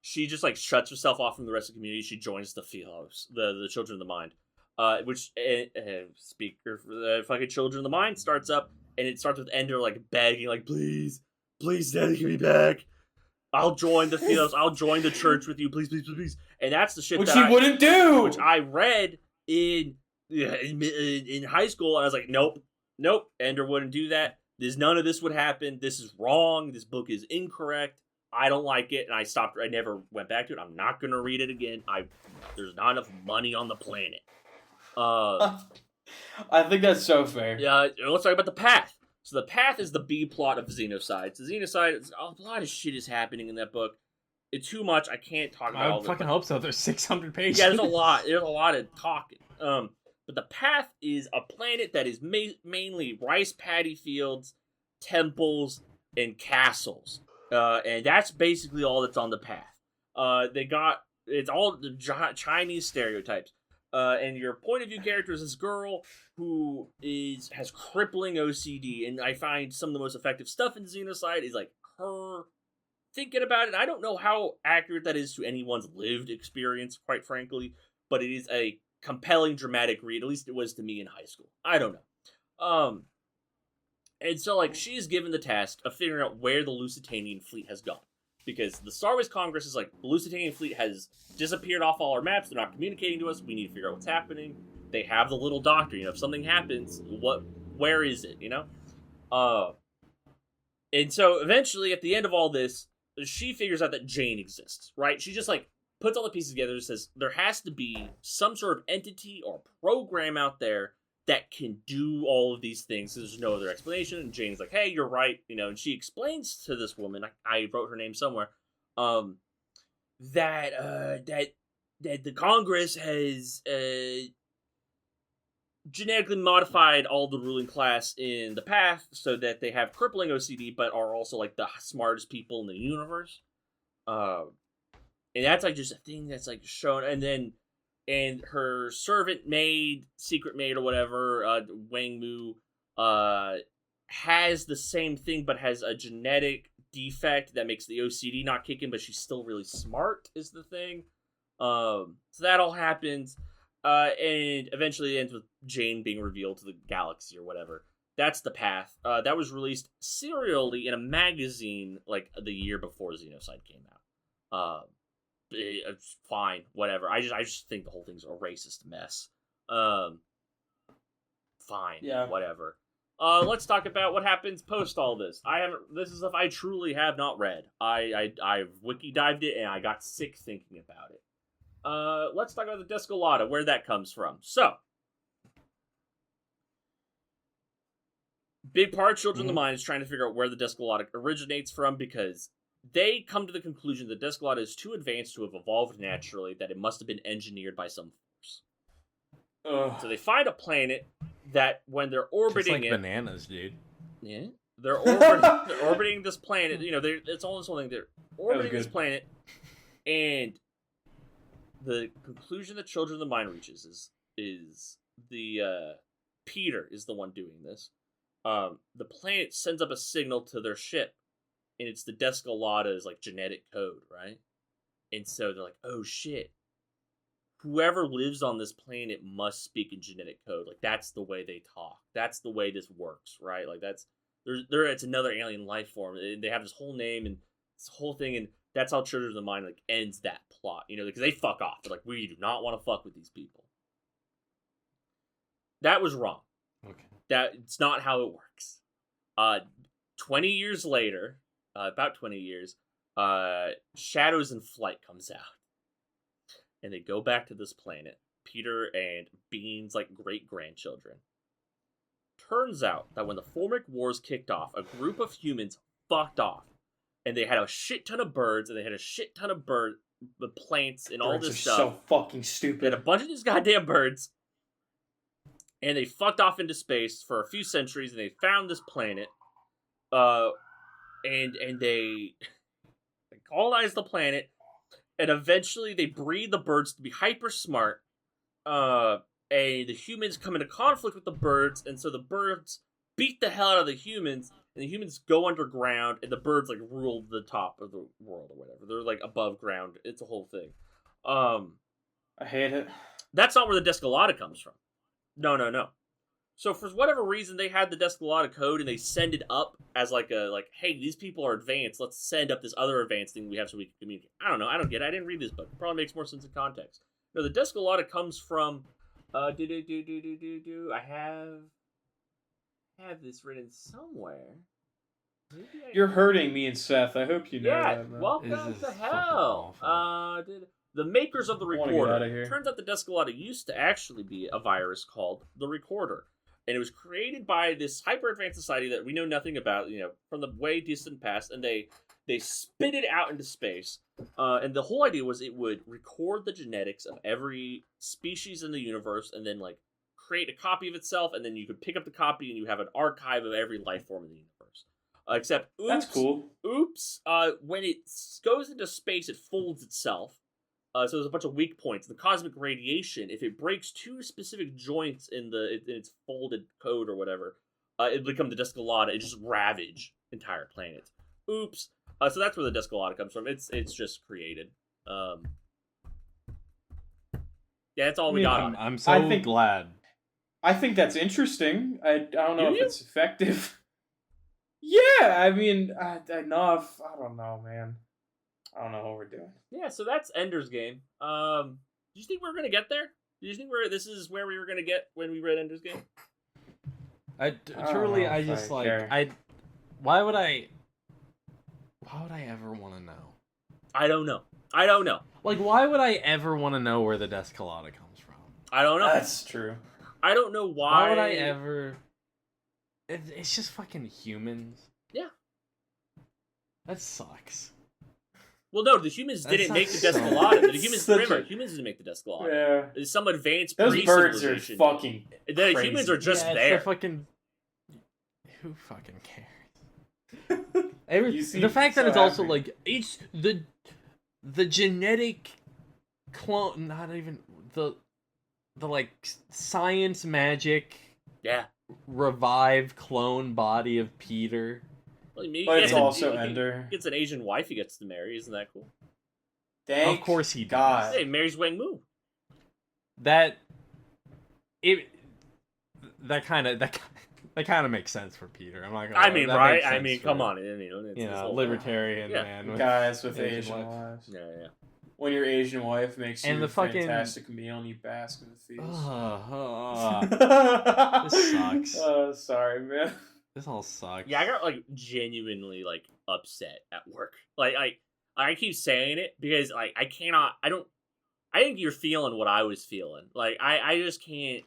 She just like shuts herself off from the rest of the community. She joins the Philos, the Children of the Mind. Which speaker for the fucking Children of the Mind starts up, and it starts with Ender like begging, like, please, Daddy, give me back. I'll join the Philos. I'll join the church with you, please, please, please, please. And that's the shit Which that he I wouldn't do. which I read in high school, and I was like, nope, Ender wouldn't do that. None of this would happen. This is wrong. This book is incorrect. I don't like it, and I stopped. I never went back to it. I'm not gonna read it again. There's not enough money on the planet. I think that's so fair. Yeah, let's talk about the Path. So the Path is the B plot of Xenocide. So Xenocide, a lot of shit is happening in that book. It's too much. I can't talk about I all would of fucking it. hope so. There's 600 pages. Yeah, there's a lot. There's a lot of talking. But the Path is a planet that is mainly rice paddy fields, temples, and castles. And that's basically all that's on the Path. It's all the Chinese stereotypes. And your point of view character is this girl who has crippling OCD, and I find some of the most effective stuff in Xenocide is like her thinking about it. I don't know how accurate that is to anyone's lived experience, quite frankly, but it is a compelling, dramatic read. At least it was to me in high school. I don't know. And so like she's given the task of figuring out where the Lusitanian fleet has gone. Because the Star Wars Congress is like, the Lusitanian fleet has disappeared off all our maps. They're not communicating to us. We need to figure out what's happening. They have the little doctor. If something happens, where is it? And so eventually, at the end of all this, she figures out that Jane exists. Right? She just like puts all the pieces together and says there has to be some sort of entity or program out there that can do all of these things. There's no other explanation. And Jane's like, hey, you're right. And she explains to this woman, I wrote her name somewhere, that the Congress has genetically modified all the ruling class in the path so that they have crippling OCD, but are also like the smartest people in the universe. And that's like just a thing that's like shown. And her servant maid, secret maid or whatever, Wang Mu, has the same thing but has a genetic defect that makes the OCD not kick in, but she's still really smart is the thing. So that all happens. And eventually it ends with Jane being revealed to the galaxy or whatever. That's the path. That was released serially in a magazine like the year before Xenocide came out. It's fine, whatever. I just think the whole thing's a racist mess. Fine, Yeah. whatever. Let's talk about what happens post all this. This is stuff I truly have not read. I've wiki dived it and I got sick thinking about it. Let's talk about the Descolata, where that comes from. So, big part of Children of the Mind is trying to figure out where the Descolata originates from, because they come to the conclusion that Descolata is too advanced to have evolved naturally, that it must have been engineered by some force. So they find a planet that when they're orbiting Just like it... bananas, dude. Yeah. They're orbiting this planet. It's all this whole thing. They're orbiting this planet, and the conclusion that Children of the Mind reaches is the Peter is the one doing this. The planet sends up a signal to their ship, and it's the Descolata's like genetic code, right? And so they're like, oh shit. Whoever lives on this planet must speak in genetic code. Like, that's the way they talk. That's the way this works, right? Like, it's another alien life form. They have this whole name and this whole thing, and that's how Children of the Mind like ends that plot. Because they fuck off. They're like, we do not want to fuck with these people. That was wrong. Okay. It's not how it works. 20 years later, about 20 years, Shadows in Flight comes out. And they go back to this planet, Peter and Bean's like great-grandchildren. Turns out that when the Formic Wars kicked off, a group of humans fucked off. And they had a shit ton of birds, and they had a shit ton of the plants, and all Birds this are stuff. so fucking They stupid. had a bunch of these goddamn birds. And they fucked off into space for a few centuries, and they found this planet. And they colonized the planet. And eventually they breed the birds to be hyper smart. And the humans come into conflict with the birds, and so the birds beat the hell out of the humans, and the humans go underground, and the birds like rule the top of the world or whatever. They're like above ground. It's a whole thing. I hate it. That's not where the Descolata comes from. No. So for whatever reason, they had the Descolata code, and they send it up as hey, these people are advanced. Let's send up this other advanced thing we have so we can communicate. I don't know. I don't get it. I didn't read this book. It probably makes more sense in context. No, the Descolata comes from. I have this written somewhere. You're hurting me and Seth. I hope you know that, man. Welcome This is to fucking hell. awful. The makers of the I wanna get Recorder. outta here. Turns out the Descolata used to actually be a virus called the Recorder. And it was created by this hyper-advanced society that we know nothing about, from the way distant past, and they spit it out into space. And the whole idea was it would record the genetics of every species in the universe, and then, create a copy of itself, and then you could pick up the copy, and you have an archive of every life form in the universe. Except, oops, That's cool. Oops. When it goes into space, it folds itself. So there's a bunch of weak points. The cosmic radiation, if it breaks two specific joints in its folded code or whatever, it becomes the Descolada. It just ravage entire planets. Oops. So that's where the Descolada comes from. It's just created. Yeah, that's all we got on it. I'm so glad. I think that's interesting. I don't know Do if you? it's effective. Yeah, I mean, enough. I don't know, man. I don't know what we're doing. Yeah, so that's Ender's Game. Do you think we're gonna get there? Do you think this is where we were gonna get when we read Ender's Game? I just like why would I ever want to know? I don't know. Like, why would I ever want to know where the Descolada comes from? I don't know. That's true. I don't know why. Why would I ever? It's just fucking humans. Yeah. That sucks. Well, no, the humans That didn't make the sucks so Descolada. much. The humans, Such remember, a- humans didn't make the Descolada. Yeah. There's some advanced Those birds are pre-civilization. fucking The crazy. humans are just Yeah, it's there. the fucking. Who fucking cares? You seem The fact that so it's also happy. like it's the genetic clone, not even the like science magic Yeah. revived clone body of Peter. Well, maybe But it's he gets also he Ender. gets an Asian wife he gets to marry. Isn't that cool? Thank Of course he does. God. Hey, marries Wang Mu. That kind of makes sense for Peter. I'm not gonna. I mean, that right? makes I sense mean, for, come on. It's You this know, whole- libertarian Yeah. man. Guys with Asian Asian wife. wives. Yeah. When your Asian wife makes And you the a fucking- fantastic meal and you bask in the feast. This sucks. Oh, sorry, man. This all sucks. Yeah, I got like genuinely like upset at work. Like I keep saying it because like I think you're feeling what I was feeling. Like I just can't.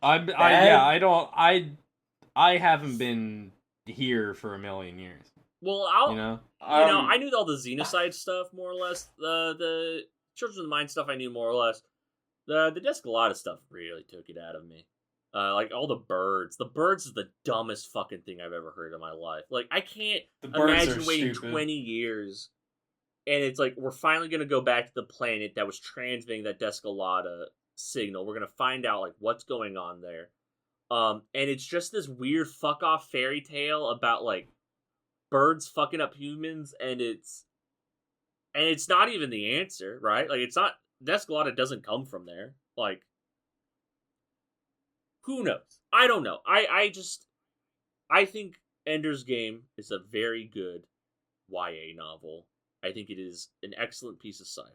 I haven't been here for a million years. Well, You know. I knew all the Xenocide stuff more or less. The Children of the Mind stuff I knew more or less. The Descolada stuff really took it out of me. Like all the birds. The birds is the dumbest fucking thing I've ever heard in my life. Like I can't The birds imagine are waiting stupid. 20 years and it's like we're finally gonna go back to the planet that was transmitting that Descolada signal. We're gonna find out like what's going on there. And it's just this weird fuck off fairy tale about like birds fucking up humans, and it's not even the answer, right? Like it's not. Descolada doesn't come from there. Like who knows? I don't know. I think Ender's Game is a very good YA novel. I think it is an excellent piece of sci-fi.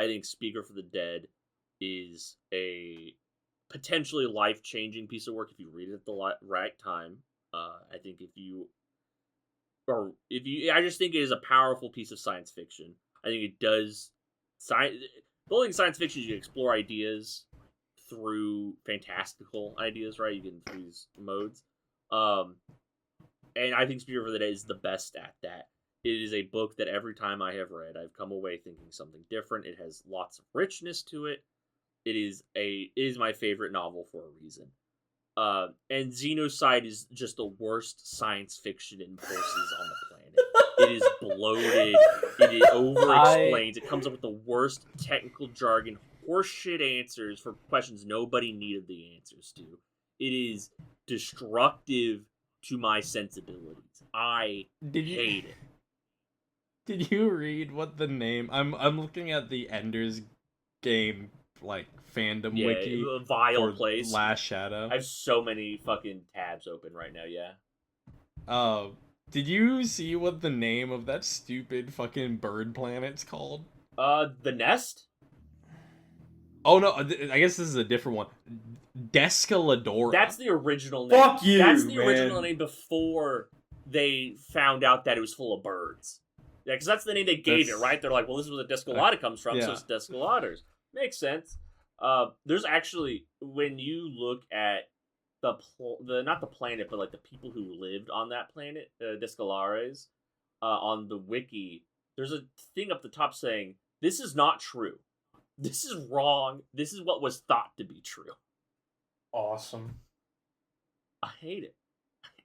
I think Speaker for the Dead is a potentially life-changing piece of work if you read it at the right time. I think I just think it is a powerful piece of science fiction. I think it does the only thing in science fiction is you explore ideas through fantastical ideas, right? You get into these modes. And I think Speaker for the Dead is the best at that. It is a book that every time I have read, I've come away thinking something different. It has lots of richness to it. It is my favorite novel for a reason. And Xenocide is just the worst science fiction impulses on the planet. It is bloated. It over-explains. It comes up with the worst technical jargon, horseshit answers for questions nobody needed the answers to. It is destructive to my sensibilities. I hate it. Did you read what the name? I'm looking at the Ender's Game like fandom wiki. A vile for place. Last Shadow. I have so many fucking tabs open right now. Yeah. Did you see what the name of that stupid fucking bird planet's called? The Nest. Oh no, I guess this is a different one. Descaladora. That's the original name. Fuck you, That's the man. original name before they found out that it was full of birds. Yeah, because that's the name they gave it, right? They're like, well, this is where the Descolada comes from, so yeah. it's Descoladers. Makes sense. There's actually, when you look at the not the planet, but like the people who lived on that planet, Descalares, on the wiki, there's a thing up the top saying, this is not true. This is wrong. This is what was thought to be true. Awesome. I hate it.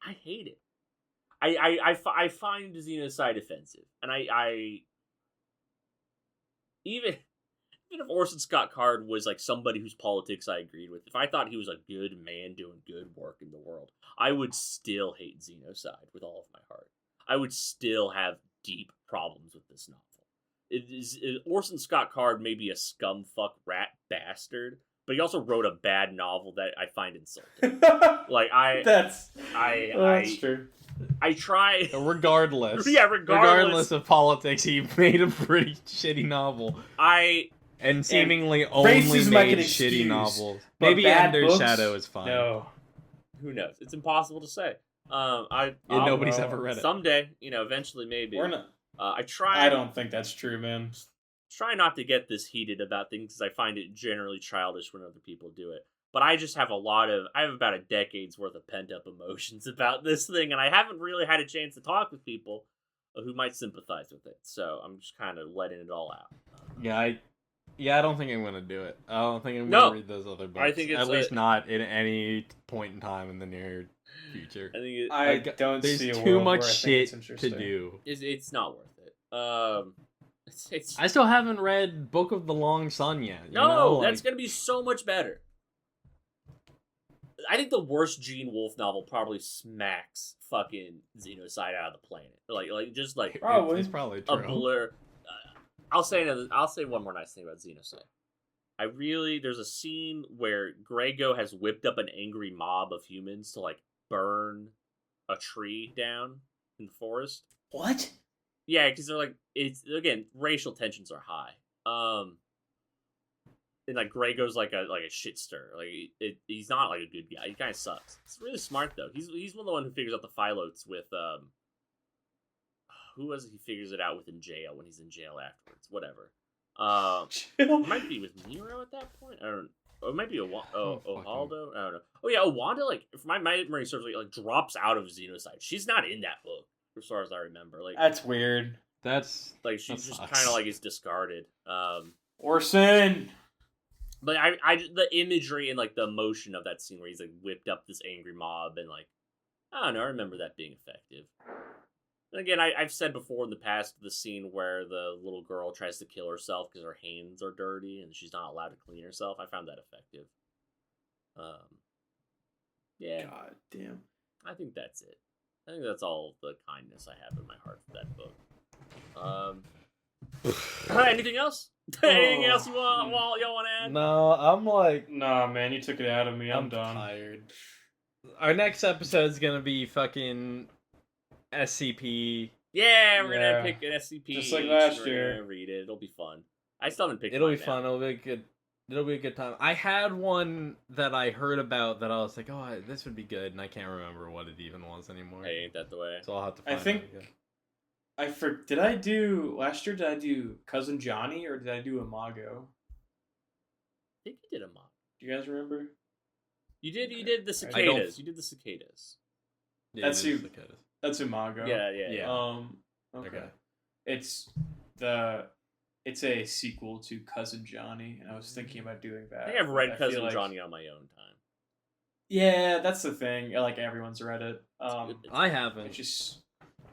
I hate it. I find xenocide offensive, and I even if Orson Scott Card was like somebody whose politics I agreed with, if I thought he was a good man doing good work in the world, I would still hate xenocide with all of my heart. I would still have deep problems with this novel. Orson Scott Card may be a scumfuck rat bastard, but he also wrote a bad novel that I find insulting. Like That's true. I try. Regardless. Yeah, regardless of politics, he made a pretty shitty novel. And seemingly only racism I made can shitty excuse, novels. but Maybe bad Ender's books? Shadow is fine. No. Who knows? It's impossible to say. Nobody's ever read it. Someday, eventually, maybe. We're not. I I don't think that's true, man. try not to get this heated about things because I find it generally childish when other people do it. But I just have I have about a decade's worth of pent up emotions about this thing, and I haven't really had a chance to talk with people who might sympathize with it. So I'm just kind of letting it all out. I don't think I'm gonna do it. I don't think I'm gonna read those other books. I think it's at least not at any point in time in the near future. I think I don't There's see a too world much where I think shit it's to interesting. do. it's not worth it. It's I still haven't read Book of the Long Sun yet. That's gonna be so much better. I think the worst Gene Wolfe novel probably smacks fucking Xenocide out of the planet. Like Probably. It's probably a true. blur. I'll say one more nice thing about Xenocide. There's a scene where Grego has whipped up an angry mob of humans to like burn a tree down in the forest. What? Yeah, because they're like, it's again, racial tensions are high. And like Grego's like a shit stir. Like he's not like a good guy. He kind of sucks. He's really smart though. He's one of the one who figures out the phyllotes with who was it he figures it out with in jail when he's in jail afterwards. Whatever. It might be with Nero at that point. I don't know. Or it might be Ohaldo. I don't know. Oh yeah, Owanda, like if my memory serves, like drops out of Xenocide. She's not in that book, as far as I remember. Like That's weird. That's like she that just sucks. kind of like is discarded. Orson. But I the imagery and like the emotion of that scene where he's like whipped up this angry mob and like I don't know. I remember that being effective. And again, I've said before in the past the scene where the little girl tries to kill herself because her hands are dirty and she's not allowed to clean herself. I found that effective. Yeah. God damn. I think that's it. I think that's all the kindness I have in my heart for that book. Anything else? Anything else y'all want to add? No, I'm like Nah, man, you took it out of me. I'm done. tired. Our next episode's gonna be fucking SCP. Yeah, we're Yeah. gonna pick an SCP. Just like last We're year. gonna read it. It'll be fun. I still haven't picked. It'll be mine fun. now. It'll be a good. It'll be a good time. I had one that I heard about that I was like, oh, this would be good, and I can't remember what it even was anymore. Hey, ain't that the way? So I'll have to. I Find think- out again. Did I do last year? Did I do Cousin Johnny or did I do Imago? I think you did a mock. Do you guys remember? You did the I don't- cicadas. You did the cicadas. Yeah, That's it is who- the code. That's Imago. Yeah. Yeah. Okay. Okay. It's a sequel to Cousin Johnny, and I was thinking about doing that. I think I've read I feel Cousin like- Johnny on my own time. Yeah, that's the thing. Like everyone's read it. I haven't. It's just.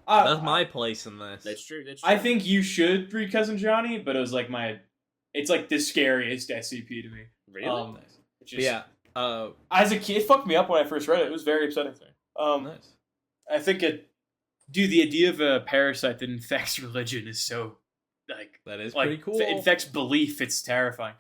That's my place in this. That's true. That's true. I think you should read Cousin Johnny, but it was like it's like the scariest SCP to me. really. It's But just, yeah. as a kid, it fucked me up when I first read it. It was very upsetting. Nice. I think the idea of a parasite that infects religion is so like That is like pretty cool. infects belief. It's terrifying.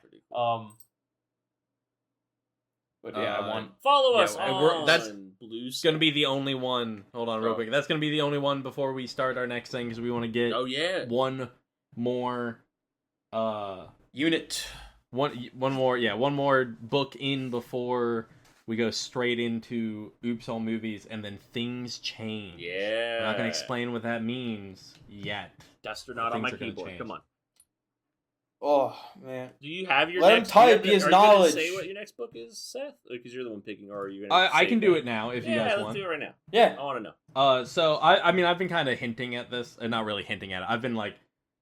But yeah, I want. Follow Yeah, us we're- on that's Blue It's gonna be the only one. Hold on, real Oh. quick. That's gonna be the only one before we start our next thing because we want to get Oh yeah. one more. Unit. One more book in before we go straight into Oops All Movies, and then things change. Yeah. We're not gonna explain what that means yet. Duster not on my Things are gonna keyboard. change. Come on. Oh man. Do you have your Let him next? type do you have his the- are you gonna knowledge. Say what your next book is, Seth? Because you're the one picking, or are you gonna? I say can do that? it now if you Yeah, guys let's want. do it right now. Yeah. I want to know. So I mean I've been kind of hinting at this, not really hinting at it. I've been like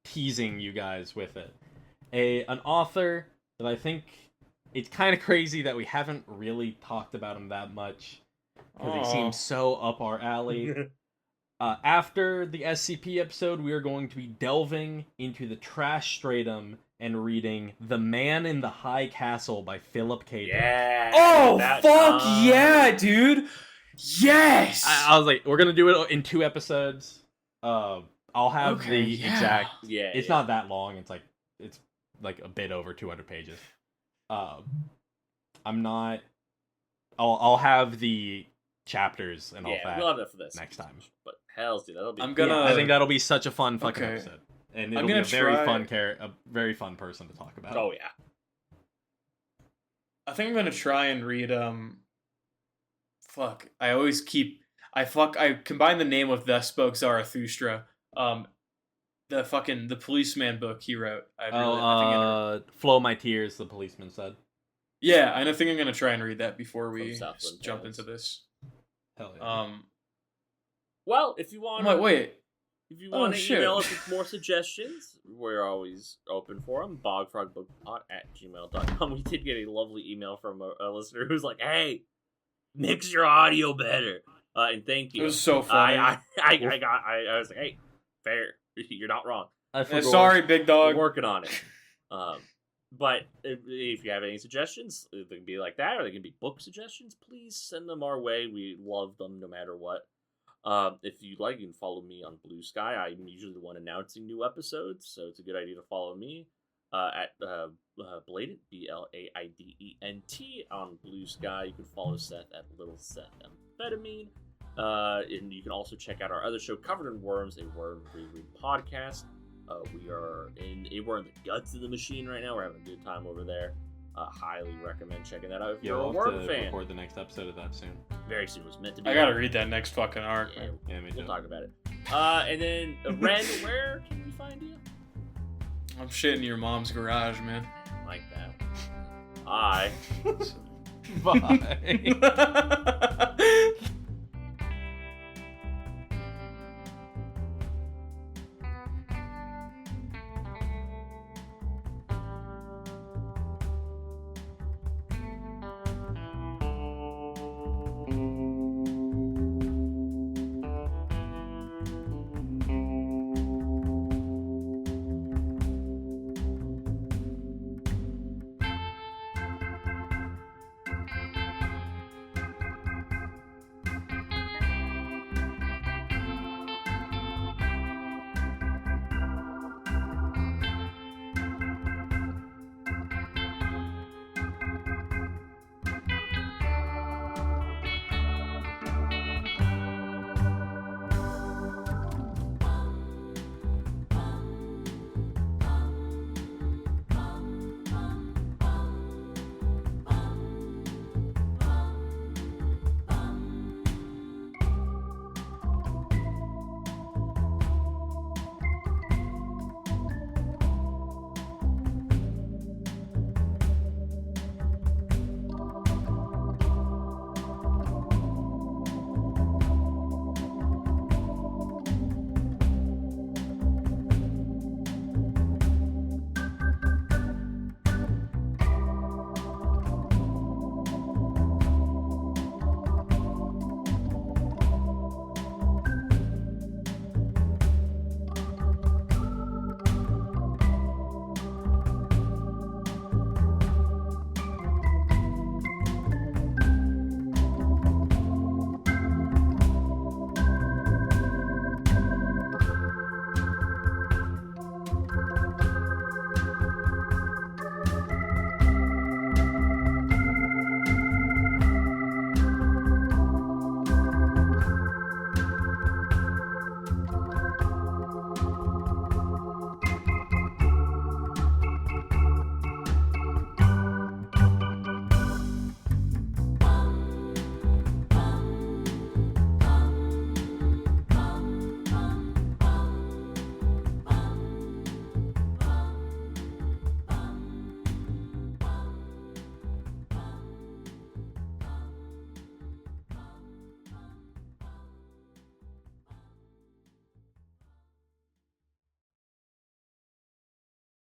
teasing you guys with it. An author that I think it's kind of crazy that we haven't really talked about him that much because he Aw. seems so up our alley. After the SCP episode, we are going to be delving into the trash stratum and reading The Man in the High Castle by Philip K. Dick. Yeah. Oh, that fuck time. yeah, dude. Yes. I was like, we're gonna do it in 2 episodes. I'll have Okay, the yeah. exact. Yeah. It's not that long. It's like a bit over 200 pages. I'm not. I'll have the chapters and all Yeah, that we'll have that for this next time. But hells, dude, that'll be. I'm gonna- I think that'll be such a fun fucking Okay. episode, and I'm it'll be gonna a very try- a very fun person to talk about. Oh yeah. I think I'm gonna try and read fuck. I combine the name with Vespoke Zarathustra. The policeman book he wrote. I think I'm gonna, Flow My Tears, the policeman said. yeah, and I think I'm gonna try and read that before we From Southland jump Tales. into this. Hell yeah. Well, if you I'm want, like, wait. if you Oh, want to shit. email us with more suggestions, we're always open for them. bogfrogbookpod@gmail.com. We did get a lovely email from a listener who's like, "Hey, mix your audio better," and thank you. It was so funny. I was like, "Hey, fair. You're not wrong. I Yeah, forgot. sorry, big We're dog. working on it." But if you have any suggestions, they can be like that, or they can be book suggestions. Please send them our way. We love them no matter what. If you'd like, you can follow me on Blue Sky. I'm usually the one announcing new episodes, so it's a good idea to follow me at Blaident, BLAIDENT, on Blue Sky. You can follow Seth at Little Seth Amphetamine. And you can also check out our other show, Covered in Worms, a worm reread podcast. We're in the guts of the machine right now. We're having a good time over there. Highly recommend checking that out if Yeah, you're a we'll have worm to fan. record the next episode of that soon. Very soon. It was meant to be. I gotta read that next fucking arc. Yeah, Man. Yeah, me we'll too. talk about it. And then Ren, where can we find you? I'm shit in your mom's garage, man. Like that. Bye. Bye.